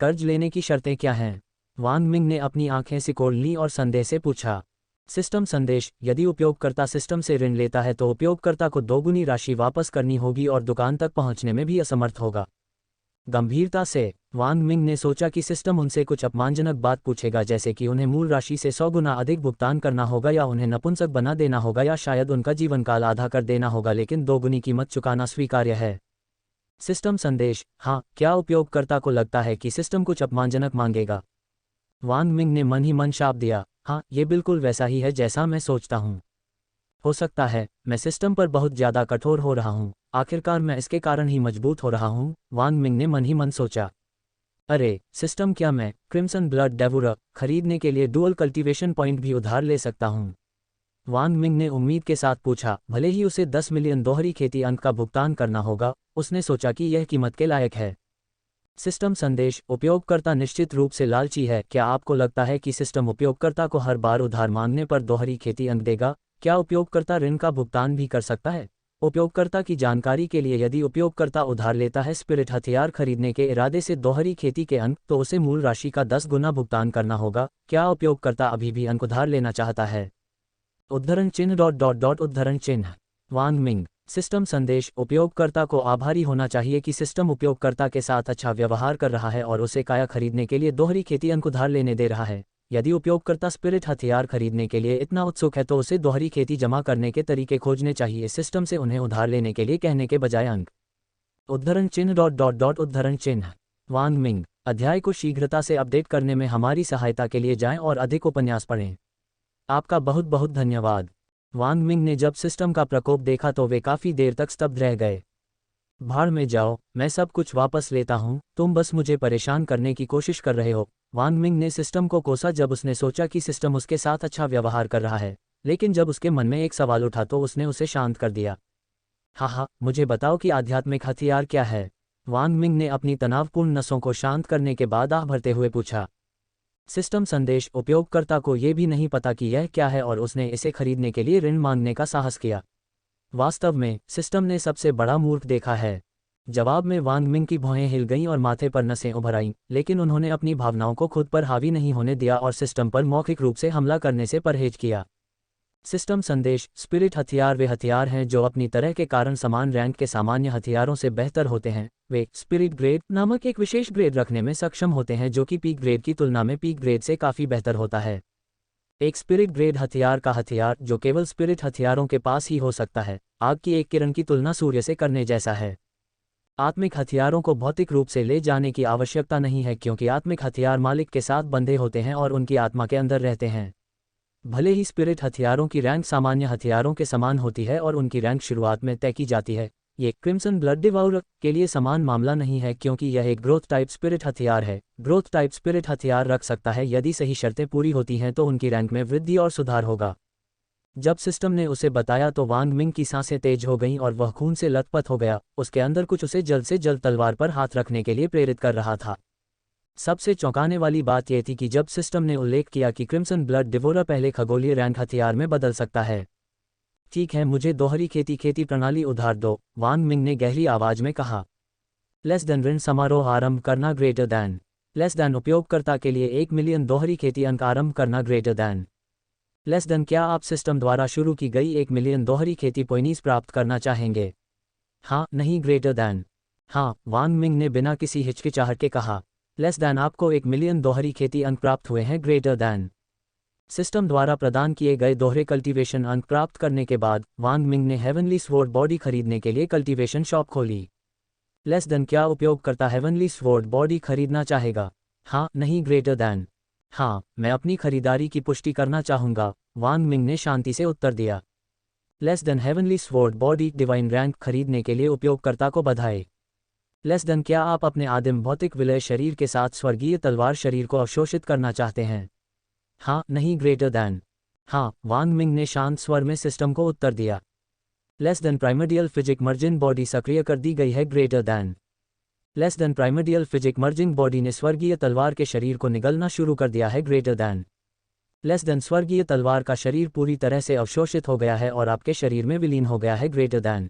कर्ज लेने की शर्तें क्या हैं? वांग मिंग ने अपनी आंखें सिकोड़ लीं और संदेह से पूछा। सिस्टम संदेश, यदि उपयोगकर्ता सिस्टम से ऋण लेता है तो उपयोगकर्ता को दोगुनी राशि वापस करनी होगी और दुकान तक पहुंचने में भी असमर्थ होगा। गंभीरता से वांग मिंग ने सोचा कि सिस्टम उनसे कुछ अपमानजनक बात पूछेगा, जैसे कि उन्हें मूल राशि से 100 गुना अधिक भुगतान करना होगा या उन्हें नपुंसक बना देना होगा या शायद उनका जीवनकाल आधा कर देना होगा, लेकिन दोगुनी कीमत चुकाना स्वीकार्य है। सिस्टम संदेश, हाँ, क्या उपयोगकर्ता को लगता है कि सिस्टम कुछ अपमानजनक मांगेगा? वांग मिंग ने मन ही मन शाप दिया, हाँ, ये बिल्कुल वैसा ही है जैसा मैं सोचता हूँ। हो सकता है मैं सिस्टम पर बहुत ज़्यादा कठोर हो रहा हूँ, आखिरकार मैं इसके कारण ही मजबूत हो रहा हूँ, वांग मिंग ने मन ही मन सोचा। अरे सिस्टम, क्या मैं क्रिम्सन ब्लड डेवोरर खरीदने के लिए डुअल कल्टीवेशन पॉइंट भी उधार ले सकता हूँ? वांग मिंग ने उम्मीद के साथ पूछा, भले ही उसे 10 मिलियन दोहरी खेती अंक का भुगतान करना होगा, उसने सोचा कि यह कीमत के लायक है। सिस्टम संदेश, उपयोगकर्ता निश्चित रूप से लालची है। क्या आपको लगता है कि सिस्टम उपयोगकर्ता को हर बार उधार मांगने पर दोहरी खेती अंक देगा? क्या उपयोगकर्ता ऋण का भुगतान भी कर सकता है? उपयोगकर्ता की जानकारी के लिए, यदि उपयोगकर्ता उधार लेता है स्पिरिट हथियार खरीदने के इरादे से दोहरी खेती के अंक, तो उसे मूल राशि का 10 गुना भुगतान करना होगा। क्या उपयोगकर्ता अभी भी अंक उधार लेना चाहता है? उद्धरण चिन्ह उद्धरण चिन्ह। वांग मिंग। सिस्टम संदेश, उपयोगकर्ता को आभारी होना चाहिए कि सिस्टम उपयोगकर्ता के साथ अच्छा व्यवहार कर रहा है और उसे काया खरीदने के लिए दोहरी खेती अंक उधार लेने दे रहा है। यदि उपयोगकर्ता स्पिरिट हथियार खरीदने के लिए इतना उत्सुक है तो उसे दोहरी खेती जमा करने के तरीके खोजने चाहिए, सिस्टम से उन्हें उधार लेने के लिए कहने के बजाय अंक। उद्धरण चिन्ह उद्धरण चिन्ह। वांग मिंग। अध्याय को शीघ्रता से अपडेट करने में हमारी सहायता के लिए जाएं और अधिक उपन्यास पढ़ें। आपका बहुत बहुत धन्यवाद। वांग मिंग ने जब सिस्टम का प्रकोप देखा तो वे काफ़ी देर तक स्तब्ध रह गए। भाड़ में जाओ, मैं सब कुछ वापस लेता हूँ, तुम बस मुझे परेशान करने की कोशिश कर रहे हो। वांग मिंग ने सिस्टम को कोसा जब उसने सोचा कि सिस्टम उसके साथ अच्छा व्यवहार कर रहा है, लेकिन जब उसके मन में एक सवाल उठा तो उसने उसे शांत कर दिया। हाँ, मुझे बताओ कि आध्यात्मिक हथियार क्या है? वांग मिंग ने अपनी तनावपूर्ण नसों को शांत करने के बाद आह भरते हुए पूछा। सिस्टम संदेश, उपयोगकर्ता को यह भी नहीं पता कि यह क्या है और उसने इसे खरीदने के लिए ऋण मांगने का साहस किया। वास्तव में सिस्टम ने सबसे बड़ा मूर्ख देखा है। जवाब में वांग मिंग की भौहें हिल गईं और माथे पर नसें उभर आईं, लेकिन उन्होंने अपनी भावनाओं को खुद पर हावी नहीं होने दिया और सिस्टम पर मौखिक रूप से हमला करने से परहेज किया। सिस्टम संदेश, स्पिरिट हथियार वे हथियार हैं जो अपनी तरह के कारण समान रैंक के सामान्य हथियारों से बेहतर होते हैं। वे स्पिरिट ग्रेड नामक एक विशेष ग्रेड रखने में सक्षम होते हैं जो कि पीक ग्रेड की तुलना में पीक ग्रेड से काफ़ी बेहतर होता है। एक स्पिरिट ग्रेड हथियार का हथियार जो केवल स्पिरिट हथियारों के पास ही हो सकता है, आग की एक किरण की तुलना सूर्य से करने जैसा है। आत्मिक हथियारों को भौतिक रूप से ले जाने की आवश्यकता नहीं है क्योंकि आत्मिक हथियार मालिक के साथ बंधे होते हैं और उनकी आत्मा के अंदर रहते हैं। भले ही स्पिरिट हथियारों की रैंक सामान्य हथियारों के समान होती है और उनकी रैंक शुरुआत में तय की जाती है, ये क्रिम्सन ब्लड डिवाउरर के लिए समान मामला नहीं है क्योंकि यह एक ग्रोथ टाइप स्पिरिट हथियार है। ग्रोथ टाइप स्पिरिट हथियार रख सकता है, यदि सही शर्तें पूरी होती हैं तो उनकी रैंक में वृद्धि और सुधार होगा। जब सिस्टम ने उसे बताया तो वांग मिंग की सांसें तेज हो गईं और वह खून से लथपथ हो गया। उसके अंदर कुछ उसे जल्द से जल्द तलवार पर हाथ रखने के लिए प्रेरित कर रहा था। सबसे चौंकाने वाली बात यह थी कि जब सिस्टम ने उल्लेख किया कि क्रिम्सन ब्लड डिवोरर पहले खगोलीय रैंक हथियार में बदल सकता है। ठीक है, मुझे दोहरी खेती प्रणाली उधार दो, वांग मिंग ने गहरी आवाज में कहा। लेस देन ऋण समारोह आरंभ करना ग्रेटर दैन। लेस देन उपयोगकर्ता के लिए 1 मिलियन दोहरी खेती अंक आरंभ करना ग्रेटर दैन। लेस देन, क्या आप सिस्टम द्वारा शुरू की गई 1 मिलियन दोहरी खेती पॉइंट्स प्राप्त करना चाहेंगे? हाँ, नहीं, ग्रेटर दैन। हाँ, वांग मिंग ने बिना किसी हिचकिचाहट के कहा। लेस दैन, आपको 1 मिलियन दोहरी खेती अंक प्राप्त हुए हैं, ग्रेटर दैन। सिस्टम द्वारा प्रदान किए गए दोहरे कल्टीवेशन अंक प्राप्त करने के बाद वांग मिंग ने हेवनली स्वॉर्ड बॉडी खरीदने के लिए कल्टीवेशन शॉप खोली। लेस देन, क्या उपयोगकर्ता हेवनली स्वॉर्ड बॉडी खरीदना चाहेगा? हाँ, नहीं, ग्रेटर दैन। हाँ, मैं अपनी खरीदारी की पुष्टि करना चाहूँगा, वांग मिंग ने शांति से उत्तर दिया। Less then, heavenly sword body divine rank खरीदने के लिए उपयोगकर्ता को बधाई। लेस देन, क्या आप अपने आदिम भौतिक विलय शरीर के साथ स्वर्गीय तलवार शरीर को अवशोषित करना चाहते हैं? हाँ, नहीं, ग्रेटर दैन। हाँ, वांग मिंग ने शांत स्वर में सिस्टम को उत्तर दिया। Less than, primordial physique merging body सक्रिय कर दी गई है, greater than. Less than primordial physique merging body ने स्वर्गीय तलवार के शरीर को निगलना शुरू कर दिया है। ग्रेटर दैन लेस देन स्वर्गीय तलवार का शरीर पूरी तरह से अवशोषित हो गया है और आपके शरीर में विलीन हो गया है। ग्रेटर दैन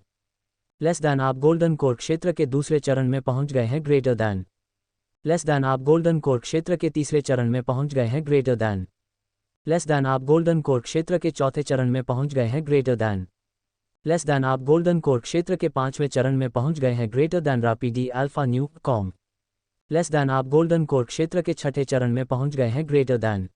लेस दैन आप गोल्डन कोर क्षेत्र के दूसरे चरण में पहुंच गए हैं। ग्रेटर दैन लेस दैन आप गोल्डन कोर क्षेत्र के तीसरे चरण में पहुंच गए हैं। ग्रेटर दैन लेस दैन आप गोल्डन कोर क्षेत्र के चौथे चरण में पहुंच गए हैं। ग्रेटर दैन लेस दैन आप गोल्डन कोर क्षेत्र के पांचवें चरण में पहुंच गए हैं। ग्रेटर दैन रापीडी alpha new com less than आप गोल्डन कोर क्षेत्र के छठे चरण में पहुंच गए हैं। ग्रेटर दैन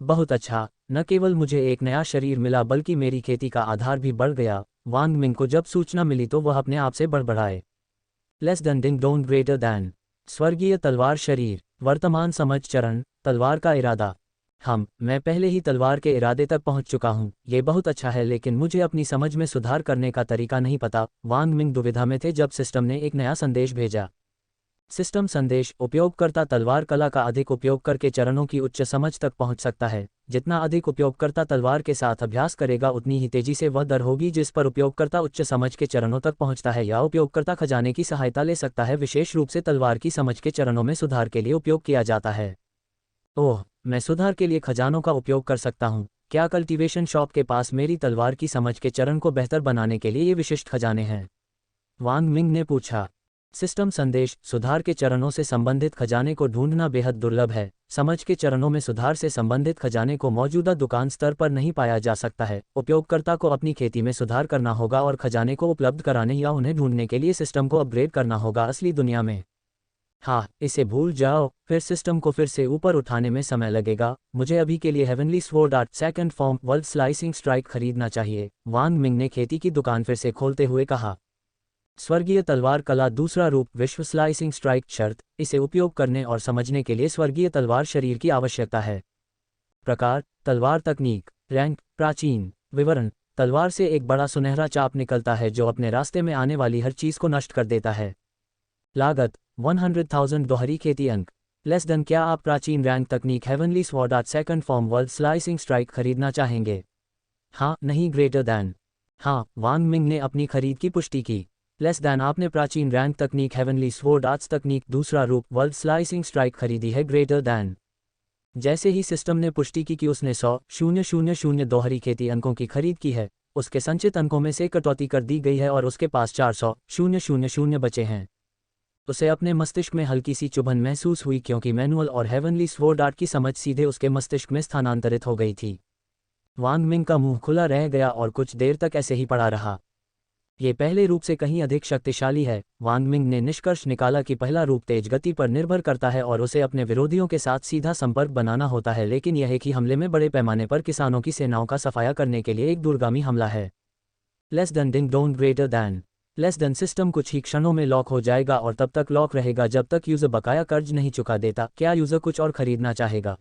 बहुत अच्छा, न केवल मुझे एक नया शरीर मिला बल्कि मेरी खेती का आधार भी बढ़ गया। वांग मिंग को जब सूचना मिली तो वह अपने आप से बड़बड़ाए। Less than ding dong greater than स्वर्गीय तलवार शरीर वर्तमान समझ चरण तलवार का इरादा मैं पहले ही तलवार के इरादे तक पहुंच चुका हूं। ये बहुत अच्छा है लेकिन मुझे अपनी समझ में सुधार करने का तरीका नहीं पता। वांग मिंग दुविधा में थे जब सिस्टम ने एक नया संदेश भेजा। सिस्टम संदेश उपयोगकर्ता तलवार कला का अधिक उपयोग करके चरणों की उच्च समझ तक पहुंच सकता है। जितना अधिक उपयोगकर्ता तलवार के साथ अभ्यास करेगा उतनी ही तेजी से वह दर होगी जिस पर उपयोगकर्ता उच्च समझ के चरणों तक पहुंचता है या उपयोगकर्ता खजाने की सहायता ले सकता है। विशेष रूप से तलवार की समझ के चरणों में सुधार के लिए उपयोग किया जाता है। ओह, मैं सुधार के लिए खजानों का उपयोग कर सकता हूँ। क्या कल्टीवेशन शॉप के पास मेरी तलवार की समझ के चरण को बेहतर बनाने के लिए ये विशिष्ट खजाने हैं? वांग मिंग ने पूछा। सिस्टम संदेश सुधार के चरणों से संबंधित खजाने को ढूंढना बेहद दुर्लभ है। समझ के चरणों में सुधार से संबंधित खजाने को मौजूदा दुकान स्तर पर नहीं पाया जा सकता है। उपयोगकर्ता को अपनी खेती में सुधार करना होगा और खजाने को उपलब्ध कराने या उन्हें ढूंढने के लिए सिस्टम को अपग्रेड करना होगा असली दुनिया में। हाँ, इसे भूल जाओ, फिर सिस्टम को फिर से ऊपर उठाने में समय लगेगा। मुझे अभी के लिए heavenly sword art second form world slicing strike खरीदना चाहिए। वांग मिंग ने खेती की दुकान फिर से खोलते हुए कहा। स्वर्गीय तलवार कला दूसरा रूप विश्व स्लाइसिंग स्ट्राइक शर्त इसे उपयोग करने और समझने के लिए स्वर्गीय तलवार शरीर की आवश्यकता है। प्रकार तलवार तकनीक रैंक प्राचीन विवरण तलवार से एक बड़ा सुनहरा चाप निकलता है जो अपने रास्ते में आने वाली हर चीज को नष्ट कर देता है। लागत 100,000 दोहरी खेती अंक लेस देन क्या आप प्राचीन रैंक तकनीक heavenly sword art second form world slicing strike खरीदना चाहेंगे? हाँ नहीं ग्रेटर दैन हाँ। वांग मिंग ने अपनी खरीद की पुष्टि की। लेस दैन आपने प्राचीन रैंक तकनीक हेवनली स्वॉर्ड आर्ट्स तकनीक दूसरा रूप वर्ल्ड स्लाइसिंग स्ट्राइक खरीदी है। ग्रेटर दैन जैसे ही सिस्टम ने पुष्टि की कि उसने 100,000 दोहरी खेती अंकों की खरीद की है, उसके संचित अंकों में से कटौती कर दी गई है और उसके पास 400,000 बचे हैं। उसे अपने मस्तिष्क में हल्की सी चुभन महसूस हुई क्योंकि मैनुअल और हेवनली स्वॉर्ड आर्ट की समझ सीधे उसके मस्तिष्क में स्थानांतरित हो गई थी। वांग मिंग का मुंह खुला रह गया और कुछ देर तक ऐसे ही पड़ा रहा। ये पहले रूप से कहीं अधिक शक्तिशाली है। वांग मिंग ने निष्कर्ष निकाला कि पहला रूप तेज गति पर निर्भर करता है और उसे अपने विरोधियों के साथ सीधा संपर्क बनाना होता है, लेकिन यह एक ही हमले में बड़े पैमाने पर किसानों की सेनाओं का सफाया करने के लिए एक दूरगामी हमला है। Less than ding dong greater than less then system कुछ ही क्षणों में लॉक हो जाएगा और तब तक लॉक रहेगा जब तक यूजर बकाया कर्ज नहीं चुका देता। क्या यूजर कुछ और खरीदना चाहेगा?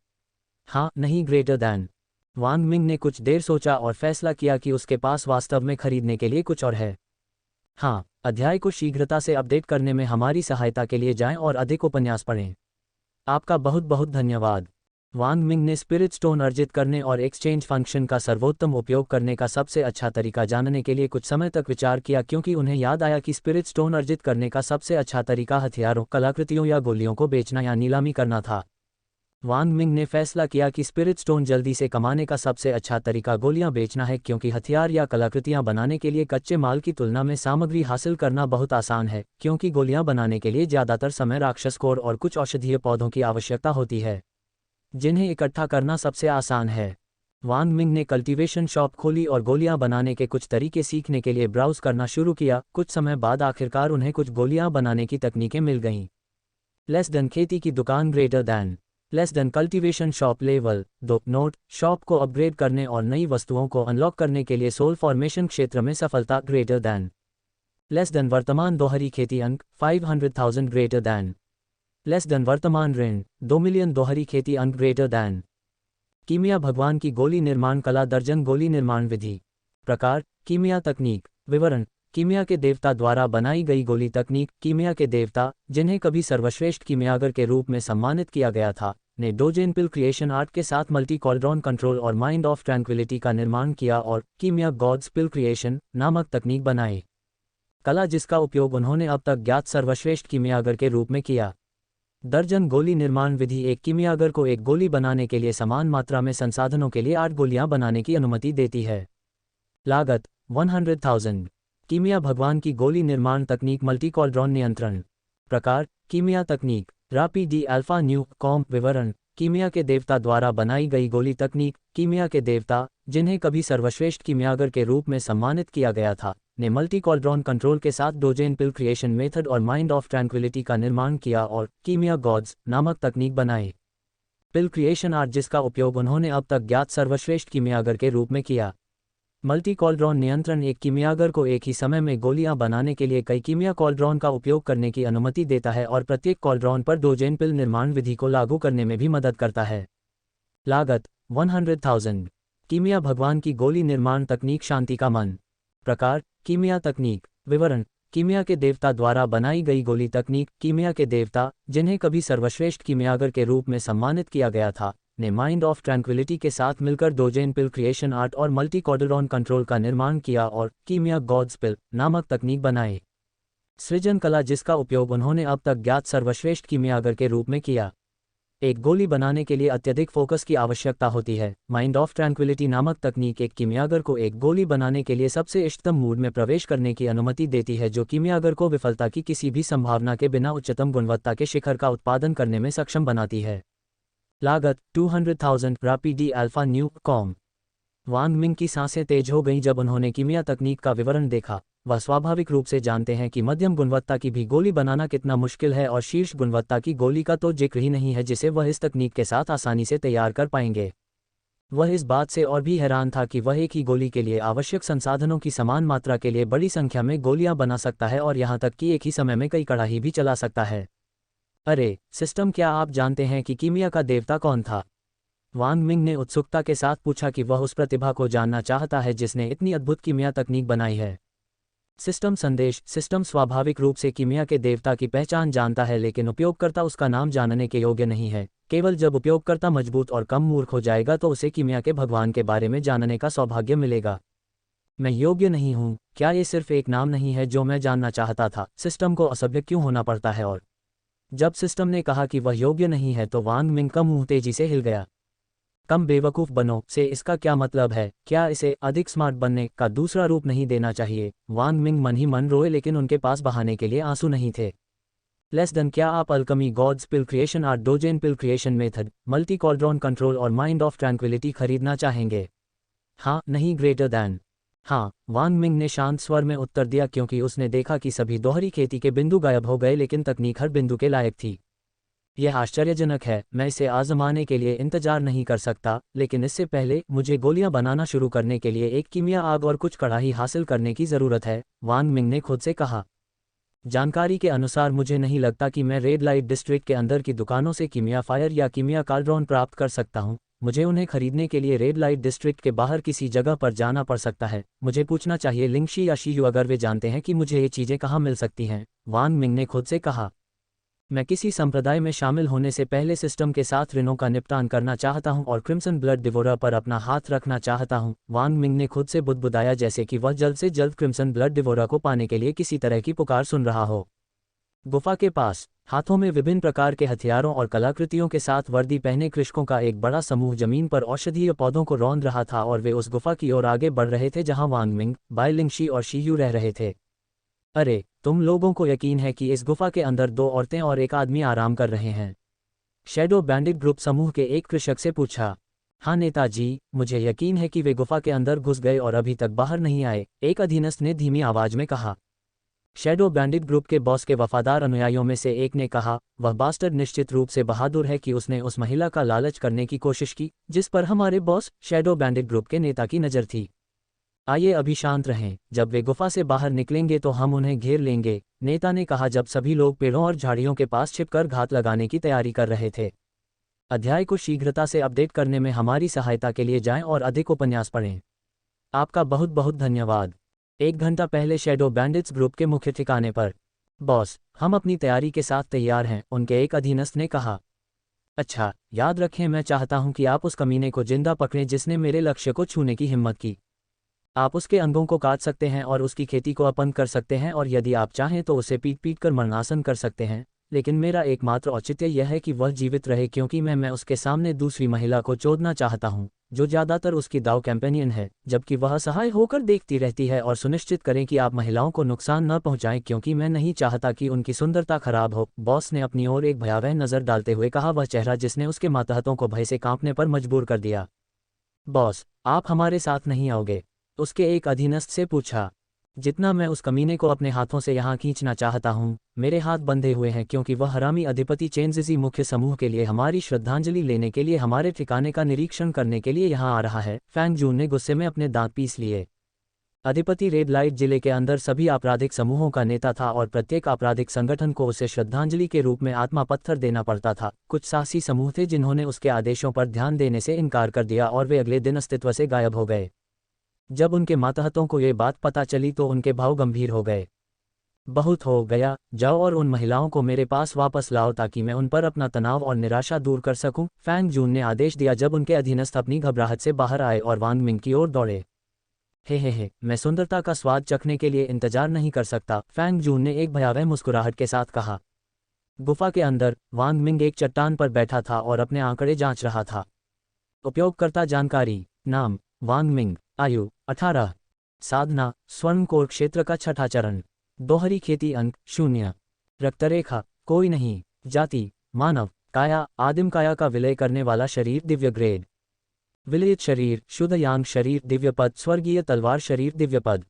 हाँ नहीं ग्रेटर दैन वांग मिंग ने कुछ देर सोचा और फैसला किया कि उसके पास वास्तव में खरीदने के लिए कुछ और है। हाँ, अध्याय को शीघ्रता से अपडेट करने में हमारी सहायता के लिए जाएं और अधिक उपन्यास पढ़ें। आपका बहुत बहुत धन्यवाद। वांग मिंग ने स्पिरिट स्टोन अर्जित करने और एक्सचेंज फंक्शन का सर्वोत्तम उपयोग करने का सबसे अच्छा तरीका जानने के लिए कुछ समय तक विचार किया क्योंकि उन्हें याद आया कि स्पिरिट स्टोन अर्जित करने का सबसे अच्छा तरीका हथियारों, कलाकृतियों या गोलियों को बेचना या नीलामी करना था। वांग मिंग ने फैसला किया कि स्पिरिट स्टोन जल्दी से कमाने का सबसे अच्छा तरीका गोलियां बेचना है क्योंकि हथियार या कलाकृतियां बनाने के लिए कच्चे माल की तुलना में सामग्री हासिल करना बहुत आसान है, क्योंकि गोलियां बनाने के लिए ज़्यादातर समय राक्षस कोर और कुछ औषधीय पौधों की आवश्यकता होती है जिन्हें इकट्ठा करना सबसे आसान है। वांग मिंग ने कल्टीवेशन शॉप खोली और गोलियां बनाने के कुछ तरीके सीखने के लिए ब्राउज करना शुरू किया। कुछ समय बाद आखिरकार उन्हें कुछ गोलियां बनाने की तकनीकें मिल गईं। लेस देन खेती की दुकान greater than less then cultivation shop level 2 note shop को अपग्रेड करने और नई वस्तुओं को अनलॉक करने के लिए सोल फॉर्मेशन क्षेत्र में सफलता ग्रेटर दैन लेस देन वर्तमान दोहरी खेती अंक 500,000 ग्रेटर दैन लेस देन वर्तमान ऋण 2 मिलियन दोहरी खेती अंक ग्रेटर दैन कीमिया भगवान की गोली निर्माण कला दर्जन गोली निर्माण विधि प्रकार कीमिया तकनीक विवरण कीमिया के देवता द्वारा बनाई गई गोली तकनीक। कीमिया के देवता, जिन्हें कभी सर्वश्रेष्ठ कीमियागर के रूप में सम्मानित किया गया था, ने डोजेन पिल क्रिएशन आर्ट के साथ मल्टी कॉल्ड्रॉन कंट्रोल और माइंड ऑफ ट्रैंक्विलिटी का निर्माण किया और कीमिया गॉड्स पिल क्रिएशन नामक तकनीक बनाई। कला जिसका उपयोग उन्होंने अब तक ज्ञात सर्वश्रेष्ठ कीमियागर के रूप में किया। दर्जन गोली निर्माण विधि एक कीमियागर को एक गोली बनाने के लिए समान मात्रा में संसाधनों के लिए 8 गोलियां बनाने की अनुमति देती है। लागत 100,000। कीमिया भगवान की गोली निर्माण तकनीक मल्टी कॉल्ड्रॉन नियंत्रण। प्रकार कीमिया तकनीक रापीडी अल्फा न्यू कॉम विवरण कीमिया के देवता द्वारा बनाई गई गोली तकनीक कीमिया के देवता, जिन्हें कभी सर्वश्रेष्ठ कीमियागर के रूप में सम्मानित किया गया था, ने मल्टी कॉल्ड्रॉन कंट्रोल के साथ डोजेन पिल क्रिएशन मेथड और माइंड ऑफ ट्रैंक्विलिटी का निर्माण किया और कीमिया गॉड्स नामक तकनीक बनाई। पिल क्रिएशन आर्ट जिसका उपयोग उन्होंने अब तक ज्ञात सर्वश्रेष्ठ कीमियागर के रूप में किया। मल्टी कॉल्ड्रॉन नियंत्रण एक कीमियागर को एक ही समय में गोलियां बनाने के लिए कई कीमिया कॉल्ड्रॉन का उपयोग करने की अनुमति देता है और प्रत्येक कॉल्ड्रॉन पर डोजेन पिल निर्माण विधि को लागू करने में भी मदद करता है। लागत 100,000। कीमिया भगवान की गोली निर्माण तकनीक शांति का मन। प्रकार कीमिया तकनीक विवरण कीमिया के देवता द्वारा बनाई गई गोली तकनीक कीमिया के देवता, जिन्हें कभी सर्वश्रेष्ठ कीमियागर के रूप में सम्मानित किया गया था, ने माइंड ऑफ ट्रैंक्विलिटी के साथ मिलकर डोजेन पिल क्रिएशन आर्ट और मल्टी कॉल्ड्रॉन कंट्रोल का निर्माण किया और कीमिया गॉड्स पिल नामक तकनीक बनाई। सृजन कला जिसका उपयोग उन्होंने अब तक ज्ञात सर्वश्रेष्ठ कीमियागर के रूप में किया। एक गोली बनाने के लिए अत्यधिक फोकस की आवश्यकता होती है। माइंड ऑफ ट्रैंक्विलिटी नामक तकनीक एक कीमियागर को एक गोली बनाने के लिए सबसे इष्टतम मूड में प्रवेश करने की अनुमति देती है, जो कीमियागर को विफलता की किसी भी संभावना के बिना उच्चतम गुणवत्ता के शिखर का उत्पादन करने में सक्षम बनाती है। लागत 200,000। रापीडी अल्फा न्यू कॉम वांग मिंग की सांसें तेज हो गईं जब उन्होंने कीमिया तकनीक का विवरण देखा। वह स्वाभाविक रूप से जानते हैं कि मध्यम गुणवत्ता की भी गोली बनाना कितना मुश्किल है और शीर्ष गुणवत्ता की गोली का तो जिक्र ही नहीं है जिसे वह इस तकनीक के साथ आसानी से तैयार कर पाएंगे। वह इस बात से और भी हैरान था कि वह एक ही गोली के लिए आवश्यक संसाधनों की समान मात्रा के लिए बड़ी संख्या में गोलियां बना सकता है और यहां तक कि एक ही समय में कई कड़ाही भी चला सकता है। अरे सिस्टम, क्या आप जानते हैं कि कीमिया का देवता कौन था? वांग मिंग ने उत्सुकता के साथ पूछा कि वह उस प्रतिभा को जानना चाहता है जिसने इतनी अद्भुत कीमिया तकनीक बनाई है। सिस्टम संदेश सिस्टम स्वाभाविक रूप से कीमिया के देवता की पहचान जानता है, लेकिन उपयोगकर्ता उसका नाम जानने के योग्य नहीं है। केवल जब उपयोगकर्ता मजबूत और कम मूर्ख हो जाएगा तो उसे कीमिया के भगवान के बारे में जानने का सौभाग्य मिलेगा। मैं योग्य नहीं हूँ, क्या ये सिर्फ एक नाम नहीं है जो मैं जानना चाहता था? सिस्टम को असभ्य क्यों होना पड़ता है? और जब सिस्टम ने कहा कि वह योग्य नहीं है तो वांग मिंग का मुंह तेजी से हिल गया। कम बेवकूफ़ बनो से इसका क्या मतलब है? क्या इसे अधिक स्मार्ट बनने का दूसरा रूप नहीं देना चाहिए? वांग मिंग मन ही मन रोए, लेकिन उनके पास बहाने के लिए आंसू नहीं थे। लेस देन क्या आप alchemy gods pill creation art, dozen pill creation method, multi cauldron control और माइंड ऑफ ट्रैंक्विलिटी खरीदना चाहेंगे? हाँ, नहीं, ग्रेटर दैन हाँ, वांग मिंग ने शांत स्वर में उत्तर दिया, क्योंकि उसने देखा कि सभी दोहरी खेती के बिंदु गायब हो गए, लेकिन तकनीक हर बिंदु के लायक थी। यह आश्चर्यजनक है, मैं इसे आजमाने के लिए इंतजार नहीं कर सकता, लेकिन इससे पहले मुझे गोलियां बनाना शुरू करने के लिए एक कीमिया आग और कुछ कड़ाही हासिल करने की ज़रूरत है, वांग मिंग ने खुद से कहा। जानकारी के अनुसार मुझे नहीं लगता कि मैं रेड लाइट डिस्ट्रिक्ट के अंदर की दुकानों से कीमिया फायर या कीमिया कॉल्ड्रॉन प्राप्त कर सकता हूँ। मुझे उन्हें खरीदने के लिए रेड लाइट डिस्ट्रिक्ट के बाहर किसी जगह पर जाना पड़ सकता है। मुझे पूछना चाहिए लिंगशी या शीयू अगर वे जानते हैं कि मुझे ये चीज़ें कहाँ मिल सकती हैं, वांग मिंग ने खुद से कहा। मैं किसी संप्रदाय में शामिल होने से पहले सिस्टम के साथ ऋणों का निपटान करना चाहता हूं और क्रिम्सन ब्लड डिवोरा पर अपना हाथ रखना चाहता हूं, वांग मिंग ने खुद से बुदबुदाया, जैसे कि वह जल्द से जल्द क्रिम्सन ब्लड डिवोरा को पाने के लिए किसी तरह की पुकार सुन रहा हो। गुफा के पास हाथों में विभिन्न प्रकार के हथियारों और कलाकृतियों के साथ वर्दी पहने कृषकों का एक बड़ा समूह जमीन पर औषधीय पौधों को रौंद रहा था और वे उस गुफा की ओर आगे बढ़ रहे थे जहां वांग मिंग, बाई लिंगशी और शीयू रह रहे थे। अरे, तुम लोगों को यकीन है कि इस गुफा के अंदर 2 औरतें और एक आदमी आराम कर रहे हैं? शैडो बैंडिट ग्रुप समूह के एक कृषक से पूछा। हाँ नेताजी, मुझे यकीन है कि वे गुफा के अंदर घुस गए और अभी तक बाहर नहीं आए, एक अधीनस्थ ने धीमी आवाज में कहा। शैडो बैंडिट ग्रुप के बॉस के वफादार अनुयायियों में से एक ने कहा, वह बास्टर्ड निश्चित रूप से बहादुर है कि उसने उस महिला का लालच करने की कोशिश की जिस पर हमारे बॉस शैडो बैंडिट ग्रुप के नेता की नज़र थी। आइए अभी शांत रहें, जब वे गुफा से बाहर निकलेंगे तो हम उन्हें घेर लेंगे, नेता ने कहा जब सभी लोग पेड़ों और झाड़ियों के पास छिपकर घात लगाने की तैयारी कर रहे थे। अध्याय को शीघ्रता से अपडेट करने में हमारी सहायता के लिए जाएं और अधिक उपन्यास पढ़ें। आपका बहुत बहुत धन्यवाद। 1 घंटा पहले शैडो बैंडिट्स ग्रुप के मुख्य ठिकाने पर। बॉस, हम अपनी तैयारी के साथ तैयार हैं, उनके एक अधीनस्थ ने कहा। अच्छा, याद रखें मैं चाहता हूं कि आप उस कमीने को जिंदा पकड़ें जिसने मेरे लक्ष्य को छूने की हिम्मत की। आप उसके अंगों को काट सकते हैं और उसकी खेती को अपंग कर सकते हैं और यदि आप चाहें तो उसे पीट पीट कर मरणासन कर सकते हैं, लेकिन मेरा एकमात्र औचित्य यह है कि वह जीवित रहे क्योंकि मैं उसके सामने दूसरी महिला को चोदना चाहता हूं, जो ज़्यादातर उसकी दाव कैंपेनियन है, जबकि वह असहाय होकर देखती रहती है और सुनिश्चित करें कि आप महिलाओं को नुकसान न पहुंचाएं क्योंकि मैं नहीं चाहता कि उनकी सुंदरता खराब हो। बॉस ने अपनी ओर एक भयावह नज़र डालते हुए कहा, वह चेहरा जिसने उसके मातहतों को भय से कांपने पर मजबूर कर दिया। बॉस, आप हमारे साथ नहीं आओगे? उसके एक अधीनस्थ से पूछा। जितना मैं उस कमीने को अपने हाथों से यहाँ खींचना चाहता हूँ, मेरे हाथ बंधे हुए हैं क्योंकि वह हरामी अधिपति चेंजिजी मुख्य समूह के लिए हमारी श्रद्धांजलि लेने के लिए हमारे ठिकाने का निरीक्षण करने के लिए यहाँ आ रहा है। फैंग जून ने गुस्से में अपने दांत पीस लिए। अधिपति रेड लाइट जिले के अंदर सभी आपराधिक समूहों का नेता था और प्रत्येक आपराधिक संगठन को उसे श्रद्धांजलि के रूप में आत्मा पत्थर देना पड़ता था। कुछ साहसी समूह थे जिन्होंने उसके आदेशों पर ध्यान देने से इनकार कर दिया और वे अगले दिन अस्तित्व से गायब हो गए। जब उनके मातहतों को ये बात पता चली तो उनके भाव गंभीर हो गए। बहुत हो गया, जाओ और उन महिलाओं को मेरे पास वापस लाओ ताकि मैं उन पर अपना तनाव और निराशा दूर कर सकूं, फैंग जून ने आदेश दिया जब उनके अधीनस्थ अपनी घबराहट से बाहर आए और वांग मिंग की ओर दौड़े। हे, मैं सुंदरता का स्वाद चखने के लिए इंतजार नहीं कर सकता, फैंग जून ने एक भयावह मुस्कुराहट के साथ कहा। गुफा के अंदर वांग मिंग एक चट्टान पर बैठा था और अपने आंकड़े जांच रहा था। उपयोगकर्ता जानकारी, नाम वांग मिंग, आयु 18, साधना स्वर्ण कोर क्षेत्र का छठा चरण, दोहरी खेती अंक 0, रक्तरेखा कोई नहीं, जाति मानव, काया आदिम काया का विलय करने वाला शरीर दिव्य ग्रेड, विलयित शरीर शुद्ध यांग शरीर दिव्य पद स्वर्गीय तलवार शरीर दिव्य पद,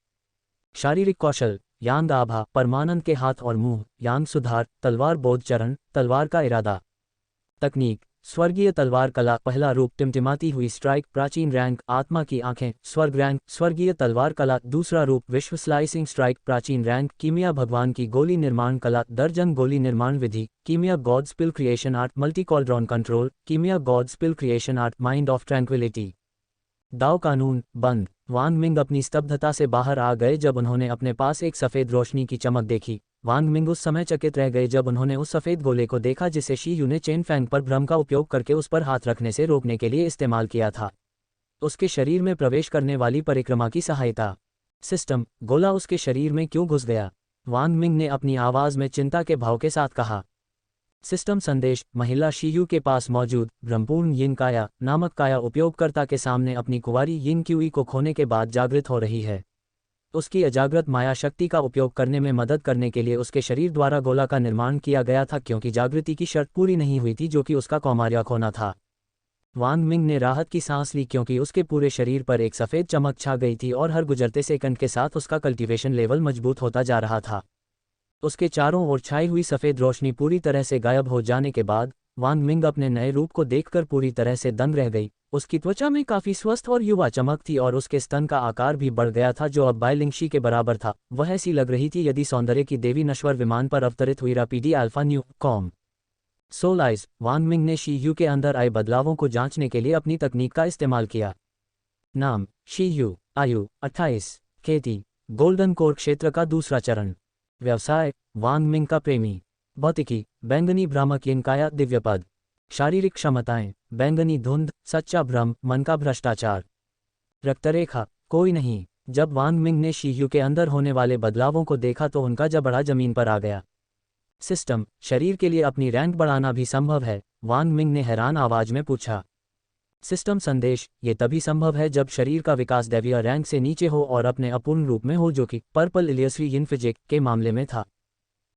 शारीरिक कौशल यांग आभा परमानंद के हाथ और मुंह, यांग सुधार तलवार बोध चरण तलवार का इरादा, तकनीक स्वर्गीय तलवार कला पहला रूप टिमटिमाती हुई स्ट्राइक प्राचीन रैंक आत्मा की आंखें स्वर्ग रैंक स्वर्गीय तलवार कला दूसरा रूप विश्व स्लाइसिंग स्ट्राइक प्राचीन रैंक कीमिया भगवान की गोली निर्माण कला दर्जन गोली निर्माण विधि कीमिया god spill creation art multi cauldron control कीमिया god spill creation art mind of tranquility. दाव कानून बंद। वांग मिंग अपनी स्तब्धता से बाहर आ गए जब उन्होंने अपने पास एक सफ़ेद रोशनी की चमक देखी। वांग मिंग उस समय चकित रह गए जब उन्होंने उस सफ़ेद गोले को देखा जिसे शी यू ने चेन फैंग पर भ्रम का उपयोग करके उस पर हाथ रखने से रोकने के लिए इस्तेमाल किया था। उसके शरीर में प्रवेश करने वाली परिक्रमा की सहायता। सिस्टम गोला उसके शरीर में क्यों घुस गया? वांग मिंग ने अपनी आवाज़ में चिंता के भाव के साथ कहा। सिस्टम संदेश महिला शीयू के पास मौजूद ब्रह्मपूर्ण यिन काया नामक काया उपयोगकर्ता के सामने अपनी कुंवारी यिन क्यूई को खोने के बाद जागृत हो रही है। उसकी अजागृत माया शक्ति का उपयोग करने में मदद करने के लिए उसके शरीर द्वारा गोला का निर्माण किया गया था क्योंकि जागृति की शर्त पूरी नहीं हुई थी जो कि उसका कौमार्य खोना था। वांग मिंग ने राहत की सांस ली क्योंकि उसके पूरे शरीर पर एक सफ़ेद चमक छा गई थी और हर गुजरते सेकंड के साथ उसका कल्टीवेशन लेवल मजबूत होता जा रहा था। उसके चारों ओर छाई हुई सफ़ेद रोशनी पूरी तरह से गायब हो जाने के बाद वांग मिंग अपने नए रूप को देखकर पूरी तरह से दंग रह गई। उसकी त्वचा में काफ़ी स्वस्थ और युवा चमक थी और उसके स्तन का आकार भी बढ़ गया था जो अब बायलिंगशी के बराबर था। वह ऐसी लग रही थी यदि सौंदर्य की देवी नश्वर विमान पर अवतरित हुई रापीडी alpha new com soul eyes. Wang Ming ने शी यू के अंदर आए बदलावों को जांचने के लिए अपनी तकनीक का इस्तेमाल किया। नाम शी यू, आयु 28, खेती गोल्डन कोर क्षेत्र का दूसरा चरण, व्यवसाय वांग मिंग का प्रेमी, भौतिकी बैंगनी भ्रामक यिन काया दिव्य पद, शारीरिक क्षमताएं बैंगनी धुंध सच्चा भ्रम मन का भ्रष्टाचार, रक्तरेखा कोई नहीं। जब वांग मिंग ने शी यू के अंदर होने वाले बदलावों को देखा तो उनका जबड़ा जमीन पर आ गया। सिस्टम शरीर के लिए अपनी रैंक बढ़ाना भी संभव है? वांग मिंग ने हैरान आवाज में पूछा। सिस्टम संदेश ये तभी संभव है जब शरीर का विकास दैवीय रैंक से नीचे हो और अपने अपूर्ण रूप में हो जो कि पर्पल इलियसरी यिन फिजिक के मामले में था।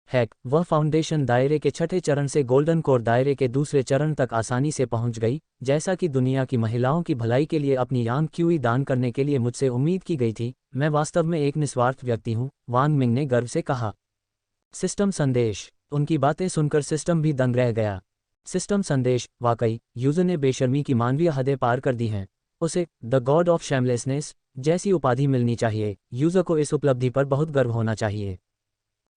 हैक वह फाउंडेशन दायरे के छठे चरण से गोल्डन कोर दायरे के दूसरे चरण तक आसानी से पहुंच गई, जैसा कि दुनिया की महिलाओं की भलाई के लिए अपनी यांग क्यूई दान करने के लिए मुझसे उम्मीद की गई थी। मैं वास्तव में एक निस्वार्थ व्यक्ति हूं, वांग मिंग ने गर्व से कहा। सिस्टम संदेश उनकी बातें सुनकर सिस्टम भी दंग रह गया। सिस्टम संदेश वाकई यूजर ने बेशर्मी की मानवीय हदें पार कर दी हैं। उसे द गॉड ऑफ शैमलेसनेस जैसी उपाधि मिलनी चाहिए। यूजर को इस उपलब्धि पर बहुत गर्व होना चाहिए।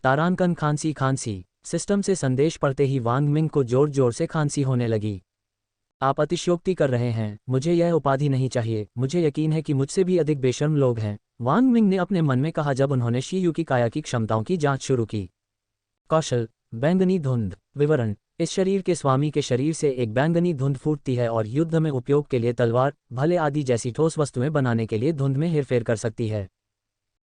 तारांकन खांसी। सिस्टम से संदेश पढ़ते ही वांग मिंग को जोर जोर से खांसी होने लगी। आप अतिशयोक्ति कर रहे हैं, मुझे यह उपाधि नहीं चाहिए। मुझे यकीन है कि मुझसे भी अधिक बेशर्म लोग हैं, वांग मिंग ने अपने मन में कहा जब उन्होंने शी यू की काया की क्षमताओं की जांच शुरू की। कौशल बैंगनी धुंध, विवरण इस शरीर के स्वामी के शरीर से एक बैंगनी धुंध फूटती है और युद्ध में उपयोग के लिए तलवार, भले आदि जैसी ठोस वस्तुएं बनाने के लिए धुंध में हेरफेर कर सकती है।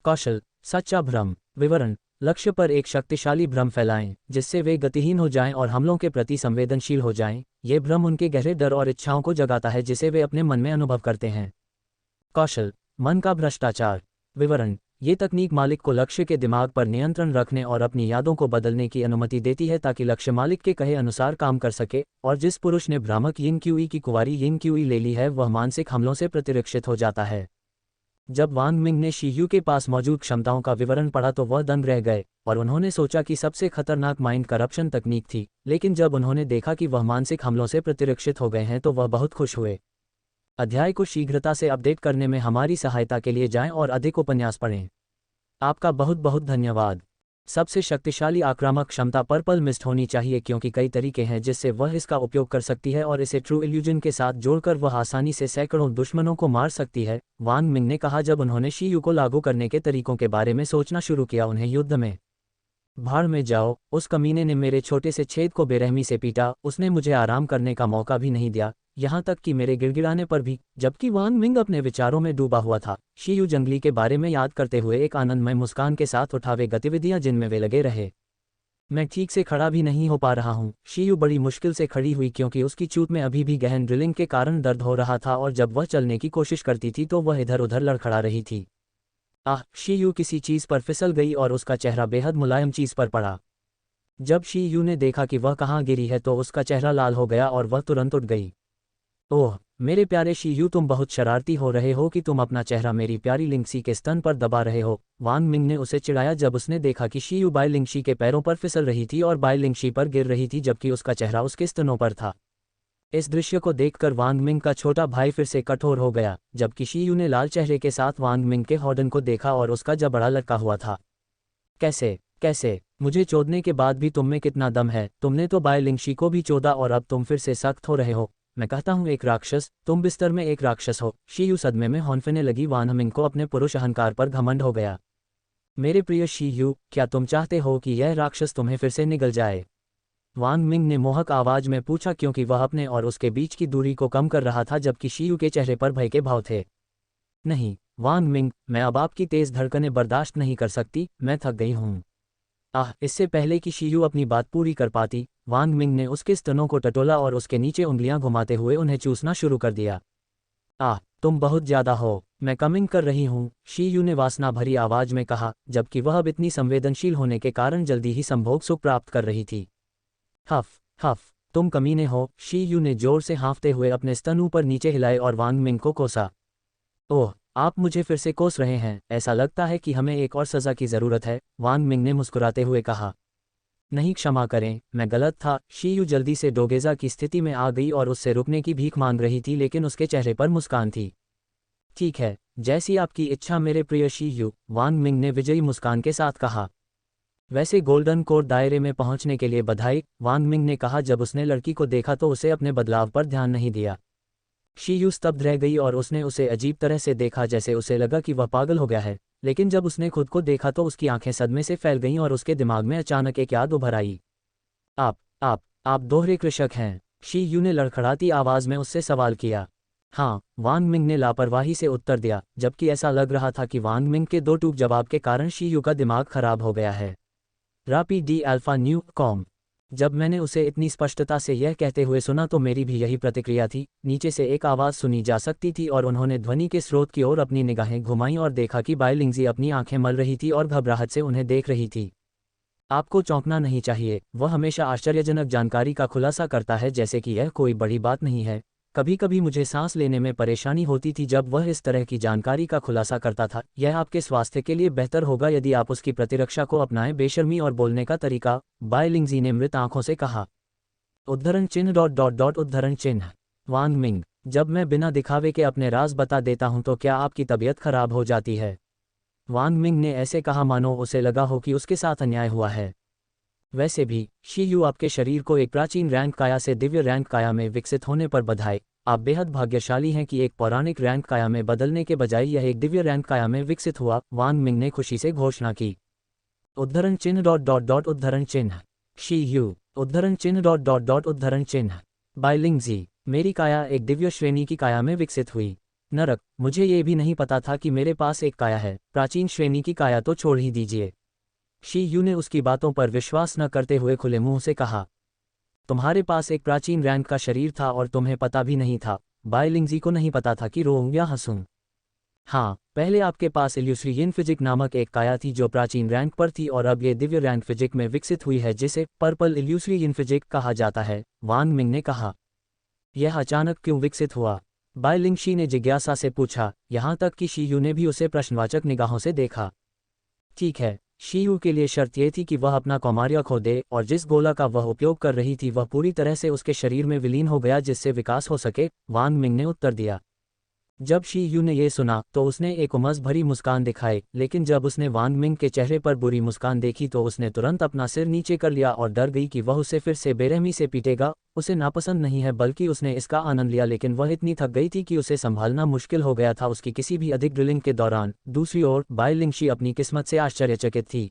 कौशल, सच्चा भ्रम। विवरण, लक्ष्य पर एक शक्तिशाली भ्रम फैलाएं, जिससे वे गतिहीन हो जाएं और हमलों के प्रति संवेदनशील हो जाएं। ये भ्रम उनके गहरे डर और इच्छाओं को जगाता है जिसे वे अपने मन में अनुभव करते हैं। कौशल, मन का भ्रष्टाचार। विवरण, ये तकनीक मालिक को लक्ष्य के दिमाग पर नियंत्रण रखने और अपनी यादों को बदलने की अनुमति देती है ताकि लक्ष्य मालिक के कहे अनुसार काम कर सके, और जिस पुरुष ने भ्रामक यिन क्यूई की कुंवारी यिन क्यूई ले ली है वह मानसिक हमलों से प्रतिरक्षित हो जाता है। जब वांग मिंग ने शी यू के पास मौजूद क्षमताओं का विवरण पढ़ा तो वह दंग रह गए और उन्होंने सोचा कि सबसे खतरनाक माइंड करप्शन तकनीक थी, लेकिन जब उन्होंने देखा कि वह मानसिक हमलों से प्रतिरक्षित हो गए हैं तो वह बहुत खुश हुए। अध्याय को शीघ्रता से अपडेट करने में हमारी सहायता के लिए जाएं और अधिक उपन्यास पढ़ें। आपका बहुत बहुत धन्यवाद। सबसे शक्तिशाली आक्रामक क्षमता पर्पल मिस्ट होनी चाहिए क्योंकि कई तरीके हैं जिससे वह इसका उपयोग कर सकती है और इसे ट्रू इल्यूजन के साथ जोड़कर वह आसानी से सैकड़ों दुश्मनों को मार सकती है, वांग मिंग ने कहा जब उन्होंने शी यू को लागू करने के तरीकों के बारे में सोचना शुरू किया। उन्हें युद्ध में भाड़ में जाओ, उस कमीने ने मेरे छोटे से छेद को बेरहमी से पीटा, उसने मुझे आराम करने का मौका भी नहीं दिया, यहाँ तक कि मेरे गिड़गिड़ाने पर भी। जबकि वांग मिंग अपने विचारों में डूबा हुआ था, शी यू जंगली के बारे में याद करते हुए एक आनंदमय मुस्कान के साथ उठावे गतिविधियां जिनमें वे लगे रहे। मैं ठीक से खड़ा भी नहीं हो पा रहा हूँ। शी यू बड़ी मुश्किल से खड़ी हुई क्योंकि उसकी चूत में अभी भी गहन ड्रिलिंग के कारण दर्द हो रहा था और जब वह चलने की कोशिश करती थी तो वह इधर उधर लड़खड़ा रही थी। शी यू किसी चीज़ पर फिसल गई और उसका चेहरा बेहद मुलायम चीज़ पर पड़ा। जब शी यू ने देखा कि वह कहाँ गिरी है तो उसका चेहरा लाल हो गया और वह तुरंत उठ गई। ओह मेरे प्यारे शी यू, तुम बहुत शरारती हो रहे हो कि तुम अपना चेहरा मेरी प्यारी लिंगसी के स्तन पर दबा रहे हो। वांग मिंग ने उसे चिढ़ाया जब उसने देखा कि शी यू बाई लिंगशी के पैरों पर फिसल रही थी और बाई लिंगशी पर गिर रही थी जबकि उसका चेहरा उसके स्तनों पर था। इस दृश्य को देखकर वांग मिंग का छोटा भाई फिर से कठोर हो गया, जबकि शी यू ने लाल चेहरे के साथ वांग मिंग के हॉर्डन को देखा और उसका जबड़ा लटका हुआ था। कैसे मुझे चोदने के बाद भी तुम में कितना दम है? तुमने तो बाई लिंगशी को भी चोदा और अब तुम फिर से सख्त हो रहे हो। मैं कहता हूँ एक राक्षस, तुम बिस्तर में एक राक्षस हो। शी यू सदमे में हौंफने लगी। वांग मिंग को अपने पुरुष अहंकार पर घमंड हो गया। मेरे प्रिय शी यू, क्या तुम चाहते हो कि यह राक्षस तुम्हें फिर से निगल जाए? वांग मिंग ने मोहक आवाज में पूछा क्योंकि वह अपने और उसके बीच की दूरी को कम कर रहा था जबकि शी यू के चेहरे पर भय के भाव थे। नहीं वांग मिंग, मैं अब आपकी तेज धड़कनें बर्दाश्त नहीं कर सकती, मैं थक गई हूँ। इससे पहले कि शी यू अपनी बात पूरी कर पाती, वांग मिंग ने उसके स्तनों को टटोला और उसके नीचे उंगलियां घुमाते हुए उन्हें चूसना शुरू कर दिया। तुम बहुत ज्यादा हो, मैं कमिंग कर रही हूँ, शी यू ने वासना भरी आवाज में कहा, जबकि वह अब इतनी संवेदनशील होने के कारण जल्दी ही संभोग सुख प्राप्त कर रही थी। हफ, तुम कमीने हो, शी यू ने जोर से हाँफते हुए अपने स्तन ऊपर नीचे हिलाए और वांग मिंग को कोसा। ओह, आप मुझे फिर से कोस रहे हैं, ऐसा लगता है कि हमें एक और सज़ा की ज़रूरत है, वांग मिंग ने मुस्कुराते हुए कहा। नहीं क्षमा करें, मैं गलत था। शी यू जल्दी से डोगेजा की स्थिति में आ गई और उससे रुकने की भीख मांग रही थी लेकिन उसके चेहरे पर मुस्कान थी। ठीक है, जैसी आपकी इच्छा मेरे प्रिय शी यू, वांग मिंग ने विजयी मुस्कान के साथ कहा। वैसे गोल्डन कोर दायरे में पहुंचने के लिए बधाई, वांग मिंग ने कहा जब उसने लड़की को देखा तो उसे अपने बदलाव पर ध्यान नहीं दिया। शी यू स्तब्ध रह गई और उसने उसे अजीब तरह से देखा जैसे उसे लगा कि वह पागल हो गया है, लेकिन जब उसने खुद को देखा तो उसकी आंखें सदमे से फैल गईं और उसके दिमाग में अचानक एक याद उभर आई। आप दोहरे कृषक हैं? शी यू ने लड़खड़ाती आवाज़ में उससे सवाल किया। हाँ, वांग मिंग ने लापरवाही से उत्तर दिया, जबकि ऐसा लग रहा था कि वांग मिंग के दो टूक जवाब के कारण शी यू का दिमाग खराब हो गया है। रापी डी अल्फा न्यू कॉम। जब मैंने उसे इतनी स्पष्टता से यह कहते हुए सुना तो मेरी भी यही प्रतिक्रिया थी। नीचे से एक आवाज़ सुनी जा सकती थी और उन्होंने ध्वनि के स्रोत की ओर अपनी निगाहें घुमाईं और देखा कि बाई लिंगजी अपनी आंखें मल रही थी और घबराहट से उन्हें देख रही थी। आपको चौंकना नहीं चाहिए, वह हमेशा आश्चर्यजनक जानकारी का खुलासा करता है जैसे कि यह कोई बड़ी बात नहीं है। कभी कभी मुझे सांस लेने में परेशानी होती थी जब वह इस तरह की जानकारी का खुलासा करता था। यह आपके स्वास्थ्य के लिए बेहतर होगा यदि आप उसकी प्रतिरक्षा को अपनाएं। बेशर्मी और बोलने का तरीका, बाई लिंगजी ने मृत आंखों से कहा। उद्धरण चिन्ह ... उद्धरण चिन्ह। वांग मिंग, जब मैं बिना दिखावे के अपने राज बता देता हूं तो क्या आपकी तबीयत खराब हो जाती है? वांग मिंग ने ऐसे कहा मानो उसे लगा हो कि उसके साथ अन्याय हुआ है। वैसे भी, शी यू, आपके शरीर को एक प्राचीन रैंक काया से दिव्य रैंक काया में विकसित होने पर बधाई। आप बेहद भाग्यशाली हैं कि एक पौराणिक रैंक काया में बदलने के बजाय यह एक दिव्य रैंक काया में विकसित हुआ, वांग मिंग ने खुशी से घोषणा की। उद्धरण चिन्ह ... उद्धरण चिन्ह। शी यू उद्धरण चिन्ह डॉट डॉट डॉट उद्धरण चिन्ह बाइलिंग जी। मेरी काया एक दिव्य श्रेणी की काया में विकसित हुई। नरक, मुझे ये भी नहीं पता था कि मेरे पास एक काया है, प्राचीन श्रेणी की काया तो छोड़ ही दीजिए। शी यू ने उसकी बातों पर विश्वास न करते हुए खुले मुंह से कहा। तुम्हारे पास एक प्राचीन रैंक का शरीर था और तुम्हें पता भी नहीं था। बाइलिंगजी को नहीं पता था कि रोऊं या हंसूं। हाँ, पहले आपके पास इल्यूस्ट्रियन फिजिक नामक एक काया थी जो प्राचीन रैंक पर थी और अब ये दिव्य रैंक फिजिक में विकसित हुई है जिसे पर्पल इल्यूस्ट्रियन फिजिक कहा जाता है, वांग मिंग ने कहा। यह अचानक क्यों विकसित हुआ? बाइलिंगशी ने जिज्ञासा से पूछा, यहाँ तक कि शी यू ने भी उसे प्रश्नवाचक निगाहों से देखा। ठीक है, शी यू के लिए शर्त यह थी कि वह अपना कौमार्य खो दे और जिस गोला का वह उपयोग कर रही थी वह पूरी तरह से उसके शरीर में विलीन हो गया जिससे विकास हो सके, वांग मिंग ने उत्तर दिया। जब शी यू ने यह सुना तो उसने एक उमस भरी मुस्कान दिखाई, लेकिन जब उसने वांग मिंग के चेहरे पर बुरी मुस्कान देखी तो उसने तुरंत अपना सिर नीचे कर लिया और डर गई कि वह उसे फिर से बेरहमी से पीटेगा। उसे नापसंद नहीं है बल्कि उसने इसका आनंद लिया, लेकिन वह इतनी थक गई थी कि उसे संभालना मुश्किल हो गया था उसकी किसी भी अधिक ड्रिलिंग के दौरान। दूसरी ओर बाइलिंगशी अपनी किस्मत से आश्चर्यचकित थी।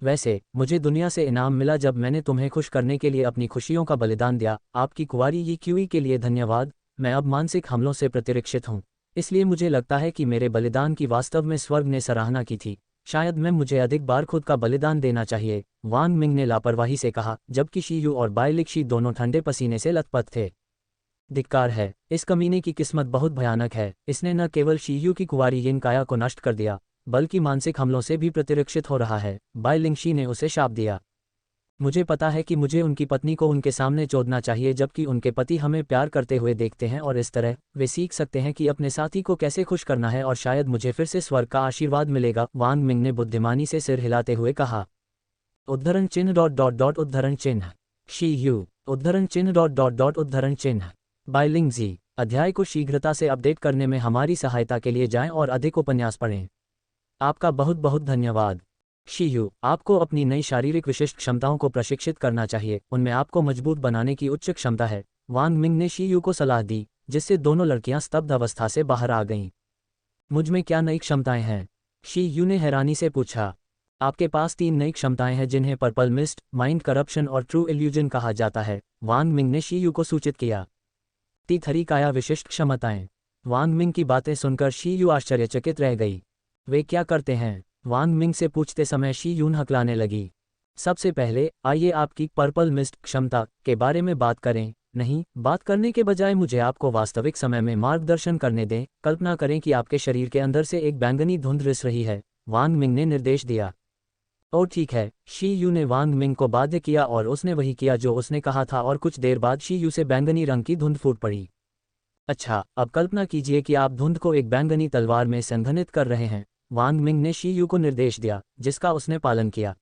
वैसे मुझे दुनिया से इनाम मिला जब मैंने तुम्हें खुश करने के लिए अपनी खुशियों का बलिदान दिया। आपकी कुंवारी ये क्यूई के लिए धन्यवाद। मैं अब मानसिक हमलों से प्रतिरक्षित हूँ, इसलिए मुझे लगता है कि मेरे बलिदान की वास्तव में स्वर्ग ने सराहना की थी। शायद मैं मुझे अधिक बार खुद का बलिदान देना चाहिए, वांग मिंग ने लापरवाही से कहा, जबकि शी यू और बाइलिंगशी दोनों ठंडे पसीने से लथपथ थे। धिक्कार है, इस कमीने की किस्मत बहुत भयानक है। इसने न केवल शी यू की कुंवारी यिन काया को नष्ट कर दिया बल्कि मानसिक हमलों से भी प्रतिरक्षित हो रहा है। बाइलिंगशी ने उसे शाप दिया। मुझे पता है कि मुझे उनकी पत्नी को उनके सामने चोदना चाहिए जबकि उनके पति हमें प्यार करते हुए देखते हैं और इस तरह वे सीख सकते हैं कि अपने साथी को कैसे खुश करना है और शायद मुझे फिर से स्वर्ग का आशीर्वाद मिलेगा, वांग मिंग ने बुद्धिमानी से सिर हिलाते हुए कहा। उद्धरण चिन्ह डॉट डॉट डॉट उद्धरण चिन्ह शी यू उद्धरण चिन्ह डॉट डॉट डॉट उद्धरण चिन्ह बाइलिंग जी। अध्याय को शीघ्रता से अपडेट करने में हमारी सहायता के लिए जाएं और अधिक उपन्यास पढ़ें। आपका बहुत बहुत धन्यवाद। शी यू, आपको अपनी नई शारीरिक विशिष्ट क्षमताओं को प्रशिक्षित करना चाहिए, उनमें आपको मजबूत बनाने की उच्च क्षमता है, वांग मिंग ने शी यू को सलाह दी, जिससे दोनों लड़कियां स्तब्ध अवस्था से बाहर आ गईं। मुझ में क्या नई क्षमताएं हैं? शी यू ने हैरानी से पूछा। आपके पास 3 नई क्षमताएं हैं जिन्हें पर्पल मिस्ट, माइंड करप्शन और ट्रू इल्यूजन कहा जाता है, वांग मिंग ने शी यू को सूचित किया। तीथरी काया विशिष्ट क्षमताएं। वांग मिंग की बातें सुनकर शी यू आश्चर्यचकित रह गई। वे क्या करते हैं? वांग मिंग से पूछते समय शी यून हकलाने लगी। सबसे पहले आइए आपकी पर्पल मिस्ट क्षमता के बारे में बात करें। नहीं, बात करने के बजाय मुझे आपको वास्तविक समय में मार्गदर्शन करने दें। कल्पना करें कि आपके शरीर के अंदर से एक बैंगनी धुंध रिस रही है, वांग मिंग ने निर्देश दिया। ओह ठीक है, शी यू ने वांग मिंग को बाध्य किया और उसने वही किया जो उसने कहा था और कुछ देर बाद शी यू से बैंगनी रंग की धुंध फूट पड़ी। अच्छा, अब कल्पना कीजिए कि आप धुंध को एक बैंगनी तलवार में संघनित कर रहे हैं, वांग मिंग ने शी यू को निर्देश दिया, जिसका उसने पालन किया।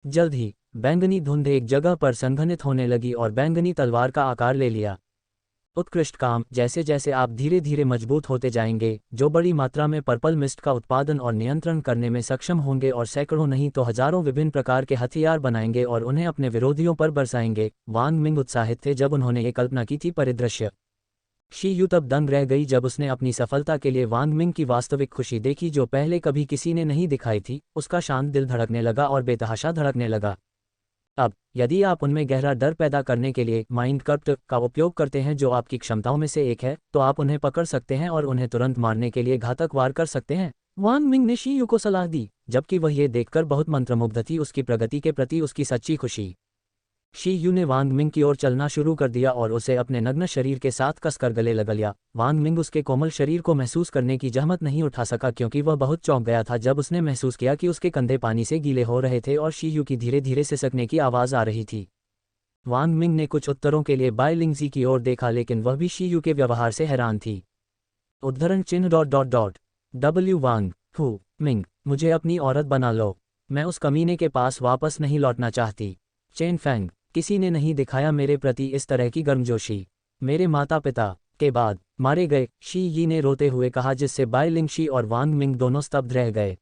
जल्द ही बैंगनी धुंध एक जगह पर संघनित होने लगी और बैंगनी तलवार का आकार ले लिया। उत्कृष्ट काम। जैसे जैसे आप धीरे धीरे मजबूत होते जाएंगे, जो बड़ी मात्रा में पर्पल मिस्ट का उत्पादन और नियंत्रण करने में सक्षम होंगे और सैकड़ों नहीं तो हजारों विभिन्न प्रकार के हथियार बनाएंगे और उन्हें अपने विरोधियों पर बरसाएंगे। वांग मिंग उत्साहित थे जब उन्होंने ये कल्पना की थी परिदृश्य। शी यू तब दंग रह गई जब उसने अपनी सफलता के लिए वांग मिंग की वास्तविक खुशी देखी जो पहले कभी किसी ने नहीं दिखाई थी। उसका शांत दिल धड़कने लगा और बेतहाशा धड़कने लगा। अब यदि आप उनमें गहरा डर पैदा करने के लिए माइंड करप्ट का उपयोग करते हैं जो आपकी क्षमताओं में से एक है, तो आप उन्हें पकड़ सकते हैं और उन्हें तुरंत मारने के लिए घातक वार कर सकते हैं, वांग मिंग ने शी यू को सलाह दी, जबकि वह ये देखकर बहुत मंत्रमुग्ध थी उसकी प्रगति के प्रति उसकी सच्ची खुशी। शी यू ने वांग मिंग की ओर चलना शुरू कर दिया और उसे अपने नग्न शरीर के साथ कसकर गले लगा लिया। वांग मिंग उसके कोमल शरीर को महसूस करने की जहमत नहीं उठा सका क्योंकि वह बहुत चौंक गया था जब उसने महसूस किया कि उसके कंधे पानी से गीले हो रहे थे और शी यू की धीरे धीरे सिसकने की आवाज़ आ रही थी। वांग मिंग ने कुछ उत्तरों के लिए बाइलिंगजी की ओर देखा, लेकिन वह भी शी यू के व्यवहार से हैरान थी। उद्धरण चिन्ह dot dot dot W Wang who Ming, मुझे अपनी औरत बना लो। मैं उस कमीने के पास वापस नहीं लौटना चाहती। चेन फैंग, किसी ने नहीं दिखाया मेरे प्रति इस तरह की गर्मजोशी। मेरे माता पिता के बाद मारे गए, शी यी ने रोते हुए कहा, जिससे बाइलिंगशी और वांग मिंग दोनों स्तब्ध रह गए।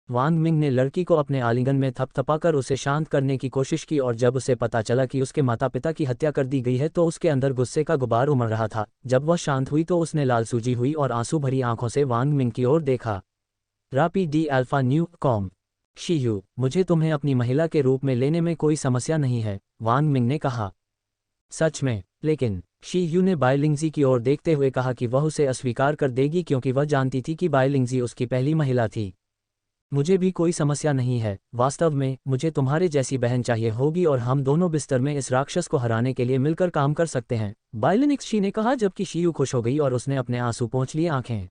वांग मिंग ने लड़की को अपने आलिंगन में थपथपाकर उसे शांत करने की कोशिश की और जब उसे पता चला कि उसके माता पिता की हत्या कर दी गई है तो उसके अंदर गुस्से का गुबार उमड़ रहा था। जब वह शांत हुई तो उसने लाल सूजी हुई और आंसू भरी आंखों से वांग मिंग की ओर देखा। रापी डी अल्फा न्यू कॉम। शीयू, मुझे तुम्हें अपनी महिला के रूप में लेने में कोई समस्या नहीं है, वांग मिंग ने कहा। सच में? लेकिन शीयू ने बाइलिंगजी की ओर देखते हुए कहा कि वह उसे अस्वीकार कर देगी क्योंकि वह जानती थी कि बाइलिंगजी उसकी पहली महिला थी। मुझे भी कोई समस्या नहीं है, वास्तव में मुझे तुम्हारे जैसी बहन चाहिए होगी और हम दोनों बिस्तर में इस राक्षस को हराने के लिए मिलकर काम कर सकते हैं, बाइलिनिक्स ने कहा जबकि शीयू खुश हो गई और उसने अपने आंसू पोंछ लिए आंखें।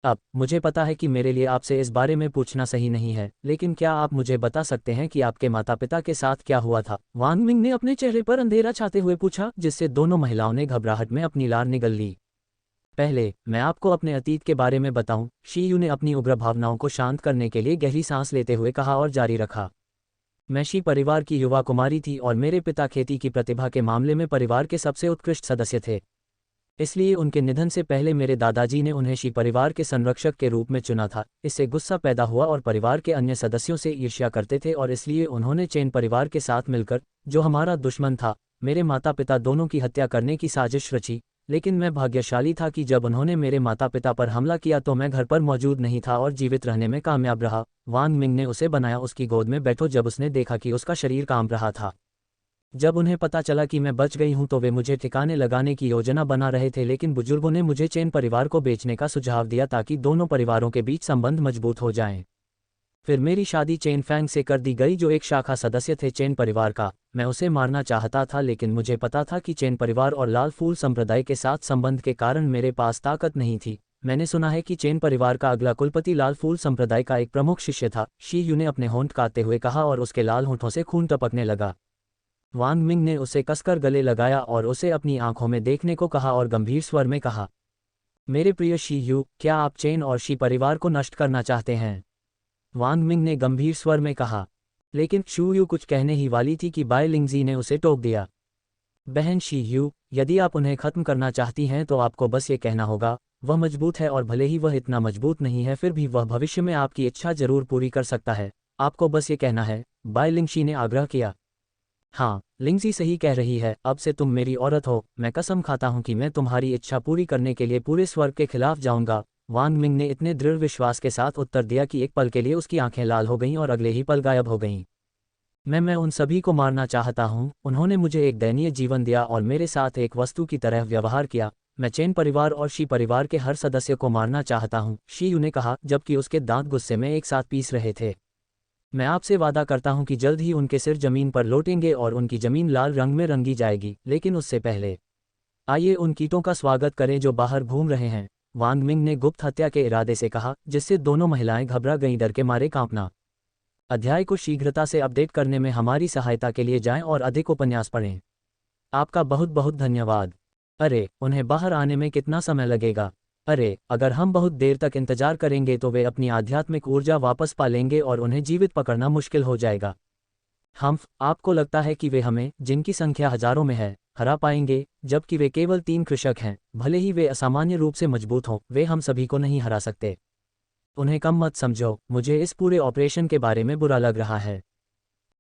अब मुझे पता है कि मेरे लिए आपसे इस बारे में पूछना सही नहीं है, लेकिन क्या आप मुझे बता सकते हैं कि आपके माता पिता के साथ क्या हुआ था? वांग मिंग ने अपने चेहरे पर अंधेरा छाते हुए पूछा, जिससे दोनों महिलाओं ने घबराहट में अपनी लार निगल ली। पहले मैं आपको अपने अतीत के बारे में बताऊं, शीयू ने अपनी उग्र भावनाओं को शांत करने के लिए गहरी सांस लेते हुए कहा और जारी रखा। मैं शी परिवार की युवा कुमारी थी और मेरे पिता खेती की प्रतिभा के मामले में परिवार के सबसे उत्कृष्ट सदस्य थे। इसलिए उनके निधन से पहले मेरे दादाजी ने उन्हें शी परिवार के संरक्षक के रूप में चुना था। इससे गुस्सा पैदा हुआ और परिवार के अन्य सदस्यों से ईर्ष्या करते थे और इसलिए उन्होंने चेन परिवार के साथ मिलकर, जो हमारा दुश्मन था, मेरे माता पिता दोनों की हत्या करने की साजिश रची। लेकिन मैं भाग्यशाली था कि जब उन्होंने मेरे माता पिता पर हमला किया तो मैं घर पर मौजूद नहीं था और जीवित रहने में कामयाब रहा। वांग मिंग ने उसे बनाया उसकी गोद में बैठो जब उसने देखा कि उसका शरीर कांप रहा था। जब उन्हें पता चला कि मैं बच गई हूं तो वे मुझे ठिकाने लगाने की योजना बना रहे थे, लेकिन बुजुर्गों ने मुझे चेन परिवार को बेचने का सुझाव दिया ताकि दोनों परिवारों के बीच संबंध मजबूत हो जाएं। फिर मेरी शादी चेन फैंग से कर दी गई जो एक शाखा सदस्य थे चेन परिवार का। मैं उसे मारना चाहता था लेकिन मुझे पता था कि चेन परिवार और लाल फूल संप्रदाय के साथ संबंध के कारण मेरे पास ताकत नहीं थी। मैंने सुना है कि चेन परिवार का अगला कुलपति लाल फूल संप्रदाय का एक प्रमुख शिष्य था, शीयू ने अपने होंठ काटते हुए कहा और उसके लाल होंठों से खून टपकने लगा। वांग मिंग ने उसे कसकर गले लगाया और उसे अपनी आंखों में देखने को कहा और गंभीर स्वर में कहा, मेरे प्रिय शीयू, क्या आप चेन और शी परिवार को नष्ट करना चाहते हैं? वांग मिंग ने गंभीर स्वर में कहा। लेकिन शीयू कुछ कहने ही वाली थी कि बाइलिंगजी ने उसे टोक दिया। बहन शीयू, यदि आप उन्हें खत्म करना चाहती हैं तो आपको बस ये कहना होगा, वह मजबूत है और भले ही वह इतना मजबूत नहीं है फिर भी वह भविष्य में आपकी इच्छा जरूर पूरी कर सकता है। आपको बस ये कहना है, बाइलिंगशी ने आग्रह किया। हाँ, लिंगजी सही कह रही है, अब से तुम मेरी औरत हो। मैं कसम खाता हूं कि मैं तुम्हारी इच्छा पूरी करने के लिए पूरे स्वर्ग के खिलाफ जाऊंगा। वांग मिंग ने इतने दृढ़ विश्वास के साथ उत्तर दिया कि एक पल के लिए उसकी आंखें लाल हो गईं और अगले ही पल गायब हो गईं। मैं उन सभी को मारना चाहता हूं। उन्होंने मुझे एक दयनीय जीवन दिया और मेरे साथ एक वस्तु की तरह व्यवहार किया। मैं चेन परिवार और शी परिवार के हर सदस्य को मारना चाहता हूं, शीयू ने कहा जबकि उसके दांत गुस्से में एक साथ पीस रहे थे। मैं आपसे वादा करता हूं कि जल्द ही उनके सिर जमीन पर लौटेंगे और उनकी जमीन लाल रंग में रंगी जाएगी, लेकिन उससे पहले आइए उन कीटों का स्वागत करें जो बाहर घूम रहे हैं, वांग मिंग ने गुप्त हत्या के इरादे से कहा, जिससे दोनों महिलाएं घबरा गईं, डर के मारे कांपना। अध्याय को शीघ्रता से अपडेट करने में हमारी सहायता के लिए जाएं और अधिक उपन्यास पढ़ें। आपका बहुत बहुत धन्यवाद। अरे, उन्हें बाहर आने में कितना समय लगेगा? अरे, अगर हम बहुत देर तक इंतजार करेंगे तो वे अपनी आध्यात्मिक ऊर्जा वापस पा लेंगे और उन्हें जीवित पकड़ना मुश्किल हो जाएगा। आपको लगता है कि वे हमें, जिनकी संख्या हजारों में है, हरा पाएंगे, जबकि वे केवल 3 कृषक हैं। भले ही वे असामान्य रूप से मजबूत हों, वे हम सभी को नहीं हरा सकते। उन्हें कम मत समझो, मुझे इस पूरे ऑपरेशन के बारे में बुरा लग रहा है।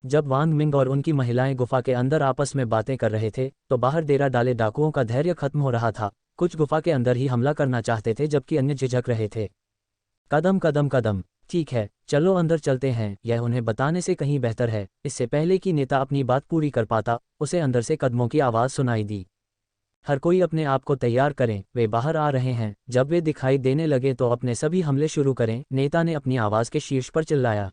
जब वांग मिंग और उनकी महिलाएं गुफा के अंदर आपस में बातें कर रहे थे तो बाहर डेरा डाले डाकुओं का धैर्य खत्म हो रहा था। कुछ गुफा के अंदर ही हमला करना चाहते थे जबकि अन्य झिझक रहे थे। कदम कदम कदम, ठीक है, चलो अंदर चलते हैं, यह उन्हें बताने से कहीं बेहतर है। इससे पहले कि नेता अपनी बात पूरी कर पाता, उसे अंदर से कदमों की आवाज़ सुनाई दी। हर कोई अपने आप को तैयार करें, वे बाहर आ रहे हैं। जब वे दिखाई देने लगे तो अपने सभी हमले शुरू करें, नेता ने अपनी आवाज़ के शीर्ष पर चिल्लाया।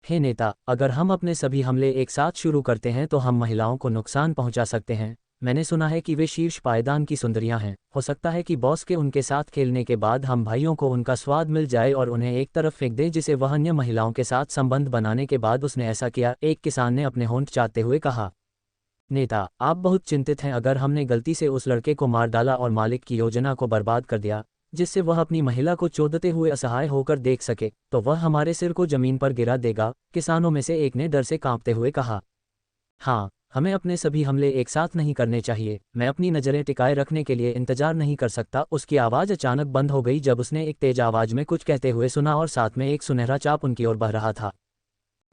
हे नेता, अगर हम अपने सभी हमले एक साथ शुरू करते हैं तो हम महिलाओं को नुकसान पहुंचा सकते हैं। मैंने सुना है कि वे शीर्ष पायदान की सुंदरियां हैं। हो सकता है कि बॉस के उनके साथ खेलने के बाद हम भाइयों को उनका स्वाद मिल जाए और उन्हें एक तरफ फेंक दें जिसे वह अन्य महिलाओं के साथ संबंध बनाने के बाद उसने ऐसा किया, एक किसान ने अपने होंठ चाटते हुए कहा। नेता, आप बहुत चिंतित हैं। अगर हमने गलती से उस लड़के को मार डाला और मालिक की योजना को बर्बाद कर दिया, जिससे वह अपनी महिला को चोदते हुए असहाय होकर देख सके, तो वह हमारे सिर को जमीन पर गिरा देगा, किसानों में से एक ने डर से कांपते हुए कहा। हाँ, हमें अपने सभी हमले एक साथ नहीं करने चाहिए। मैं अपनी नज़रें टिकाए रखने के लिए इंतजार नहीं कर सकता। उसकी आवाज़ अचानक बंद हो गई जब उसने एक तेज आवाज में कुछ कहते हुए सुना और साथ में एक सुनहरा चाप उनकी ओर बह रहा था।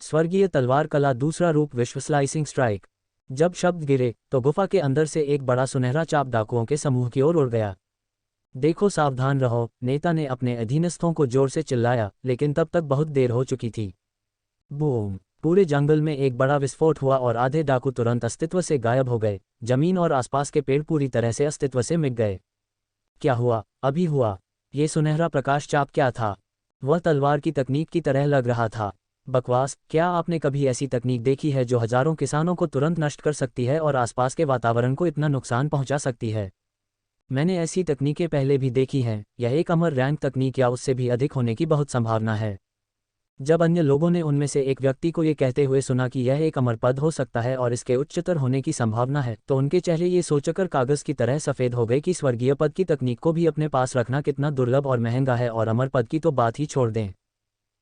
स्वर्गीय तलवार कला, दूसरा रूप, विश्व स्लाइसिंग स्ट्राइक। जब शब्द गिरे तो गुफा के अंदर से एक बड़ा सुनहरा चाप डाकुओं के समूह की ओर उड़ गया। देखो, सावधान रहो, नेता ने अपने अधीनस्थों को जोर से चिल्लाया, लेकिन तब तक बहुत देर हो चुकी थी। बूम! पूरे जंगल में एक बड़ा विस्फोट हुआ और आधे डाकू तुरंत अस्तित्व से गायब हो गए। जमीन और आसपास के पेड़ पूरी तरह से अस्तित्व से मिट गए। क्या हुआ? अभी हुआ। ये सुनहरा प्रकाश चाप क्या था? वह तलवार की तकनीक की तरह लग रहा था। बकवास! क्या आपने कभी ऐसी तकनीक देखी है जो हजारों किसानों को तुरंत नष्ट कर सकती है और आसपास के वातावरण को इतना नुकसान पहुंचा सकती है? मैंने ऐसी तकनीकें पहले भी देखी हैं। यह एक अमर रैंक तकनीक या उससे भी अधिक होने की बहुत संभावना है। जब अन्य लोगों ने उनमें से एक व्यक्ति को ये कहते हुए सुना कि यह एक अमर पद हो सकता है और इसके उच्चतर होने की संभावना है, तो उनके चेहरे ये सोचकर कागज की तरह सफ़ेद हो गए कि स्वर्गीय पद की तकनीक को भी अपने पास रखना कितना दुर्लभ और महंगा है, और अमर पद की तो बात ही छोड़ दें।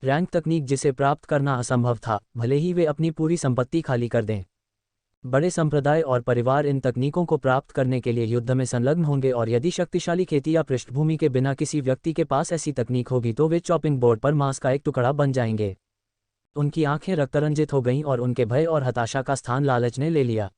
रैंक तकनीक जिसे प्राप्त करना असंभव था, भले ही वे अपनी पूरी संपत्ति खाली कर दें। बड़े संप्रदाय और परिवार इन तकनीकों को प्राप्त करने के लिए युद्ध में संलग्न होंगे, और यदि शक्तिशाली खेती या पृष्ठभूमि के बिना किसी व्यक्ति के पास ऐसी तकनीक होगी तो वे चॉपिंग बोर्ड पर मांस का एक टुकड़ा बन जाएंगे। उनकी आंखें रक्तरंजित हो गईं और उनके भय और हताशा का स्थान लालच ने ले लिया।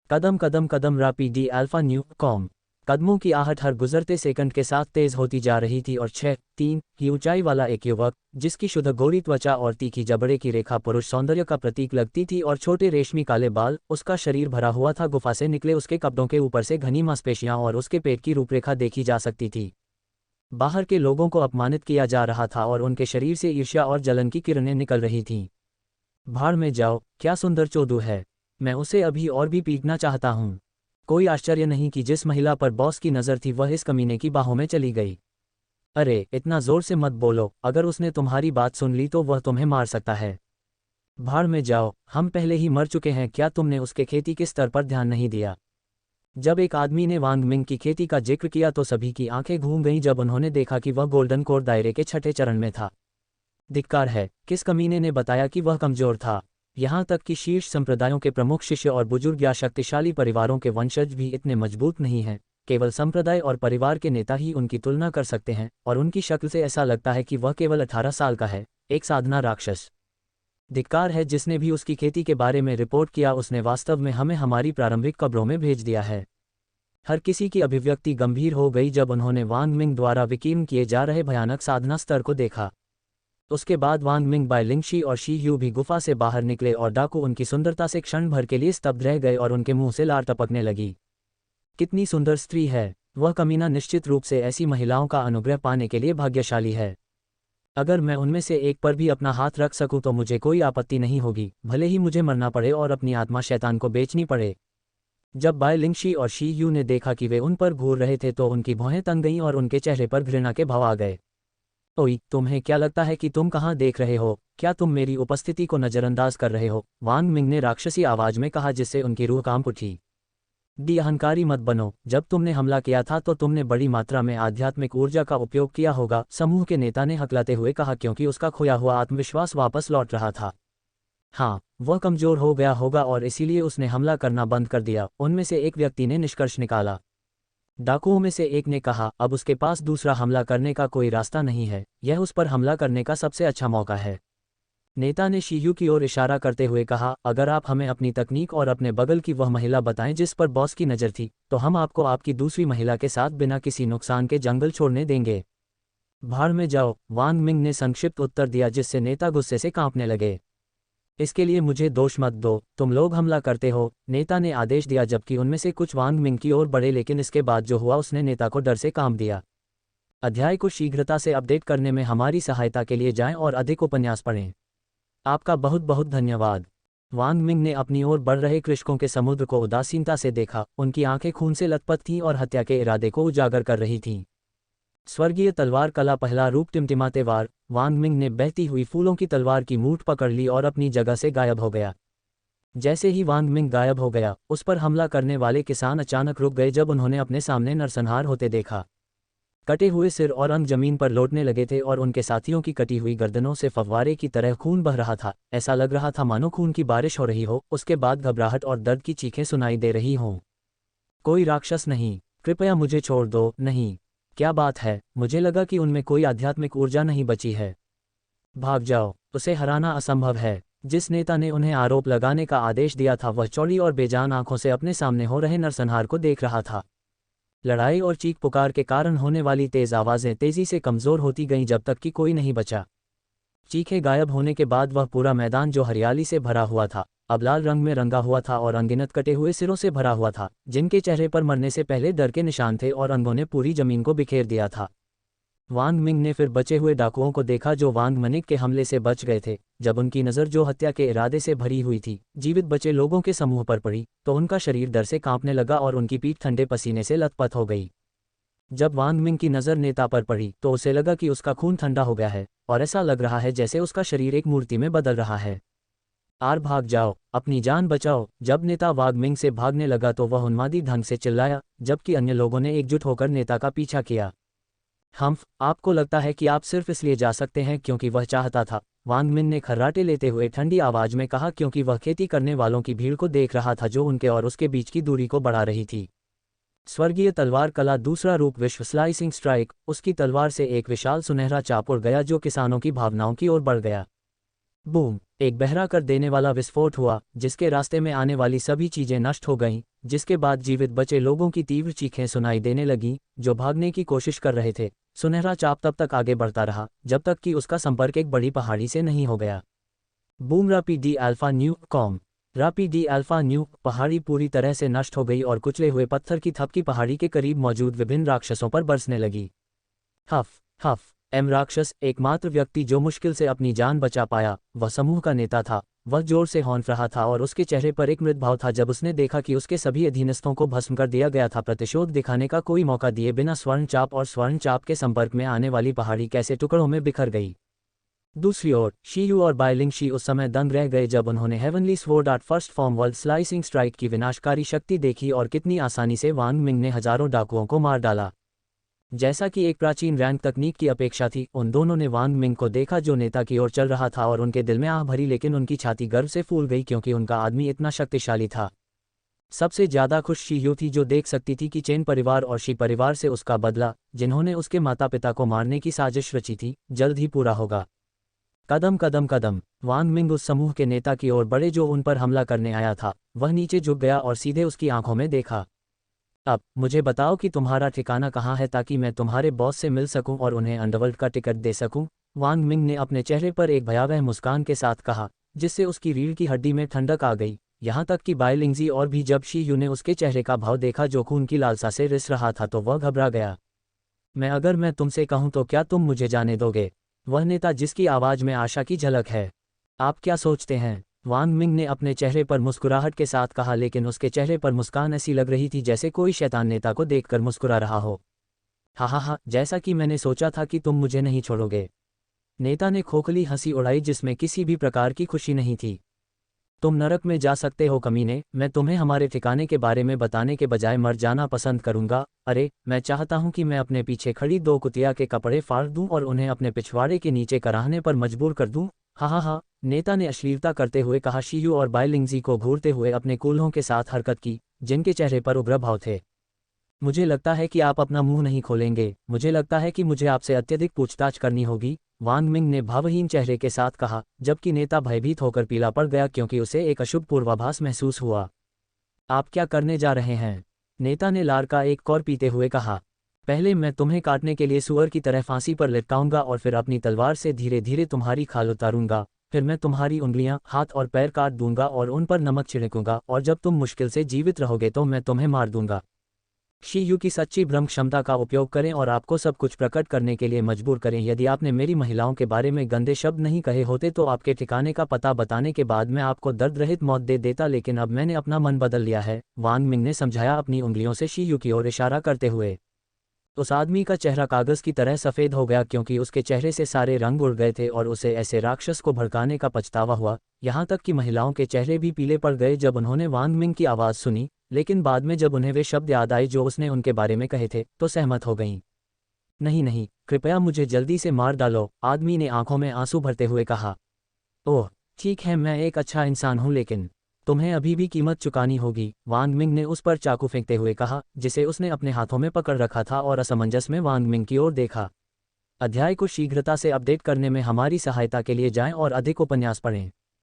कदम कदम कदम रापीडी अल्फा न्यू कॉम। कदमों की आहट हर गुजरते सेकंड के साथ तेज होती जा रही थी, और 6'3" की ऊंचाई वाला एक युवक, जिसकी शुद्ध गोरी त्वचा और तीखी जबड़े की रेखा पुरुष सौंदर्य का प्रतीक लगती थी, और छोटे रेशमी काले बाल, उसका शरीर भरा हुआ था। गुफा से निकले उसके कपड़ों के ऊपर से घनी मांसपेशियां और उसके पेट की रूपरेखा देखी जा सकती थी। बाहर के लोगों को अपमानित किया जा रहा था और उनके शरीर से ईर्ष्या और जलन की किरणें निकल रही थीं। भाड़ में जाओ, क्या सुंदर चोदू है! मैं उसे अभी और भी पीटना चाहता हूँ। कोई आश्चर्य नहीं कि जिस महिला पर बॉस की नज़र थी वह इस कमीने की बाहों में चली गई। अरे, इतना जोर से मत बोलो, अगर उसने तुम्हारी बात सुन ली तो वह तुम्हें मार सकता है। भाड़ में जाओ, हम पहले ही मर चुके हैं। क्या तुमने उसके खेती के स्तर पर ध्यान नहीं दिया? जब एक आदमी ने वांग मिंग की खेती का जिक्र किया तो सभी की आंखें घूम गईं जब उन्होंने देखा कि वह गोल्डन कोर दायरे के छठे चरण में था। धिक्कार है, किस कमीने ने बताया कि वह कमजोर था? यहाँ तक कि शीर्ष संप्रदायों के प्रमुख शिष्य और बुजुर्ग या शक्तिशाली परिवारों के वंशज भी इतने मजबूत नहीं हैं। केवल संप्रदाय और परिवार के नेता ही उनकी तुलना कर सकते हैं, और उनकी शक्ल से ऐसा लगता है कि वह केवल 18 साल का है, एक साधना राक्षस। धिक्कार है, जिसने भी उसकी खेती के बारे में रिपोर्ट किया उसने वास्तव में हमें हमारी प्रारंभिक कब्रों में भेज दिया है। हर किसी की अभिव्यक्ति गंभीर हो गई जब उन्होंने वांग मिंग द्वारा विकीर्ण किए जा रहे भयानक साधना स्तर को देखा। उसके बाद वांग मिंग, बाय लिंगशी और शी यू भी गुफा से बाहर निकले, और डाकू उनकी सुंदरता से क्षण भर के लिए स्तब्ध रह गए और उनके मुंह से लार टपकने लगी। कितनी सुंदर स्त्री है! वह कमीना निश्चित रूप से ऐसी महिलाओं का अनुग्रह पाने के लिए भाग्यशाली है। अगर मैं उनमें से एक पर भी अपना हाथ रख सकूं तो मुझे कोई आपत्ति नहीं होगी, भले ही मुझे मरना पड़े और अपनी आत्मा शैतान को बेचनी पड़े। जब बाय लिंगशी और शी यू ने देखा कि वे उन पर घूर रहे थे तो उनकी भौहें तन गईं और उनके चेहरे पर घृणा के भाव आ गए। ओई, तुम्हें क्या लगता है कि तुम कहाँ देख रहे हो? क्या तुम मेरी उपस्थिति को नज़रअंदाज कर रहे हो? वांग मिंग ने राक्षसी आवाज में कहा, जिससे उनकी रूह कांप उठी। अहंकारी मत बनो। जब तुमने हमला किया था तो तुमने बड़ी मात्रा में आध्यात्मिक ऊर्जा का उपयोग किया होगा, समूह के नेता ने हकलाते हुए कहा, क्योंकि उसका खोया हुआ आत्मविश्वास वापस लौट रहा था। हाँ, वह कमजोर हो गया होगा और इसीलिए उसने हमला करना बंद कर दिया, उनमें से एक व्यक्ति ने निष्कर्ष निकाला। डाकुओं में से एक ने कहा, अब उसके पास दूसरा हमला करने का कोई रास्ता नहीं है, यह उस पर हमला करने का सबसे अच्छा मौका है। नेता ने शीयू की ओर इशारा करते हुए कहा, अगर आप हमें अपनी तकनीक और अपने बगल की वह महिला बताएं जिस पर बॉस की नज़र थी, तो हम आपको आपकी दूसरी महिला के साथ बिना किसी नुकसान के जंगल छोड़ने देंगे। भाड़ में जाओ, वांग मिंग ने संक्षिप्त उत्तर दिया, जिससे नेता गुस्से से कांपने लगे। इसके लिए मुझे दोष मत दो, तुम लोग हमला करते हो, नेता ने आदेश दिया, जबकि उनमें से कुछ वांग मिंग की ओर बढ़े, लेकिन इसके बाद जो हुआ उसने नेता को डर से कांप दिया। अध्याय को शीघ्रता से अपडेट करने में हमारी सहायता के लिए जाएं और अधिक उपन्यास पढ़ें। आपका बहुत बहुत धन्यवाद। वांग मिंग ने अपनी ओर बढ़ रहे कृषकों के समुद्र को उदासीनता से देखा, उनकी आंखें खून से लथपथ थीं और हत्या के इरादे को उजागर कर रही थीं। स्वर्गीय तलवार कला पहला रूप टिमटिमाते वार। वांग मिंग ने बहती हुई फूलों की तलवार की मूठ पकड़ ली और अपनी जगह से गायब हो गया। जैसे ही वांग मिंग गायब हो गया, उस पर हमला करने वाले किसान अचानक रुक गए जब उन्होंने अपने सामने नरसंहार होते देखा। कटे हुए सिर और अंग जमीन पर लौटने लगे थे और उनके साथियों की कटी हुई गर्दनों से फव्वारे की तरह खून बह रहा था। ऐसा लग रहा था मानो खून की बारिश हो रही हो। उसके बाद घबराहट और दर्द की चीखें सुनाई दे रही हों। कोई राक्षस नहीं, कृपया मुझे छोड़ दो। नहीं, क्या बात है? मुझे लगा कि उनमें कोई आध्यात्मिक ऊर्जा नहीं बची है। भाग जाओ, उसे हराना असंभव है। जिस नेता ने उन्हें आरोप लगाने का आदेश दिया था वह चौड़ी और बेजान आंखों से अपने सामने हो रहे नरसंहार को देख रहा था। लड़ाई और चीख पुकार के कारण होने वाली तेज आवाज़ें तेजी से कमज़ोर होती गईं जब तक कि कोई नहीं बचा। चीखें गायब होने के बाद वह पूरा मैदान जो हरियाली से भरा हुआ था अब लाल रंग में रंगा हुआ था और अनगिनत कटे हुए सिरों से भरा हुआ था, जिनके चेहरे पर मरने से पहले डर के निशान थे और अंगों ने पूरी जमीन को बिखेर दिया था। वांग मिंग ने फिर बचे हुए डाकुओं को देखा जो वांग मनिक के हमले से बच गए थे। जब उनकी नज़र जो हत्या के इरादे से भरी हुई थी जीवित बचे लोगों के समूह पर पड़ी तो उनका शरीर डर से कांपने लगा और उनकी पीठ ठंडे पसीने से लथपथ हो गई। जब वांग मिंग की नज़र नेता पर पड़ी तो उसे लगा कि उसका खून ठंडा हो गया है और ऐसा लग रहा है जैसे उसका शरीर एक मूर्ति में बदल रहा है। आर भाग जाओ, अपनी जान बचाओ। जब नेता वांग मिंग से भागने लगा तो वह उन्मादी ढंग से चिल्लाया, जबकि अन्य लोगों ने एकजुट होकर नेता का पीछा किया। हम्फ, आपको लगता है कि आप सिर्फ इसलिए जा सकते हैं क्योंकि वह चाहता था, वांग मिंग ने खर्राटे लेते हुए ठंडी आवाज में कहा, क्योंकि वह खेती करने वालों की भीड़ को देख रहा था जो उनके और उसके बीच की दूरी को बढ़ा रही थी। स्वर्गीय तलवार कला दूसरा रूप विश्व स्लाइसिंग स्ट्राइक। उसकी तलवार से एक विशाल सुनहरा चाप उड़ गया जो किसानों की भावनाओं की ओर बढ़ गया। बूम, एक बहरा कर देने वाला विस्फोट हुआ जिसके रास्ते में आने वाली सभी चीजें नष्ट हो गईं, जिसके बाद जीवित बचे लोगों की तीव्र चीखें सुनाई देने लगीं जो भागने की कोशिश कर रहे थे। सुनहरा चाप तब तक आगे बढ़ता रहा जब तक कि उसका संपर्क एक बड़ी पहाड़ी से नहीं हो गया। बूम रापीडी अल्फा न्यू कॉम रापीडी अल्फा न्यू। पहाड़ी पूरी तरह से नष्ट हो गई और कुचले हुए पत्थर की थपकी पहाड़ी के करीब मौजूद विभिन्न राक्षसों पर बरसने लगी। हफ हफ एम राक्षस, एकमात्र व्यक्ति जो मुश्किल से अपनी जान बचा पाया, वह समूह का नेता था। वह जोर से हौंफ रहा था और उसके चेहरे पर एक मृत भाव था जब उसने देखा कि उसके सभी अधीनस्थों को भस्म कर दिया गया था। प्रतिशोध दिखाने का कोई मौका दिए बिना स्वर्ण चाप और स्वर्ण चाप के संपर्क में आने वाली पहाड़ी कैसे टुकड़ों में बिखर गई। दूसरी ओर शीयू और बाइलिंग शी उस समय दंग रह गए जब उन्होंने heavenly sword art first form world slicing strike की विनाशकारी शक्ति देखी और कितनी आसानी से वांग मिंग ने हजारों डाकुओं को मार डाला। जैसा कि एक प्राचीन रैंक तकनीक की अपेक्षा थी, उन दोनों ने वांग मिंग को देखा जो नेता की ओर चल रहा था और उनके दिल में आह भरी, लेकिन उनकी छाती गर्व से फूल गई क्योंकि उनका आदमी इतना शक्तिशाली था। सबसे ज्यादा खुश शीयू थी जो देख सकती थी कि चेन परिवार और शी परिवार से उसका बदला, जिन्होंने उसके माता पिता को मारने की साजिश रची थी, जल्द ही पूरा होगा। कदम कदम कदम वांग मिंग उस समूह के नेता की ओर बढ़े जो उन पर हमला करने आया था। वह नीचे झुक गया और सीधे उसकी आंखों में देखा। अब मुझे बताओ कि तुम्हारा ठिकाना कहाँ है ताकि मैं तुम्हारे बॉस से मिल सकूं और उन्हें अंडरवर्ल्ड का टिकट दे सकूं। वांग मिंग ने अपने चेहरे पर एक भयावह मुस्कान के साथ कहा, जिससे उसकी रीढ़ की हड्डी में ठंडक आ गई। यहाँ तक कि बाइलिंगजी और भी जब शीयू ने उसके चेहरे का भाव देखा जो खून की लालसा से रिस रहा था तो वह घबरा गया। अगर मैं तुमसे कहूँ तो क्या तुम मुझे जाने दोगे? वह नेता जिसकी आवाज़ में आशा की झलक है। आप क्या सोचते हैं? वांग मिंग ने अपने चेहरे पर मुस्कुराहट के साथ कहा, लेकिन उसके चेहरे पर मुस्कान ऐसी लग रही थी जैसे कोई शैतान नेता को देखकर मुस्कुरा रहा हो। हा, जैसा कि मैंने सोचा था कि तुम मुझे नहीं छोड़ोगे। नेता ने खोखली हंसी उड़ाई जिसमें किसी भी प्रकार की खुशी नहीं थी। तुम नरक में जा सकते हो कमीने, मैं तुम्हें हमारे ठिकाने के बारे में बताने के बजाय मर जाना पसंद करूंगा। अरे, मैं चाहता हूं कि मैं अपने पीछे खड़ी दो कुतिया के कपड़े फाड़ दूं और उन्हें अपने पिछवाड़े के नीचे कराहने पर मजबूर कर दूं। हा, नेता ने अश्लीलता करते हुए कहा। शीयू और बाइलिंगजी को घूरते हुए अपने कूल्हों के साथ हरकत की, जिनके चेहरे पर उग्र भाव थे। मुझे लगता है कि आप अपना मुंह नहीं खोलेंगे। मुझे लगता है कि मुझे आपसे अत्यधिक पूछताछ करनी होगी, वांग मिंग ने भावहीन चेहरे के साथ कहा, जबकि नेता भयभीत होकर पीला पड़ गया क्योंकि उसे एक अशुभ पूर्वाभास महसूस हुआ। आप क्या करने जा रहे हैं? नेता ने लार का एक कौर पीते हुए कहा। पहले मैं तुम्हें काटने के लिए सुअर की तरह फांसी पर लटकाऊंगा और फिर अपनी तलवार से धीरे धीरे तुम्हारी खाल उतारूंगा। फिर मैं तुम्हारी उंगलियां, हाथ और पैर काट दूंगा और उन पर नमक छिड़कूंगा, और जब तुम मुश्किल से जीवित रहोगे तो मैं तुम्हें मार दूंगा। शीयू की सच्ची भ्रम क्षमता का उपयोग करें और आपको सब कुछ प्रकट करने के लिए मजबूर करें। यदि आपने मेरी महिलाओं के बारे में गंदे शब्द नहीं कहे होते तो आपके ठिकाने का पता बताने के बाद मैं आपको दर्द रहित मौत दे देता, लेकिन अब मैंने अपना मन बदल लिया है, वांग मिंग ने समझाया अपनी उंगलियों से शीयू की ओर इशारा करते हुए। उस आदमी का चेहरा कागज की तरह सफ़ेद हो गया क्योंकि उसके चेहरे से सारे रंग उड़ गए थे और उसे ऐसे राक्षस को भड़काने का पछतावा हुआ। यहाँ तक कि महिलाओं के चेहरे भी पीले पड़ गए जब उन्होंने वांग मिंग की आवाज़ सुनी, लेकिन बाद में जब उन्हें वे शब्द याद आए जो उसने उनके बारे में कहे थे तो सहमत हो गईं। नहीं, कृपया मुझे जल्दी से मार डालो, आदमी ने आंखों में आंसू भरते हुए कहा। ओह ठीक है, मैं एक अच्छा इंसान हूँ, लेकिन तुम्हें अभी भी कीमत चुकानी होगी, वांग मिंग ने उस पर चाकू फेंकते हुए कहा, जिसे उसने अपने हाथों में पकड़ रखा था, और असमंजस में वांग मिंग की ओर देखा। अध्याय को शीघ्रता से अपडेट करने में हमारी सहायता के लिए जाएं और अधिक उपन्यास पढ़ें।